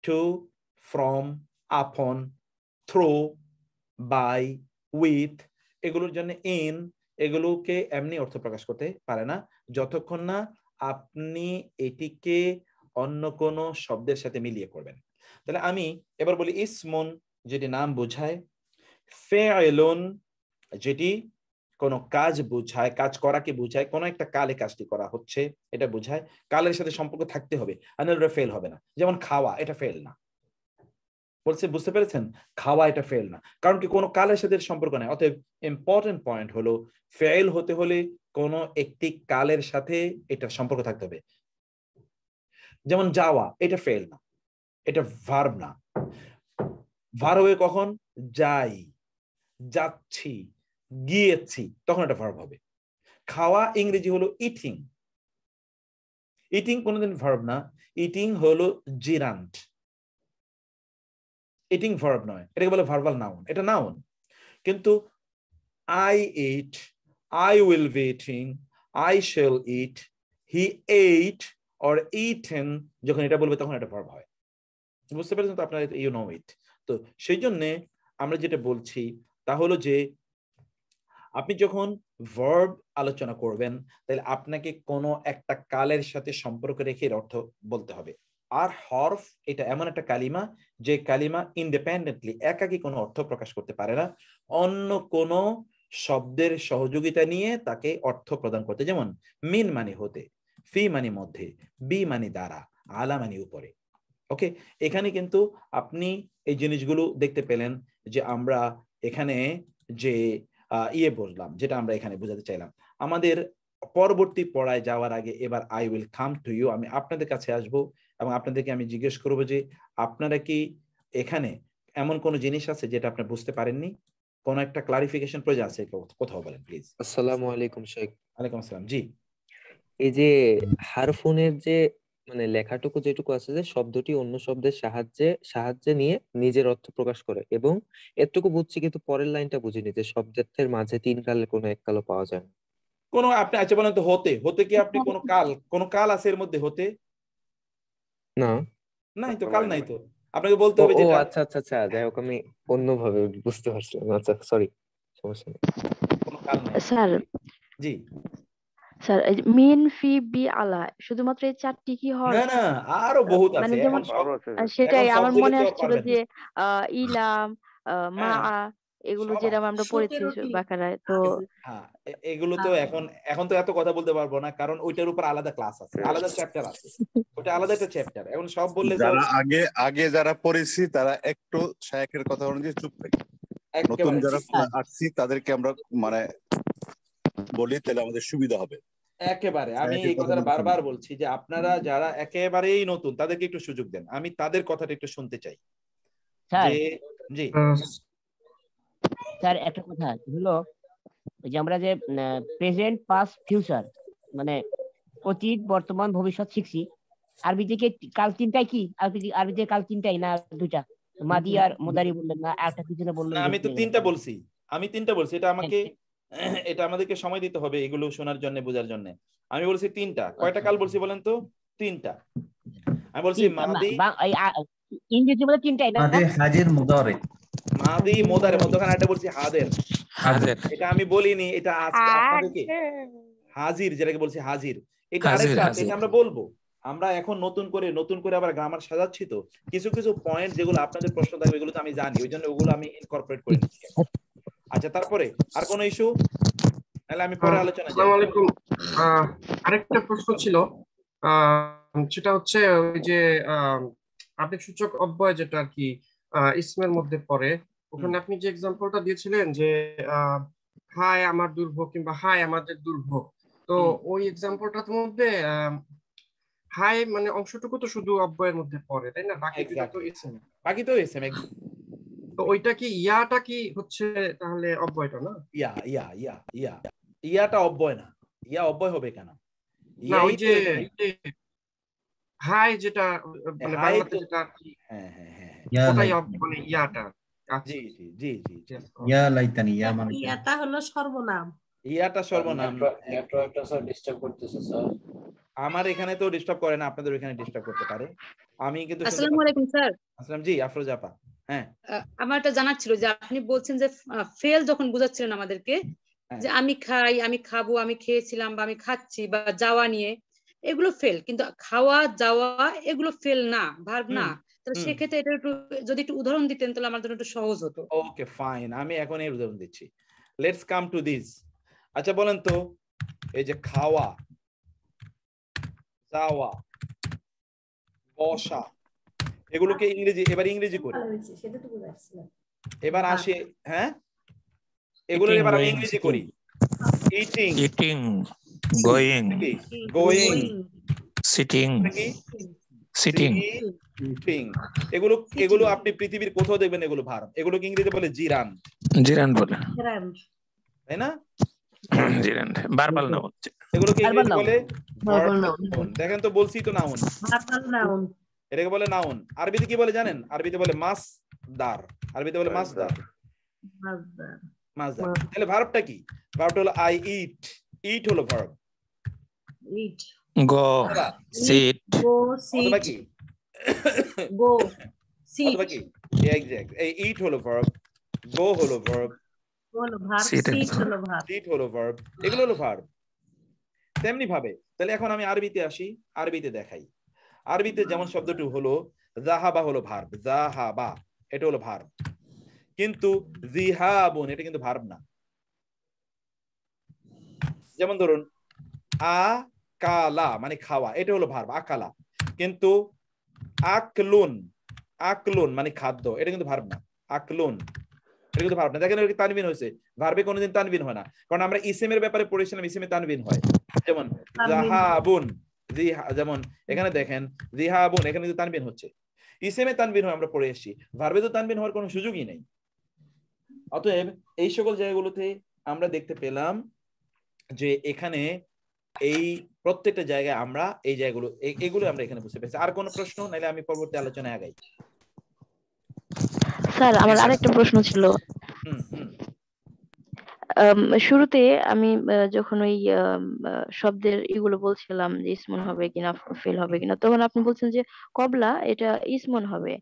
টু, ফ্রম, আপন, থ্রো, বাই, উইথ, এগুলোর জন্য ইন, এগুলোকে এমনি অর্থ প্রকাশ করতে পারে না যতক্ষণ না আপনি এটিকে অন্য কোনো শব্দের সাথে মিলিয়ে করবেন। তাহলে আমি এবার বলি ইসমুন, যেটি নাম বোঝায়। ফেইলুন, যেটি কোনো কাজ বোঝায়, কাজ করাকে বোঝায়, কোনো একটা কালে কাজটি করা হচ্ছে এটা বোঝায়, কালের সাথে সম্পর্ক থাকতে হবে, আনারটা ফেল হবে না। যেমন খাওয়া, এটা ফেল না, বলছে বুঝতে পেরেছেন? খাওয়া এটা ফেল না, কারণ কি কোনো কালের সাথে সম্পর্ক নেই। অতএব ইম্পর্টেন্ট পয়েন্ট হলো ফেল হতে হলে কোনো একটি কালের সাথে এটা সম্পর্ক থাকতে হবে। যেমন যাওয়া, এটা ফেল না, এটা ভার্ব না। ভার্ব হবে কখন? যাই, যাচ্ছি, গিয়েছি, তখন এটা ভার্ব হবে। খাওয়া ইংরেজি হলো ইটিং, ইটিং কোনোদিন ভার্ব না, ইটিং হলো জিরান্ট, ইটিং ভার্ব নয়, এটাকে বলে ভার্বাল নাউন, এটা নাউন। কিন্তু I ate, I will be eating, I shall eat, he ate or eaten, যখন এটা বলবে তখন এটা ভার্ব হয়। বুঝতে পেরেছেন তো আপনারা? ইউ নো ইট। তো সেই জন্য আমরা যেটা বলছি তা হলো যে আপনি যখন ভার্ব আলোচনা করবেন তাহলে আপনাকে কোনো একটা কালের সাথে সম্পর্ক রেখে এর অর্থ বলতে হবে। আর হরফ এটা এমন একটা কালিমা যে কালিমা ইন্ডিপেন্ডেন্টলি একাকী কোনো অর্থ প্রকাশ করতে পারে না, অন্য কোনো শব্দের সহযোগিতা নিয়ে তাকে অর্থ প্রদান করতে। যেমন মিন মানে হতে, ফি মানে মধ্যে, বি মানে দ্বারা, আলা মানে উপরে। ওকে, এখানে কিন্তু আপনি এই জিনিসগুলো দেখতে পেলেন যে আমরা এখানে যে বললাম, যেটা আমরা এখানে বোঝাতে চাইলাম। আমাদের পরবর্তী পড়ায় যাওয়ার আগে এবার I will come to you, আমি আপনাদের কাছে আসব এবং আপনাদেরকে আমি জিজ্ঞেস করবো যে আপনারা কি এখানে এমন কোন জিনিস আছে যেটা আপনি বুঝতে পারেননি, কোন একটা ক্লারিফিকেশন প্রয়োজন আছে কোথাও, বলেন প্লিজ। আসসালামু আলাইকুম শেখ। ওয়ালাইকুম আসসালাম। জি, এই যে হারফুনের যে মানে লেখাটুকু যেটুকু আছে, যে শব্দটি অন্য শব্দের সাহায্যে নিয়ে নিজের অর্থ প্রকাশ করে, এবং এতটুকু বুঝছি, কিন্তু পরের লাইনটা বুঝিনি যে শব্দার্থের মাঝে 3 কালের কোনো এক কালও পাওয়া যায় না। কোনো আপনি আচ্ছা বলেন তো হতে, হতে কি আপনি কোনো কাল আছে এর মধ্যে হতে? না নাই তো, কাল নাই তো, আপনাকে বলতে হবে ও যেটা। আচ্ছা আচ্ছা আচ্ছা, যাই হোক আমি অন্যভাবে বুঝতে পারছিলাম। আচ্ছা সরি, সমস্যা নেই। কোনো কাল নাই। স্যার জি স্যার এই যে মিন ফি বি আলা শুধুমাত্র এই 4টি কি না হরফ? না, আরো বহুত আছে। মানে এখন যেমন সব সেটাই এখন সব আমার দিলে মনে তো আর আসছিল পারবেন যে না। ইলাম মা হ্যাঁ এগুলো সব যেরকম আমরা পড়েছি বাকারায়, তো হ্যাঁ এগুলো তো এখন তো এত কথা বলতে পারবো না, কারণ ওইটার উপর আলাদা ক্লাস আছে, আলাদা চ্যাপ্টার আছে, ওটা আলাদা একটা চ্যাপ্টার। এখন সব বললে তো যারা আগে যারা পড়েছি তারা একটু শায়েখের কথা অনুযায়ী চুপ থাকি, নতুন একেবারে যারা আসছি তাদেরকে আমরা মানে বলি, তাহলে আমাদের সুবিধা হবে। একেবারে আমি এই কথাটা বারবার বলছি যে আপনারা যারা একেবারেই নতুন তাদেরকে একটু সুযোগ দেন, আমি তাদের কথাটা একটু শুনতে চাই। স্যার যে জি স্যার একটা কথা হলো ওই যে আমরা যে প্রেজেন্ট পাস্ট ফিউচার মানে অতীত বর্তমান ভবিষ্যৎ শিখছি, আরবি থেকে কাল তিনটাই কি? আরবি থেকে কাল তিনটাই না দুইটা? মাদি আর মুদারি বললেন না, একটা পিছনে বললেন। আমি তো তিনটা বলছি, এটা আমাকে এটা আমাদেরকে সময় দিতে হবে এগুলো শোনার জন্য, বোঝার জন্য। আমি বলছি তিনটা। কয়টা কাল বলছি বলেন তো? তিনটা। আমি বলছি মাদি ইংরেজি বলে তিনটাই না, মাদি হাজির মুদারে, মাদি মুদারে মধ্যখানে একটা বলছি হাদের। এটা আমি বলিনি, এটা আজকে আপনাদেরকে হাজির যেটাকে বলছি হাজির, এটা আরেকটা আছে, এটা আমরা বলবো। আমরা এখন নতুন করে আবার গ্রামার সাজাচ্ছি, তো কিছু কিছু পয়েন্ট যেগুলো আপনাদের প্রশ্ন থাকবে এগুলো তো আমি জানি, ওই জন্য ওগুলো আমি ইনকর্পোরেট করে নিচ্ছি। আচ্ছা তারপরে আর কোনো ইস্যু? তাহলে আমি পরে আলোচনা করব। আসসালামু আলাইকুম। আরেকটা প্রশ্ন ছিল, সেটা হচ্ছে ওই যে আবেগসূচক অব্যয় যেটা আর কি ইসমের মধ্যে পড়ে, ওখানে আপনি যে এক্সাম্পলটা দিয়েছিলেন যে হায় আমার দুর্ভোগ কিংবা হায় আমাদের দুর্ভোগ, তো ওই এক্সাম্পলটার মধ্যে হাই মানে অংশটুকু তো শুধু অব্যয়ের মধ্যে পড়ে, তাই না? বাকি তো ইসম, তো ওইটা কি ইয়াটা কি হচ্ছে তাহলে অব্যয়টা না? ইয়াটা অব্যয় না। ইয়া অব্যয় হবে কেন? না ওই যে হাই যেটা মানে বাংলাতে যেটা ওটাই মানে ইয়াটা। জি জি জি জি ইয়া লাইতানি, ইয়া মানে ইয়াটা হলো সর্বনাম। ইয়াটা সর্বনাম। নেটওয়ার্কটা স্যার ডিস্টার্ব করতেছে স্যার। আমার এখানে তো ডিস্টার্ব করে না, আপনাদের ওখানে ডিস্টার্ব করতে পারে। আমি কিন্তু আসসালামু আলাইকুম স্যার। আসসালাম জি আফরোজা আপা। হ্যাঁ আমার একটা জানার ছিল যে আপনি বলছেন যে ফেল যখন বুঝাচ্ছিলেন আমাদেরকে যে আমি খাই, আমি খাবো, আমি খেয়েছিলাম বা আমি খাচ্ছি বা যাওয়া নিয়ে, এগুলো ফেল, কিন্তু খাওয়া যাওয়া এগুলো ফেল না, ভার্ব না। তাহলে সেক্ষেত্রে এটা একটু যদি একটু উদাহরণ দিতেন তাহলে আমার জন্য একটু সহজ হতো। ওকে ফাইন, আমি এখন এই উদাহরণ দিচ্ছি। Let's come to this. আচ্ছা বলেন তো এই যে খাওয়া, যাওয়া, বসা, এগুলোকে এবার ইংরেজি করি। এবার আসে হ্যাঁ এগুলো এবার আমি ইংরেজি করি। ইটিং, গোয়িং, সিটিং, এগুলো আপনি পৃথিবীর কোথাও দেখবেন এগুলো ভার্ব। এগুলোকে ইংরেজিতে বলে জিরান বলে, তাই না? জিরান ভার্বাল নাউন। এগুলোকে ইংরেজিতে বলে ভার্বাল নাউন। দেখেন তো বলছি তো নাউন, ভার্বাল নাউন, এটাকে বলে নাউন। আরবিতে কি বলে জানেন? আরবিতে বলে মাসদার। আরবিতে বলে মাসদার। তাহলে ভার্বটা কি? ভার্বটা হলো আই ইট। ইট হলো ভার্ব। ইট, গো, সিট, অথবা কি গো, সিট, অথবা কি এক্সাক্ট। এই ইট হলো ভার্ব, গো হলো ভার্ব, হলো ভার্ব, সিট হলো ভার্ব, সিট হলো ভার্ব, এগুলো হলো ভার্ব। তেমনি ভাবে তাহলে এখন আমি আরবিতে আসি, আরবিতে দেখাই। আরবিতে যেমন শব্দটি হলো যাহাবা হলো ভার্ব, যাহাবা এটা হলো ভার্ব, কিন্তু জিহাবুন এটা কিন্তু ভার্ব না। যেমন ধরুন আকালা মানে খাওয়া, এটা হলো ভার্ব আকালা, কিন্তু আকলুন, আকলুন মানে খাদ্য, এটা কিন্তু ভার্ব না। আকলুন এটা কিন্তু ভার্ব না। দেখেন এটা তানবিন হয়েছে, ভার্বে কোনোদিন তানবিন হয় না, কারণ আমরা ইসমের ব্যাপারে পড়েছিলাম ইসমে তানবিন হয়। যেমন যাহাবুন, যেমন এখানে দেখেন জিহাবুন, এখানে কিন্তু তানবিন হচ্ছে। ইসমে তানবিন হয় আমরা পড়ে এসেছি, ভার্বে তো তানবিন হওয়ার কোনো সুযোগই নেই। অতএব এই সকল জায়গাগুলোতে আমরা দেখতে পেলাম যে এখানে এই প্রত্যেকটা জায়গায় আমরা এই জায়গাগুলো এগুলো আমরা এখানে বুঝতে পেরেছি। আর কোনো প্রশ্ন নাইলে আমি পরবর্তী আলোচনায় আগাই। স্যার আমার আরেকটা প্রশ্ন ছিল, শুরুতে আমি যখন ওই শব্দের এগুলো বলছিলাম যে ইসমন হবে কিনা ফেল হবে কিনা, তখন আপনি বলছেন যে কবলা এটা ইসমন হবে।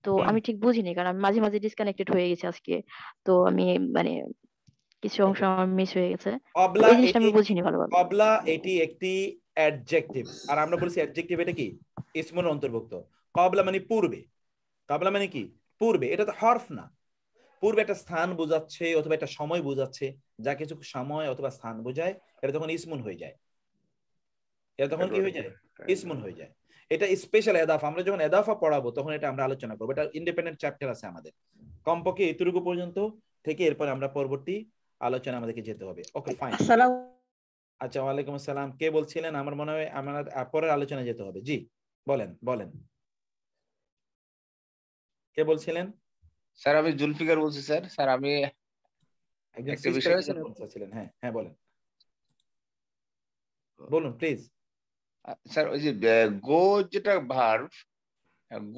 তো আমি ঠিক বুঝিনি, কারণ আমি মাঝে মাঝে ডিসকানেক্টেড হয়ে গেছে আজকে। তো আমি মানে কিছু অংশ আমার মিস হয়ে গেছে, কবলা ওই জিনিসটা এটি আমি বুঝিনি ভালোভাবে। কবলা এটি একটি অ্যাডজেক্টিভ, আর আমরা বলছি অ্যাডজেক্টিভ এটা কি ইসমন অন্তর্ভুক্ত। কবলা মানে পূর্বে, কবলা মানে কি পূর্বে, এটা তো হরফ না। পূর্বে একটা স্থান বোঝাচ্ছে অথবা একটা সময় বোঝাচ্ছে, যা কিছু সময় অথবা স্থান বোঝায়, এটা তখন ইসমুন হয়ে যায়। এটা তখন কি হয়ে যায়? ইসমুন হয়ে যায়। এটা স্পেশাল এদাফা। আমরা যখন এদাফা পড়াবো তখন এটা আমরা আলোচনা করবো। এটা ইন্ডিপেন্ডেন্ট চ্যাপ্টার আছে আমাদের, কমপক্ষে এতটুকু পর্যন্ত থেকে এরপর আমরা পরবর্তী আলোচনা আমাদেরকে যেতে হবে। Okay fine. আচ্ছা, ওয়ালাইকুম আসসালাম। কে বলছিলেন? আমার মনে হয় আমার পরের আলোচনায় যেতে হবে। জি বলেন বলেন, কে বলছিলেন? স্যার আমি জুলফিকার বলছি স্যার। স্যার আমি একজন একটা বিষয় আছে ছিলেন। হ্যাঁ হ্যাঁ বলেন বলুন প্লিজ। স্যার, ওই যে গো যেটা ভার্ব,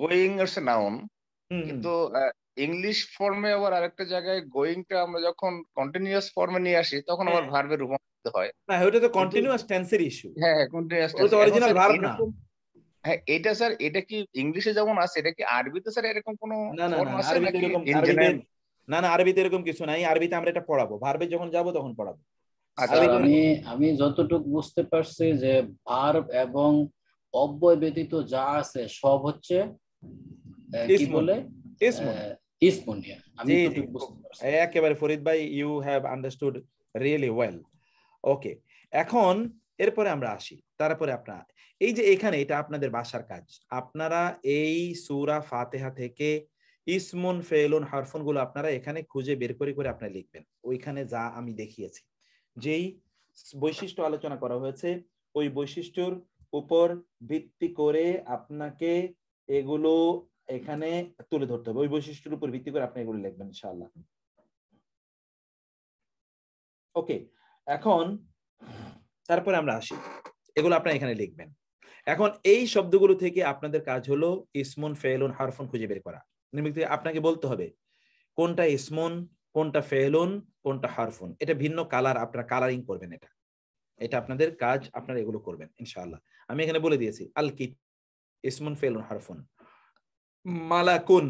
গোয়িং হচ্ছে নাউন, কিন্তু ইংলিশ ফর্মে আবার আরেকটা জায়গায় গোয়িংটা আমরা যখন কন্টিনিউয়াস ফর্মে নিয়ে আসি তখন আবার ভার্বে রূপান্তরিত হয়। না, ওটা তো কন্টিনিউয়াস টেন্সের ইস্যু। হ্যাঁ, কন্টিনিউয়াস ওটা তো অরিজিনাল ভার্ব না। হ্যাঁ, এটা স্যার, এটা কি ইংলিশে যেমন আছে, এটা কি আরবিতে স্যার এরকম কোনো না না ফর্ম না, আছে আরবিতে নাকি এরকম ইন জেনারেল? না না, আরবিতে এরকম কিছু নাই। আরবিতে আমরা এটা পড়াবো, ভার্বে যখন যাব তখন পড়াবো। স্যার আমি যতটুকু বুঝতে পারছি যে ভার্ব এবং অব্যয় ব্যতীত যা আছে সব হচ্ছে কি বলে ইসমুনিয়া। আমি যতটুকু বুঝতে পারছি। একেবারে ফরিদ ভাই, you have understood really well. Okay, এখন এরপরে আমরা আসি। তারপরে আপনারা এই যে এখানে এটা আপনাদের বাসার কাজ, আপনারা এই সূরা ফাতিহা থেকে ইসমুন ফেলুন হারফুন গুলো আপনারা এখানে খুঁজে বের করে করে আপনারা লিখবেন। ওইখানে যা আমি দেখিয়েছি, যেই বৈশিষ্ট্য আলোচনা করা হয়েছে, ওই বৈশিষ্ট্যর উপর ভিত্তি করে আপনাকে এগুলো এখানে তুলে ধরতে হবে। ওই বৈশিষ্ট্যের উপর ভিত্তি করে আপনি এগুলো লিখবেন ইনশাআল্লাহ। ওকে, এখন তারপরে আমরা আসি, এগুলো আপনারা এখানে লিখবেন। এখন এই শব্দগুলো থেকে আপনাদের কাজ হলো ইসমুন ফেলুন হারফুন খুঁজে বের করা। আপনাকে বলতে হবে কোনটা ইসমুন, কোনটা ফেলুন, কোনটা হারফুন। এটা ভিন্ন কালার, আপনারা কালারিং করবেন। এটা আপনাদের কাজ, আপনারা এগুলো করবেন ইনশাআল্লাহ। আমি এখানে বলে দিয়েছি আল কি ইসমুন ফেলুন হারফুন। মালাকুন,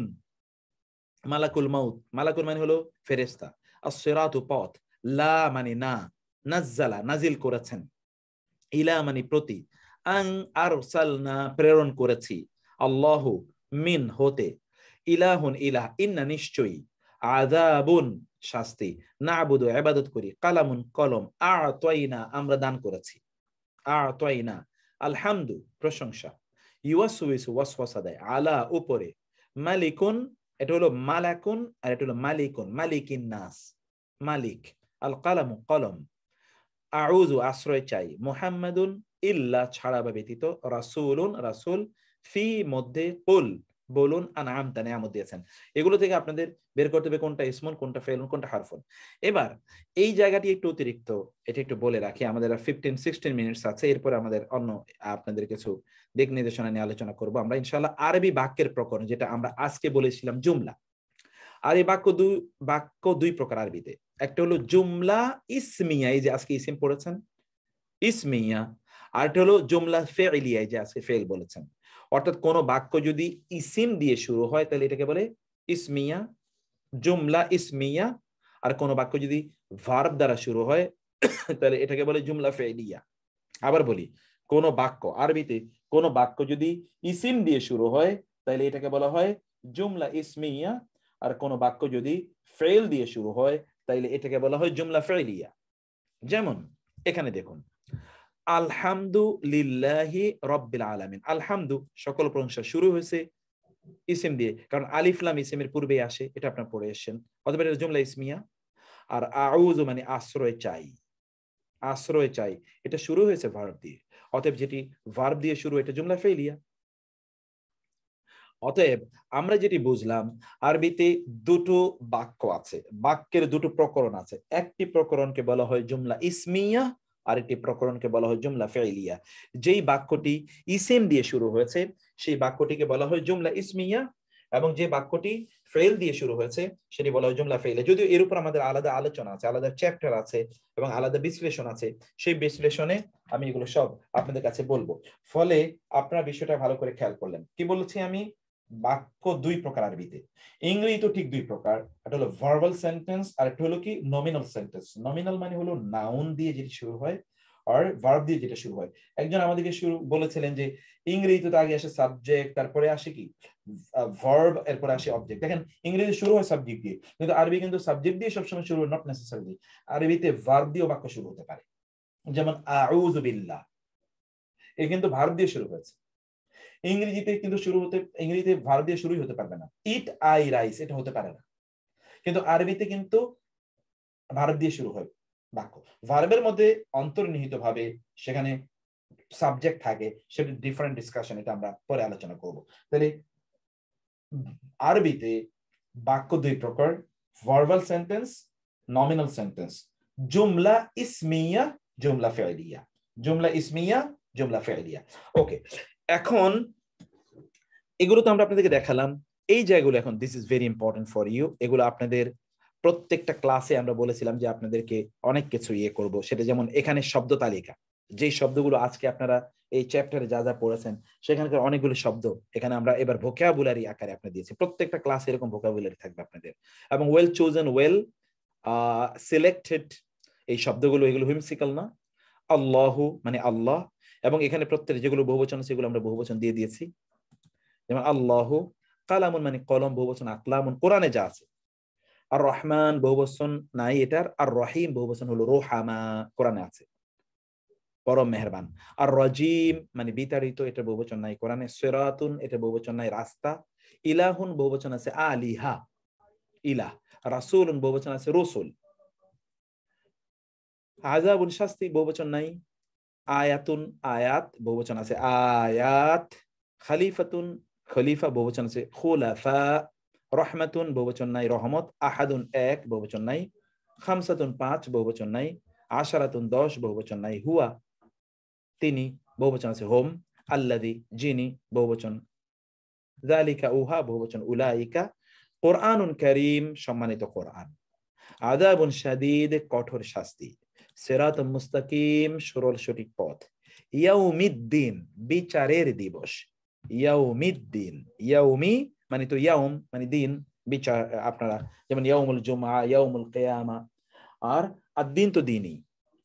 মালাকুল মাউত, মালাকুল মানে হলো ফেরেশতা। আস-সিরাতু পথ, লা মানে না, নাজ্জালা নাজিল করেছেন, ইলা মানে প্রতি, আন আরসালনা প্রেরণ করেছি, আল্লাহু মিন হতে, ইলাহুন ইলাহ, ইন্না নিশ্চয়ই, আযাবুন শাস্তি, না'বুদু ইবাদত করি, কালামুন কলম, আ'তাইনা আমরা দান করেছি, আ'তাইনা, আলহামদু প্রশংসা, ইউয়াসউইসু ওয়াসওয়াসা দেয়, আলা উপরে, মালিকুন এটা হলো মালাকুন আর এটা হলো মালিকুন, মালিকিন নাস মালিক, আল কালামু কলম, আউযু আশ্রয় চাই, মুহাম্মাদুন ইল্লা ছাড়া বা ব্যতীত, রাসূলুন রাসূল, ফি মধ্যে, কুল বলুন, আনআমতা নিয়ামত দিয়েছেন। এগুলো থেকে আপনাদের বের করতে হবে কোনটা ইসমুন, কোনটা ফেলুন, কোনটা হারফুন। এবার এই জায়গাটি একটু অতিরিক্ত, এটা একটু বলে রাখি, আমাদের 15-16 মিনিটস আছে। এরপর আমাদের অন্য আপনাদের কিছু দিক নির্দেশনা নিয়ে আলোচনা করব আমরা ইনশাআল্লাহ। আরবি বাক্যের প্রকরণ, যেটা আমরা আজকে বলেছিলাম জুমলা। আর এই বাক্য দুই প্রকার আরবিতে। একটা হলো জুমলা ইসমিয়া, এই যে আজকে ইসিম পড়েছেন ইসমিয়া, আর একটা হলো জুমলা ফেইলিয়া, এই যে আজকে ফেল বলেছেন। অর্থাৎ কোন বাক্য যদি ইসিম দিয়ে শুরু হয় তাহলে এটাকে বলে ইসমিয়া, জুমলা ইসমিয়া। আর কোন বাক্য যদি ভার্ব দ্বারা শুরু হয় তাহলে এটাকে বলে জুমলা ফেইলিয়া। আবার বলি, কোন বাক্য আরবিতে কোন বাক্য যদি ইসিম দিয়ে শুরু হয় তাহলে এটাকে বলা হয় জুমলা ইসমিয়া। আর কোন বাক্য যদি ফেল দিয়ে শুরু হয় তাহলে এটাকে বলা হয় জুমলা ফেইলিয়া। যেমন এখানে দেখুন, আলহামদুলিল্লাহি রাব্বিল আলামিন, আলহামদু সকল প্রশংসা শুরু হয়েছে ইসিম দিয়ে, কারণ আলিফ লাম ইসিমের পূর্বেই আসে, এটা আপনারা পড়ে এসেছেন, অথবা এটা জুমলা ইসমিয়া। আর আউযু মানে আশ্রয় চাই, আশ্রয় চাই এটা শুরু হয়েছে ভার্ব দিয়ে, অতএব যেটি ভার্ব দিয়ে শুরু এটা জুমলা ফেইলিয়া। অতএব আমরা যেটি বুঝলাম, আরবিতে দুটো বাক্য আছে, বাক্যের দুটো প্রকরণ আছে। একটি প্রকরণকে বলা হয় জুমলা ইসমিয়া, আর একটি প্রকরণকে বলা হয় জুমলা ফেইলিয়া। যেই বাক্যটি ইসিম দিয়ে শুরু হয়েছে সেই বাক্যটিকে বলা হয় জুমলা ইসমিয়া, এবং যে বাক্যটি ফেল দিয়ে শুরু হয়েছে সেটি বলা হয় জুমলা ফেইলে। যদিও এর উপর আমাদের আলাদা আলোচনা আছে, আলাদা চ্যাপ্টার আছে এবং আলাদা বিশ্লেষণ আছে, সেই বিশ্লেষণে আমি এগুলো সব আপনাদের কাছে বলবো। ফলে আপনারা বিষয়টা ভালো করে খেয়াল করলেন। কি বলেছি আমি? বাক্য দুই প্রকার আরবিতে, ইংরেজি তো ঠিক দুই প্রকার, একটা হলো ভার্বাল সেন্টেন্স আর একটা হলো কি নমিনাল সেন্টেন্স। নমিনাল মানে হলো নাউন দিয়ে যেটি শুরু হয় আর ভার্ব দিয়ে যেটা শুরু হয়। একজন আমাদেরকে শুরু বলেছিলেন যে ইংরেজিতে তো আগে আসে সাবজেক্ট, তারপরে আসে কি ভার্ব, এরপরে আসে অবজেক্ট। দেখেন ইংরেজি শুরু হয় সাবজেক্ট দিয়ে, কিন্তু আরবি কিন্তু সাবজেক্ট দিয়ে সবসময় শুরু হয়, নট নেসেসারিলি। আরবিতে ভার্ব দিয়েও বাক্য শুরু হতে পারে, যেমন আউযু বিল্লাহ, এ কিন্তু ভার্ব দিয়ে শুরু হয়েছে। ইংরেজিতে কিন্তু ইংরেজিতে ভার্ব দিয়ে শুরুই হতে পারবে না। ইট আই রাইস, এটা হতে পারে না, কিন্তু আরবিতে কিন্তু ভার্ব দিয়ে শুরু হয় বাক্য। ভার্বের মধ্যে অন্তর্নিহিত ভাবে সেখানে সাবজেক্ট থাকে, সেটা ডিফারেন্ট ডিসকাশন, এটা আমরা পরে আলোচনা করব। তাহলে আরবিতে বাক্য দুই প্রকার, ভার্বাল সেন্টেন্স, নমিনাল সেন্টেন্স, জুমলা ইসমিয়া, জুমলা ফি'লিয়া, জুমলা ইসমিয়া, জুমলা ফি'লিয়া। ওকে, এখন এগুলো তো আমরা আপনাদেরকে দেখালাম। এই জায়গাগুলো এখন this is very important for you. এগুলো আপনাদের প্রত্যেকটা ক্লাসে আমরা বলেছিলাম যে আপনাদেরকে অনেক কিছু করব, সেটা যেমন এখানে শব্দ তালিকা, যে শব্দগুলো আজকে আপনারা এই চ্যাপ্টারে যা যা পড়েছেন সেখানকার অনেকগুলো শব্দ এখানে আমরা এবার ভোকাবুলারি আকারে আপনাদের দিয়েছি। প্রত্যেকটা ক্লাসে এরকম ভোকাবুলারি থাকবে আপনাদের, এবং ওয়েল চোজেন, ওয়েল সিলেক্টেড এই শব্দগুলো, এগুলো হুইমসিক্যাল না। আল্লাহু মানে আল্লাহ, এবং এখানে প্রত্যেক যেগুলো বহুবচন সেগুলো আমরা বহুবচন দিয়ে দিয়েছি, যেমন আল্লাহু, কালামুন মানে কলম, বহুবচন আকলামুন কোরআনে যা আছে। আর রহমান বহুবচন নাই এটার, আর রহিম বহুবচন হলো রোহামা, কোরআনে আছে, পরম মেহেরবান। আর রাজিম মানে বিতাড়িত, এটা বহুবচন নাই কোরআনে। সিরাতুন এটা বহুবচন নাই রাস্তা। ইলাহুন বহুবচন আছে আলিহা, ইলাহ। রাসূলুন বহুবচন আছে রাসূল। আযাবুন শাস্তি বহুবচন নাই। আয়াতুন আয়াত বহুবচন আছে আয়াত। খলিফাতুন খলিফা বহুবচন আছে খুলাফা। রহমাতুন বহুবচন নাই রহমত। আহাদুন এক বহুবচন নাই। খামসাতুন পাঁচ বহুবচন নাই। আশারাতুন 10 বহুবচন নাই। হুয়া তিনি বহুবচন আছে হোম। আল্লাযী যিনি বহুবচন। যালিকা উহা বহুবচন উলাইকা। কোরআনুন কারীম সম্মানিত কোরআন। আযাবুন শাদীদ কঠোর শাস্তি। সিরাতুল মুস্তাকিম সরল সঠিক পথ। ইয়াউমিদ্দিন বিচারের দিবস। ইয়াউমিদ্দিন, ইয়াউমি মানে তো ইয়াউম মানে দিন, বিচার আপনারা যেমন ইয়াউমুল জুমআ, ইয়াউমুল কিয়ামা। আর আদ-দিন তো দিনই,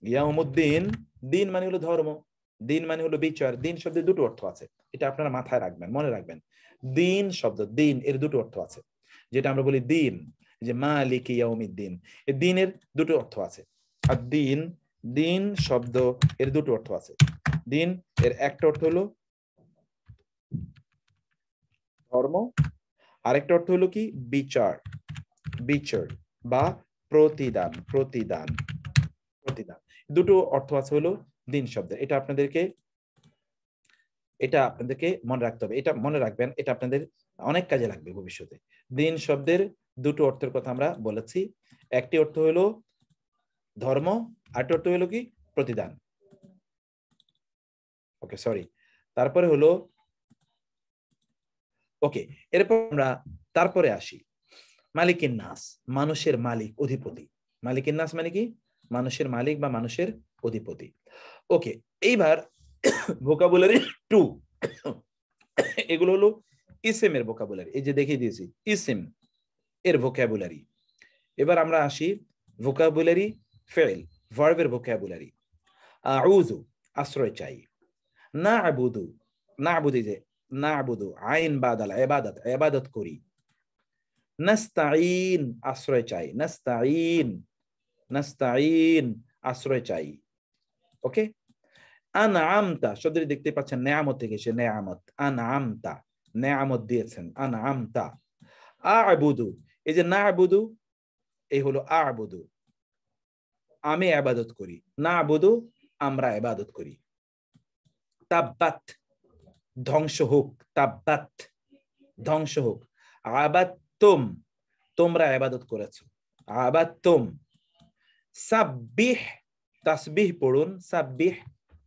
ইয়াউমুদ্দিন দিন মানে হলো ধর্ম, দিন মানে হলো বিচার। দিন শব্দের দুটো অর্থ আছে, এটা আপনারা মাথায় রাখবেন, মনে রাখবেন। দিন শব্দ, দিন এর দুটো অর্থ আছে। যেটা আমরা বলি দিন, যে মালিক ইয়াউমিদ্দিন, এই দিনের দুটো অর্থ আছে। আর দিন, দিন শব্দ এর দুটো অর্থ আছে। দিন এর একটা অর্থ হলো ধর্ম, আরেকটা অর্থ হলো কি বিচার, বিচার বা প্রতিদান, প্রতিদান, প্রতিদান। দুটো অর্থ আছে হলো দিন শব্দের। এটা আপনাদেরকে মনে রাখতে হবে, এটা মনে রাখবেন, এটা আপনাদের অনেক কাজে লাগবে ভবিষ্যতে। দিন শব্দের দুটো অর্থের কথা আমরা বলেছি। একটি অর্থ হলো ধর্ম, আরেকটি অর্থ হলো কি প্রতিদান। ওকে, সরি। তারপরে হলো ওকে, এরপর আমরা তারপরে আসি মালিকিন নাস, মানুষের মালিক, অধিপতি। মালিকিন নাস মানে কি? মানুষের মালিক বা মানুষের অধিপতি। ওকে, এইবার ভোকাবুলারি 2, এগুলো হলো ইসিমের ভোকাবুলারি। এই যে দেখিয়ে দিয়েছি ইসিম এর ভোকাবুলারি। এবার আমরা আসি ভোকাবুলারি ফেল, ভার্বের ভোকাবুলারি। আউযু আশ্রয় চাই। না'বুদু, না'বুদু যে না'বুদু আইন বাদাল ইবাদত, ইবাদত করি। নাস্তাঈন আশ্রয় চাই, নাস্তাঈন, নাস্তাঈন আশ্রয় চাই। ওকে, আনআমতা শব্দটি দেখতে পাচ্ছেন নেয়ামত থেকে এসে, নেয়ামত, আনআমতা নেয়ামত দিয়েছেন, আনআমতা। আ'বুদু এই যে না'বুদু, এই হলো আ'বুদু আমি ইবাদত করি, না'বুদু আমরা ইবাদত করি। তাব্বাত ধ্বংস হোক, তাব্বাত ধ্বংস হোক। আবাদতুম তোমরা ইবাদত করেছো, আবাদতুম। সাব্বিহ তাসবিহ পড়ুন, সাব্বিহ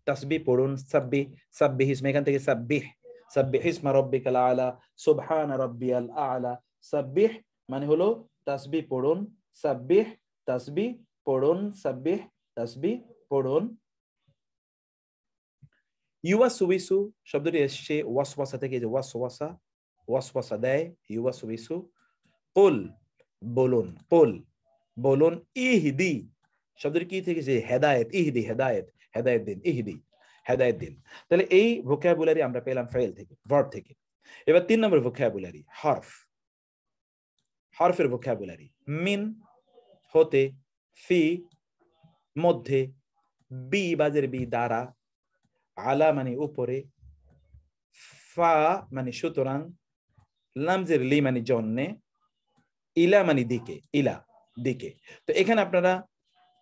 তাসবিহ পড়ুন, সাব্বিহ, সাব্বিহ এখান থেকে সাব্বিহ, সাব্বিহ ইসমা রাব্বিকাল আলা, সুবহানা রাব্বিয়াল আলা। সাব্বিহ মানে হলো তাসবিহ পড়ুন, সাব্বিহ তাসবিহ পড়ুন, সাব্বিহ তাসবিহ পড়ুন। ইউওয়াসউইসু শব্দটি এসেছে ওয়াসওয়াসা থেকে, যে ওয়াসওয়াসা, ওয়াসওয়াসা দেয়, ইউওয়াসউইসু। কুল বলুন, কুল বলুন। ইহদি শব্দটি কি থেকে, যে হেদায়েত, ইহদি হেদায়েত, হেদায়েত দিন, ইহদি হেদায়েত দিন। তাহলে এই ভোকাবুলারি আমরা পেলাম ফাইল থেকে, ভার্ব থেকে। এবার 3 নম্বর ভোকাবুলারি হরফ, হরফের ভোকাবুলারি। মিন হতে, ফি মধ্যে, বি বাজের বি দ্বারা, আলা মানে উপরে, ফা মানে সুতরাং, লামজের লি মানে জন্যে, ইলা মানে দিকে, ইলা দিকে। তো এখানে আপনারা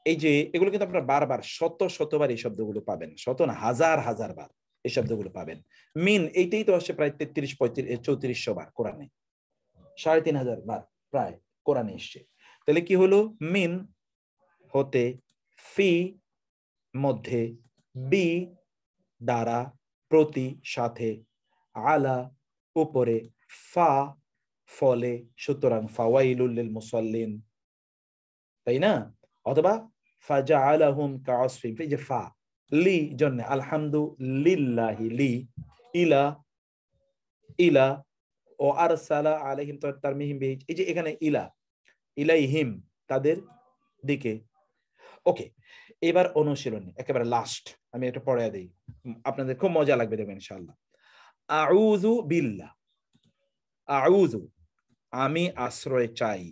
এই যে এগুলো কিন্তু আপনারা বারবার শতবার এই শব্দগুলো পাবেন, শত না হাজার বার এই শব্দগুলো পাবেন। মিন এইটাই তো আসছে প্রায় 33-3400 বার কোরআনে, 3500 বার প্রায় কোরআনে এসছে। তাহলে কি হলো, মিন হতে, ফি মধ্যে, বি দ্বারা প্রতি সাথে, আলা উপরে, ফা ফলে সুতরাং, ফাওয়াইলুল লিল মুসাল্লিন, তাই না? অথবা ফাজআলাহুম কাআসফিন, এই যে ফা, লি জন্য, আলহামদুলিল্লাহি, লি, ইলা ইলা, ও আরসালা আলাইহিম তারমিহিম বিহি, এই যে এখানে ইলা, ইলাইহিম তাদের দিকে। ওকে, এবার অনুশীলনী একেবারে লাস্ট, আমি এটা পড়ে দেই, আপনাদের খুব মজা লাগবে দেখবেন ইনশাআল্লাহ। আউযু বিল্লাহ, আউযু আমি আশ্রয় চাই,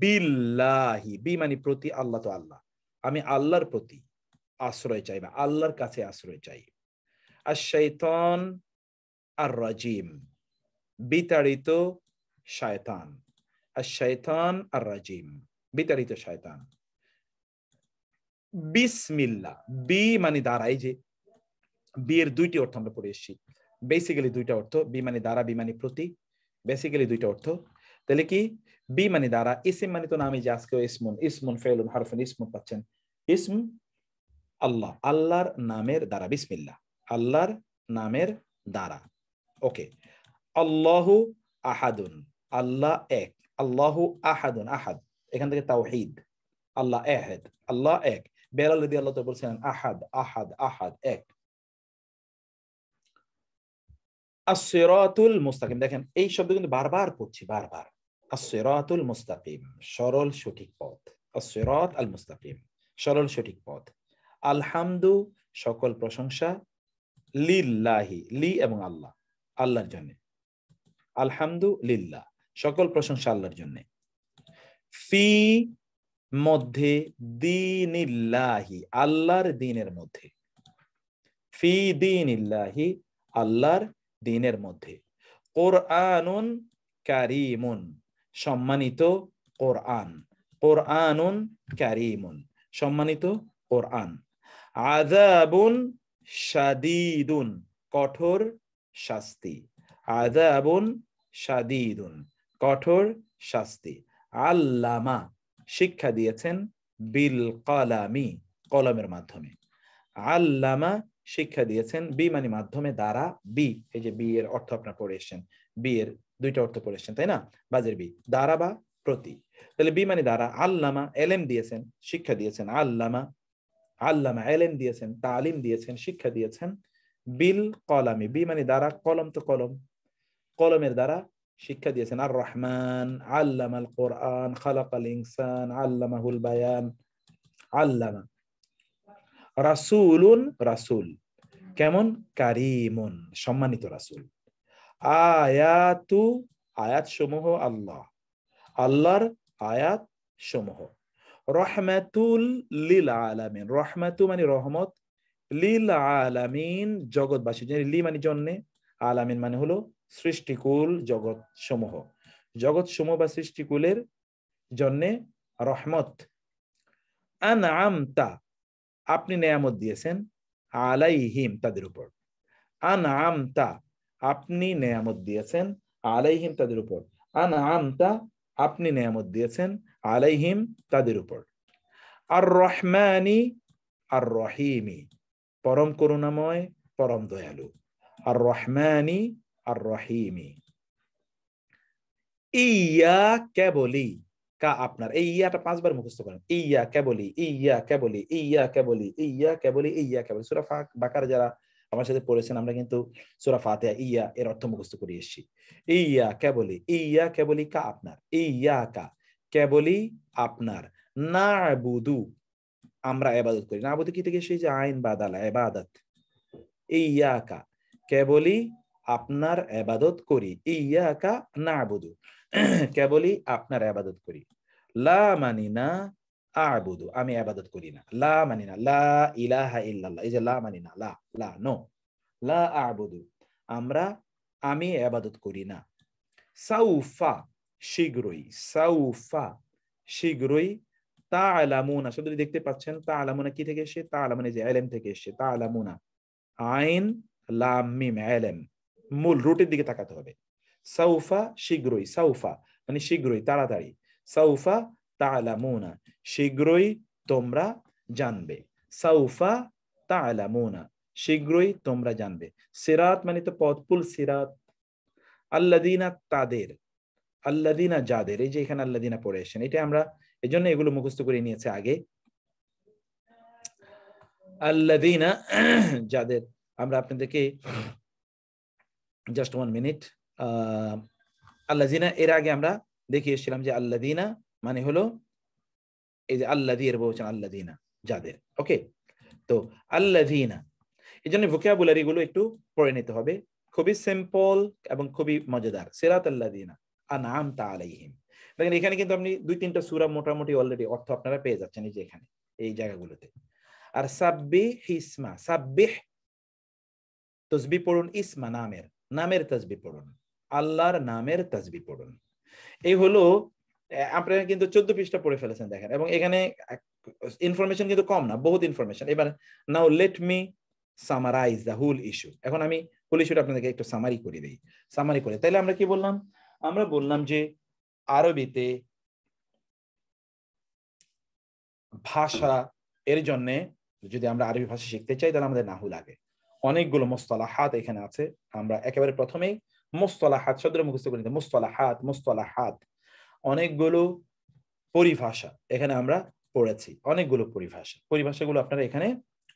বিল্লাহি বি মানে প্রতি, আল্লাহ তো আল্লাহ, আমি আল্লাহর প্রতি আশ্রয় চাই বা আল্লাহর কাছে আশ্রয় চাই। আশ-শাইতান আর-রাজিম বিতাড়িত শয়তান, আশ-শাইতান আর-রাজিম বিতাড়িত শয়তান। বিসমিল্লাহ বি মানে দ্বারা, এই যে বি এর 2টি অর্থ আমরা পড়ে এসেছি, বেসিক্যালি 2টা অর্থ, বি মানে দ্বারা, বি মানে প্রতি, বেসিক্যালি 2টা অর্থ। তাহলে কি, বি মানে দ্বারা, ইসম মানে তো নামই, যে আজকে ইসমুন, ইসমুন ফাইলুন হারফুন, ইসমুন পাচ্ছেন, ইসম আল্লাহ, আল্লাহর নামের দ্বারা, বিসমিল্লাহ আল্লাহর নামের দ্বারা। ওকে, আল্লাহু আহাদুন আল্লাহ এক, আল্লাহু আহাদুন আহাদ, এখান থেকে তাওহীদ, আল্লাহ আহাদ, আল্লাহ এক। বেলাল রাদিয়াল্লাহু তাআলা বলছেন আহাদ আহাদ আহাদ এক। as-siratul মুস্তাকিম, দেখেন এই শব্দ কিন্তু বারবার পড়ছি, বারবার। as-siratul মুস্তাকিম সরল সঠিক পথ, as-sirat আল মুস্তাকিম সরল সঠিক পথ। আলহামদু সকল প্রশংসা, লিল্লাহি লি এবং আল্লাহ, আল্লাহর জন্য, আলহামদুলিল্লাহ সকল প্রশংসা আল্লাহর জন্য। ফি মধ্যে, দীনিল্লাহি আল্লাহর দ্বীনের মধ্যে, ফি দীনিল্লাহি আল্লাহর দ্বীনের মধ্যে। কোরআনুন কারীমুন সম্মানিত কোরআন, কোরআনুন কারীমুন সম্মানিত কোরআন। আযাবুন শাদীদুন কঠোর শাস্তি, আযাবুন শাদীদুন কঠোর শাস্তি। আল্লামা শিক্ষা দিয়েছেন, বিল কলামি কলমের মাধ্যমে, আল্লামা শিক্ষা দিয়েছেন, বি মানে মাধ্যমে, দ্বারা, বি এই যে বি এর অর্থ আপনারা পড়ে এসেছেন, বি এর 2টা অর্থ পড়ে এসেছেন, তাই না? বাজের বি, দ্বারা বা প্রতি। তাহলে বি মানে দ্বারা, আল্লামা এলেম দিয়েছেন, শিক্ষা দিয়েছেন, আল্লামা, আল্লামা এলেম দিয়েছেন, তালিম দিয়েছেন, শিক্ষা দিয়েছেন। বিল কলামি বি মানে দ্বারা, কলম তো কলম, কলমের দ্বারা শিক্ষা দিয়েছেন। আর রহমান আল্লামাল কোরআন খালাকাল ইনসান আল্লামাহুল বায়ান, আল্লামা। রাসূলুন রাসূল কেমন, কারীমুন সম্মানিত রাসূল। আয়াতু আয়াত সমূহ, আল্লাহ আল্লাহর আয়াত সমূহ। রহমাতুল লিল আলামিন রহমাতু মানে রহমত, লিল আলামিন জগৎবাসী, লি মানে জন্য, আলামিন মানে হলো সৃষ্টিকুল জগৎ সমূহ, জগৎ সমূহ বা সৃষ্টিকুলের জন্যে রহমত। আনআমতা আপনি নেয়ামত দিয়েছেন, আলাইহিম তাদের উপর, আনআমতা আপনি নেয়ামত দিয়েছেন, আলাইহিম তাদের উপর, আনআমতা আপনি নেয়ামত দিয়েছেন, আলাইহিম তাদের উপর। আর রহমানি আর রহিমি পরম করুণাময় পরম দয়ালু, আর রহমানি আর রহিমি। ইয়া কেবলি, কা আপনার, এই ইয়াটা 5 বার মুখস্থ করেন। ইয়া কেবলি, ইয়া কেবলি, ইয়া কেবলি, ইয়া কেবলি, ইয়া কেবলি। সূরা বাকারা যারা আমার সাথে পড়েছেন, আমরা কিন্তু সূরা ফাতিহা ইয়া এর অর্থ মুখস্থ করে এসেছি। ইয়া কেবলি, ইয়া কেবলি, কা আপনার, ইয়া কা কেবলি আপনার, নাবুদু আমরা ইবাদত করি। নাবুদু কি থেকে এসেছে? আইন বাদাল ইবাদত। ইয়া কা কেবলি আপনার ইবাদত করি, ইয়া কা নাবুদু কেবলি আপনার ইবাদত করি। লা মানি না আবুদু আমি ইবাদত করি না। লা মানি না, লা ইলাহা ইল্লাল্লাহ, এই যে লা মানি না, লা লা নো, লা আবুদু আমি ইবাদত করি না। সাউফা শীঘ্রই, সাউফা শীঘ্রই, তাআলামুনা শব্দটি দেখতে পাচ্ছেন, তাআলামুনা কি থেকে এসেছে? তাআলামুনা যে ইলম থেকে এসেছে, তাআলামুনা আইন লাম মিম ইলম, মূল রুটের দিকে তাকাতে হবে। সাউফা শীঘ্রই, সাউফা মানে শীঘ্রই, তাড়াতাড়ি। সাউফা তাআলামুনা শীঘ্রই তোমরা জানবে। সাউফা তাআলামুনা শীঘ্রই তোমরা জানবে। সিরাত মানে তো পথ, পুল সিরাত। আল্লাযিনা তাদের, আল্লাযিনা যাদের, এই যে এখানে আল্লাযিনা পড়ে এসেছেন, এটা আমরা এজন্য এগুলো মুখস্থ করে নিয়েছে আগে। আল্লাযিনা যাদের, আমরা আপনাদেরকে জাস্ট 1 মিনিট, আল্লাযিনা এর আগে আমরা দেখিয়েছিলাম যে আল্লাযিনা মানে হলো এই যে আল্লাযী এর বহুবচন আল্লাযিনা যাদের। ওকে, তো আল্লাযিনা, এজন্য ভোকাবুলারি গুলো একটু পড়ে নিতে হবে, খুবই সিম্পল এবং খুবই মজাদার। সিরাত আল্লাযিনা আনআমতা আলাইহিম। দেখেন এখানে কিন্তু আপনি 2-3টা সূরা মোটামুটি অলরেডি অর্থ আপনারা পেয়ে যাচ্ছেন এই যে এখানে এই জায়গাগুলোতে। আর সাব্বিহ ইসমা, সাব্বিহ তাসবিহ পড়ুন, ইসমা নামের, নামের তাসবিহ পড়ুন, আল্লাহর নামের তাসবিহ পড়ুন। এই হলো, আপনারা কিন্তু 14 পৃষ্ঠা পড়ে ফেলেছেন দেখেন, এবং এখানে ইনফরমেশন কিন্তু কম না, বহুত ইনফরমেশন। এবার now let me summarize the whole issue. এখন আমি হোল ইস্যুটা আপনাদেরকে একটু সামারি করে দেই, সামারি করে। তাইলে আমরা কি বললাম? আমরা বললাম যে আরবিতে ভাষা এর জন্য যদি আমরা আরবি ভাষা শিখতে চাই তাহলে আমাদের নাহু লাগে। অনেকগুলো মুসতালাহাত এখানে আছে। আমরা একেবারে প্রথমেই মুসতালাহাত শব্দটা মুখস্থ করে নিতে, মুসতালাহাত, মুসতালাহাত অনেকগুলো পরিভাষা এখানে আমরা পড়েছি, অনেকগুলো পরিভাষা। পরিভাষাগুলো আপনারা এখানে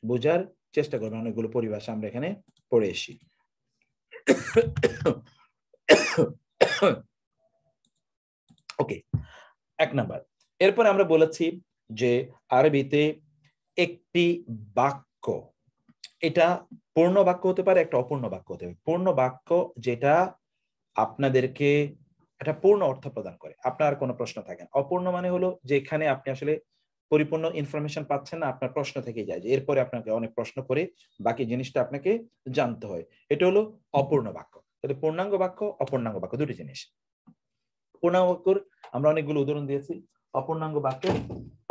বোঝার চেষ্টা করবেন। অনেকগুলো পরিভাষা আমরা এখানে পড়ে এসেছি। ওকে, 1 নাম্বার। এরপর আমরা বলেছি যে আরবিতে একটি বাক্য, এটা পূর্ণ বাক্য হতে পারে, একটা অপূর্ণ বাক্য হতে পারে। পূর্ণ বাক্য যেটা আপনাদেরকে একটা পূর্ণ অর্থ প্রদান করে, আপনার কোনো প্রশ্ন থাকে না। অপূর্ণ মানে হলো যে এখানে আপনি আসলে পরিপূর্ণ ইনফরমেশন পাচ্ছেন না, আপনার প্রশ্ন থেকে যায়, যে এরপরে আপনাকে অনেক প্রশ্ন করে বাকি জিনিসটা আপনাকে জানতে হয়। এটা হলো অপূর্ণ বাক্য। তাহলে পূর্ণাঙ্গ বাক্য, অপূর্ণাঙ্গ বাক্য দুটি জিনিস। পূর্ণাঙ্গ বাক্যর আমরা অনেকগুলো উদাহরণ দিয়েছি, অপূর্ণাঙ্গ বাক্যের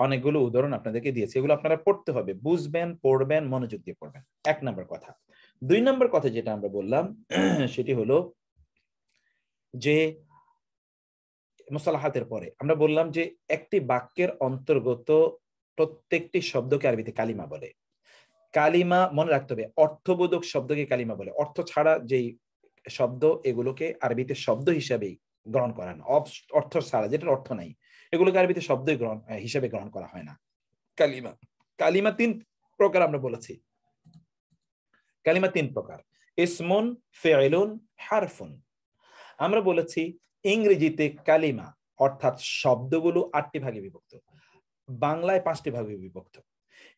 অনেকগুলো উদাহরণ আপনাদেরকে দিয়েছি। এগুলো আপনারা পড়তে হবে, বুঝবেন, পড়বেন, মনোযোগ দিয়ে পড়বেন। 1 নম্বর কথা। 2 নম্বর কথা যেটা আমরা বললাম সেটি হলো যে মুসতালাহাতের পরে আমরা বললাম যে একটি বাক্যের অন্তর্গত প্রত্যেকটি শব্দকে আরবিতে কালিমা বলে। কালিমা মনে রাখতে হবে, অর্থবোধক শব্দকে কালিমা বলে। অর্থ ছাড়া যেই শব্দ এগুলোকে আরবিতে শব্দ হিসাবেই গ্রহণ করা না। অর্থ ছাড়া, যেটার অর্থ নাই, এগুলোকে আরবিতে শব্দই হিসাবে গ্রহণ করা হয় না। কালিমা, কালিমা 3 প্রকার আমরা বলেছি। কালিমা 3 প্রকার, ইসমুন, ফিইলুন, হারফুন। আমরা বলেছি ইংরেজিতে কালিমা অর্থাৎ শব্দগুলো 8টি ভাগে বিভক্ত, বাংলায় 5টি ভাগে বিভক্ত।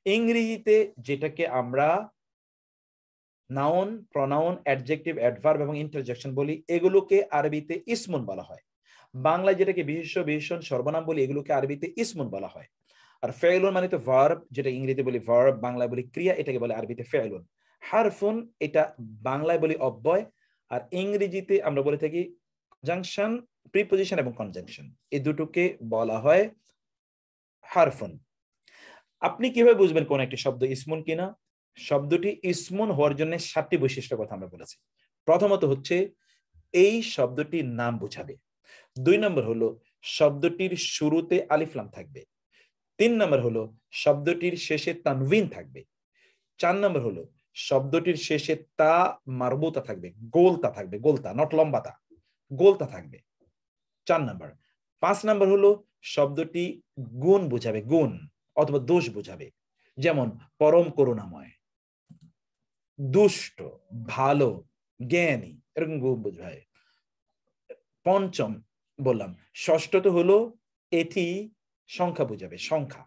ইংরেজিতে যেটাকে আমরা নাউন, প্রনাউন, অ্যাডজেক্টিভ, অ্যাডভার্ব এবং ইন্টারজেকশন বলি, এগুলোকে আরবিতে ইসমুন বলা হয়। বাংলায় যেটাকে বিশেষ্য, বিশেষণ, সর্বনাম বলি, এগুলোকে আরবিতে ইসমুন বলা হয়। আর ফেইলুন মানে তো ভার্ব, যেটা ইংরেজিতে বলি ভার্ব, বাংলায় বলি ক্রিয়া, এটাকে বলে আরবিতে ফেইলুন। হারফুন এটা বাংলায় বলি অব্যয়, আর ইংরেজিতে আমরা বলে থাকি কনজাংশন, প্রিপজিশন এবং কনজাংশন, এই দুটোকে বলা হয় হারফুন। আপনি কিভাবে বুঝবেন কোন একটি শব্দ ইসমুন কিনা? শব্দটি ইসমুন হওয়ার জন্য 7টি বৈশিষ্ট্য কথা আমরা বলেছি। প্রথমত হচ্ছে এই শব্দটির নাম বোঝাবে। 2 নম্বর হলো শব্দটির শুরুতে আলিফ লাম থাকবে। 3 নম্বর হলো শব্দটির শেষে তানবিন থাকবে। 4 নম্বর হলো শব্দটির শেষে তা মারবুতা থাকবে, গোলতা থাকবে, গোলতা, নট লম্বাতা, গোলতা থাকবে। 4 নাম্বার। 5 নাম্বার হলো শব্দটি গুণ বোঝাবে, গুণ অথবা দোষ বোঝাবে, যেমন পরম করুণাময়, দুষ্ট, ভালো, জ্ঞানী, এরকম গুণ বোঝায়। 5ম বললাম। 6ঠত হলো এটি সংখ্যা বোঝাবে, সংখ্যা,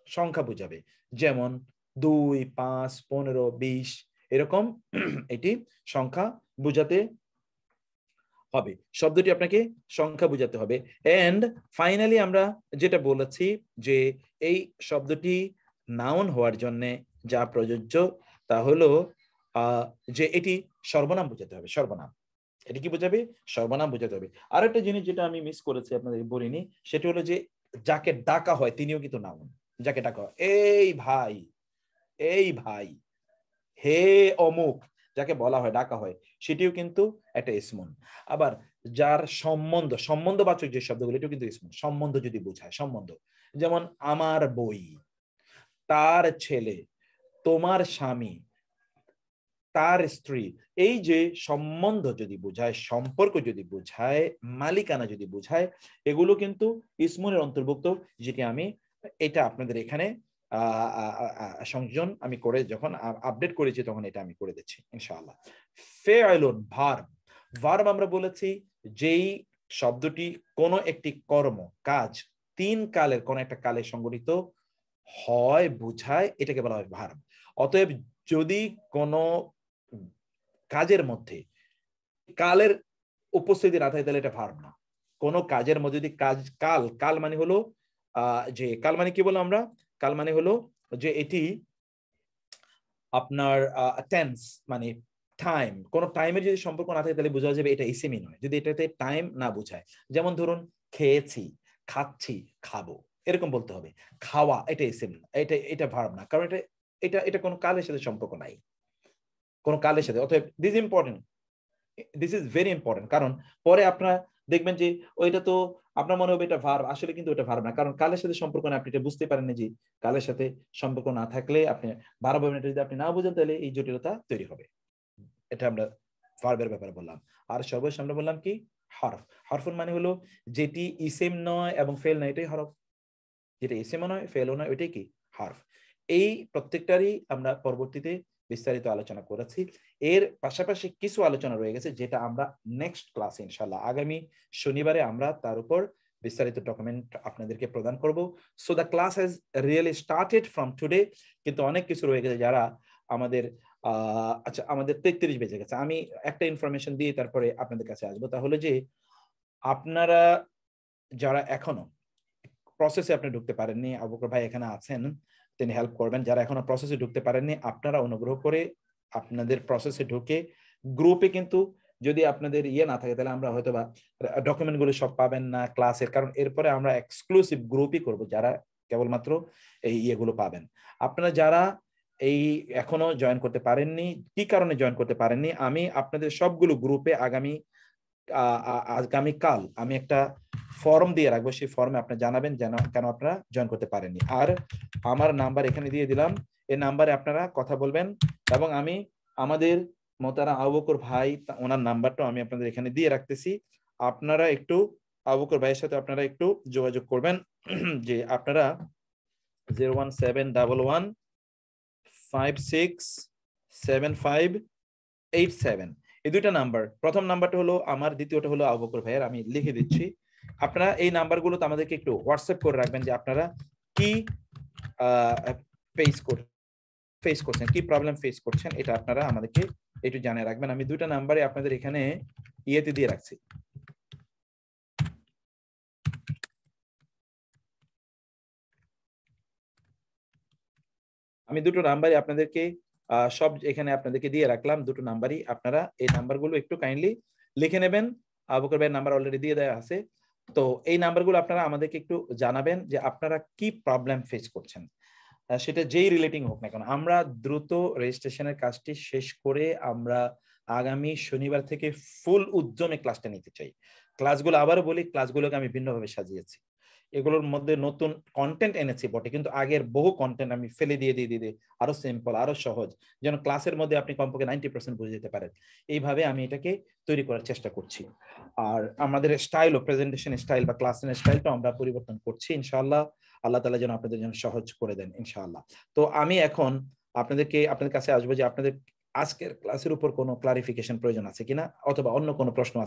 সংখ্যা বোঝাবে, যেমন 2, 5, 15, 20 এরকম এটি সংখ্যা বোঝাতে হবে। শব্দটি আপনাকে সংখ্যা বোঝাতে হবে। এন্ড ফাইনালি আমরা যেটা বলেছি যে এই শব্দটি নাউন হওয়ার জন্য যা প্রযোজ্য তা হলো যে এটি সর্বনাম বোঝাতে হবে, সর্বনাম। এটি কি বোঝাবে? সর্বনাম বোঝাতে হবে। আর একটা জিনিস যেটা আমি মিস করেছি, আপনাদের বলিনি, সেটা হলো যে যাকে ডাকা হয় তিনিও কিন্তু নাউন। যাকে ডাকা হয়, এই ভাই, এই ভাই, হে অমুক, যাকে বলা হয়, ডাকা হয়, সেটিও কিন্তু একটা ইসমুন। আবার যার সম্বন্ধ, সম্বন্ধবাচক যে শব্দগুলো, এটাও কিন্তু ইসমুন। সম্বন্ধ যদি বোঝায়, সম্বন্ধ, যেমন আমার বই, তার ছেলে, তোমার স্বামী, তার স্ত্রী, এই যে সম্বন্ধ যদি বোঝায়, সম্পর্ক যদি বোঝায়, মালিকানা যদি বোঝায়, এগুলো কিন্তু ইসমুনের অন্তর্ভুক্ত, যেটি আমি এটা আপনাদের এখানে সংযোজন আমি করে যখন আপডেট করেছি তখন এটা আমি করে দিচ্ছি ইনশাআল্লাহ। ফেআইলুন, ভার্ব। ভার্ব আমরা বলেছি যেই শব্দটি কোনো একটি কর্ম, কাজ, 3 কালের কোন একটা কালে সংগঠিত হয়, বোঝায়, এটাকে বলা হয় ভার্ব। অতএব যদি কোনো কাজের মধ্যে কালের উপস্থিতি না থাকে তাহলে এটা ভার্ব না। কোনো কাজের মধ্যে যদি কাজ, কাল, কাল মানে হলো যে কাল মানে কি বললাম আমরা? কাল মানে হলো যে এটি আপনার টেন্স, মানে টাইম। কোন টাইমের যদি সম্পর্ক না থাকে তাহলে বোঝা যাবে এটা ইসিমই নয়, যদি এটাতে টাইম না বোঝায়। যেমন ধরুন খেয়েছি, খাচ্ছি, খাবো, এরকম বলতে হবে। খাওয়া, এটা ইসিম না, এটা ভার্ব না, কারণ এটা কোনো কালের সাথে সম্পর্ক নাই, কোনো কালের সাথে। অতএব this important, this is very important, কারণ পরে আপনারা দেখবেন যে ওইটা তো আপনার মনে হবে এটা ভার্ব, আসলে কিন্তু এটা ভার্ব না, কারণ কালের সাথে সম্পর্ক না, আপনি এটা বুঝতে পারেন না যে কালের সাথে সম্পর্ক না থাকলে আপনি ভার্ব হবে না, যদি আপনি না বুঝেন তাহলে এই জটিলতা তৈরি হবে। এটা আমরা ভার্বের ব্যাপারে বললাম। আর সর্বশেষ আমরা বললাম কি? হরফ। হরফুন মানে হলো যেটি ইসিম নয় এবং ফেল নয়, এটাই হরফ। যেটা ইসিমও নয়, ফেলও নয়, ওইটাই কি? হরফ। এই প্রত্যেকটারই আমরা পরবর্তীতে বিস্তারিত আলোচনা করেছি। এর পাশাপাশি কিছু আলোচনা রয়ে গেছে যেটা আমরা নেক্সট ক্লাসে ইনশাআল্লাহ আগামী শনিবারে আমরা তার উপর বিস্তারিত ডকুমেন্ট আপনাদেরকে প্রদান করব। So the class has really started from today, কিন্তু অনেক কিছু রয়ে গেছে যারা আমাদের আচ্ছা, আমাদের 33 বেজে গেছে। আমি একটা ইনফরমেশন দিয়ে তারপরে আপনাদের কাছে আসবো, তাহলে যে আপনারা যারা এখনো প্রসেসে আপনি ঢুকতে পারেননি, আবু বকর ভাই এখানে আছেন, তিনি হেল্প করবেন। যারা এখনো প্রসেসে ঢুকতে পারেননি, আপনারা অনুগ্রহ করে আপনাদের প্রসেসে ঢুকে গ্রুপে, কিন্তু যদি আপনাদের না থাকে তাহলে আমরা হয়তো বা ডকুমেন্ট গুলো সব পাবেন না ক্লাসের, কারণ এরপরে আমরা এক্সক্লুসিভ গ্রুপই করব যারা কেবলমাত্র এই ইয়েগুলো পাবেন। আপনারা যারা এই এখনো জয়েন করতে পারেননি, কি কারণে জয়েন করতে পারেননি, আমি আপনাদের সবগুলো গ্রুপে আগামীকাল আমি একটা ফর্ম দিয়ে রাখবো, সেই ফর্মে আপনি জানাবেন কেন আপনারা জয়েন করতে পারেননি। আর আমার নাম্বার এখানে দিয়ে দিলাম, এই নাম্বারে আপনারা কথা বলবেন, এবং আমি আমাদের মোতারা আবু বকর ভাই, ওনার নাম্বারটাও আমি আপনাদের এখানে দিয়ে রাখতেছি। আপনারা একটু আবু বকর ভাইয়ের সাথে আপনারা একটু যোগাযোগ করবেন, যে আপনারা 01711567587, এই দুইটা নাম্বার। প্রথম নাম্বারটা হলো আমার, দ্বিতীয়টা হলো আবু বকর ভাইয়ের, আমি লিখে দিচ্ছি। আপনারা এই নাম্বারগুলো তো আমাদেরকে একটু হোয়াটসঅ্যাপ করে রাখবেন যে আপনারা কি ফেস করছেন, কি প্রবলেম ফেস করছেন, এটা আপনারা আমাদেরকে একটু জানিয়ে রাখবেন। আমি দুইটা নাম্বারে আপনাদের এখানে ইয়েতে দিয়ে রাখছি। আমি দুটো নাম্বারই আপনাদেরকে সব এখানে আপনাদেরকে দিয়ে রাখলাম, দুটো নাম্বারই। আপনারা এই নাম্বারগুলো একটু কাইন্ডলি লিখে নেবেন। আবু বকর ভাইয়ের নাম্বার অলরেডি দিয়ে দেওয়া আছে, তো এই নাম্বারগুলো আপনারা আমাদেরকে একটু জানাবেন যে আপনারা কি প্রবলেম ফেস করছেন, সেটা যেই রিলেটিং হোক না কেন। আমরা দ্রুত রেজিস্ট্রেশনের কাজটি শেষ করে আমরা আগামী শনিবার থেকে ফুল উদ্যমে ক্লাসটা নিতে চাই। ক্লাসগুলো আবারও বলি, ক্লাসগুলোকে আমি ভিন্নভাবে সাজিয়েছি। এগুলোর মধ্যে নতুন কন্টেন্ট এনেছি বটে, কিন্তু আগের বহু কন্টেন্ট আমি ফেলে দিয়ে আরো সিম্পল, আরো সহজ, যেন ক্লাসের মধ্যে আপনি কমপক্ষে 90% বুঝে যেতে পারেন। এইভাবে আমি এটাকে তৈরি করার চেষ্টা করছি। আর আমাদের স্টাইল ও প্রেজেন্টেশন স্টাইল বা ক্লাসের স্টাইলটা আমরা পরিবর্তন করছি ইনশাআল্লাহ। আল্লাহ তাআলা যেন আপনাদের জন্য সহজ করে দেন ইনশাআল্লাহ। তো আমি এখন আপনাদের কাছে আসবো যে আপনাদের আজকের ক্লাসের উপর কোনো ক্লারিফিকেশন প্রয়োজন আছে কিনা, অথবা অন্য কোনো প্রশ্ন আছে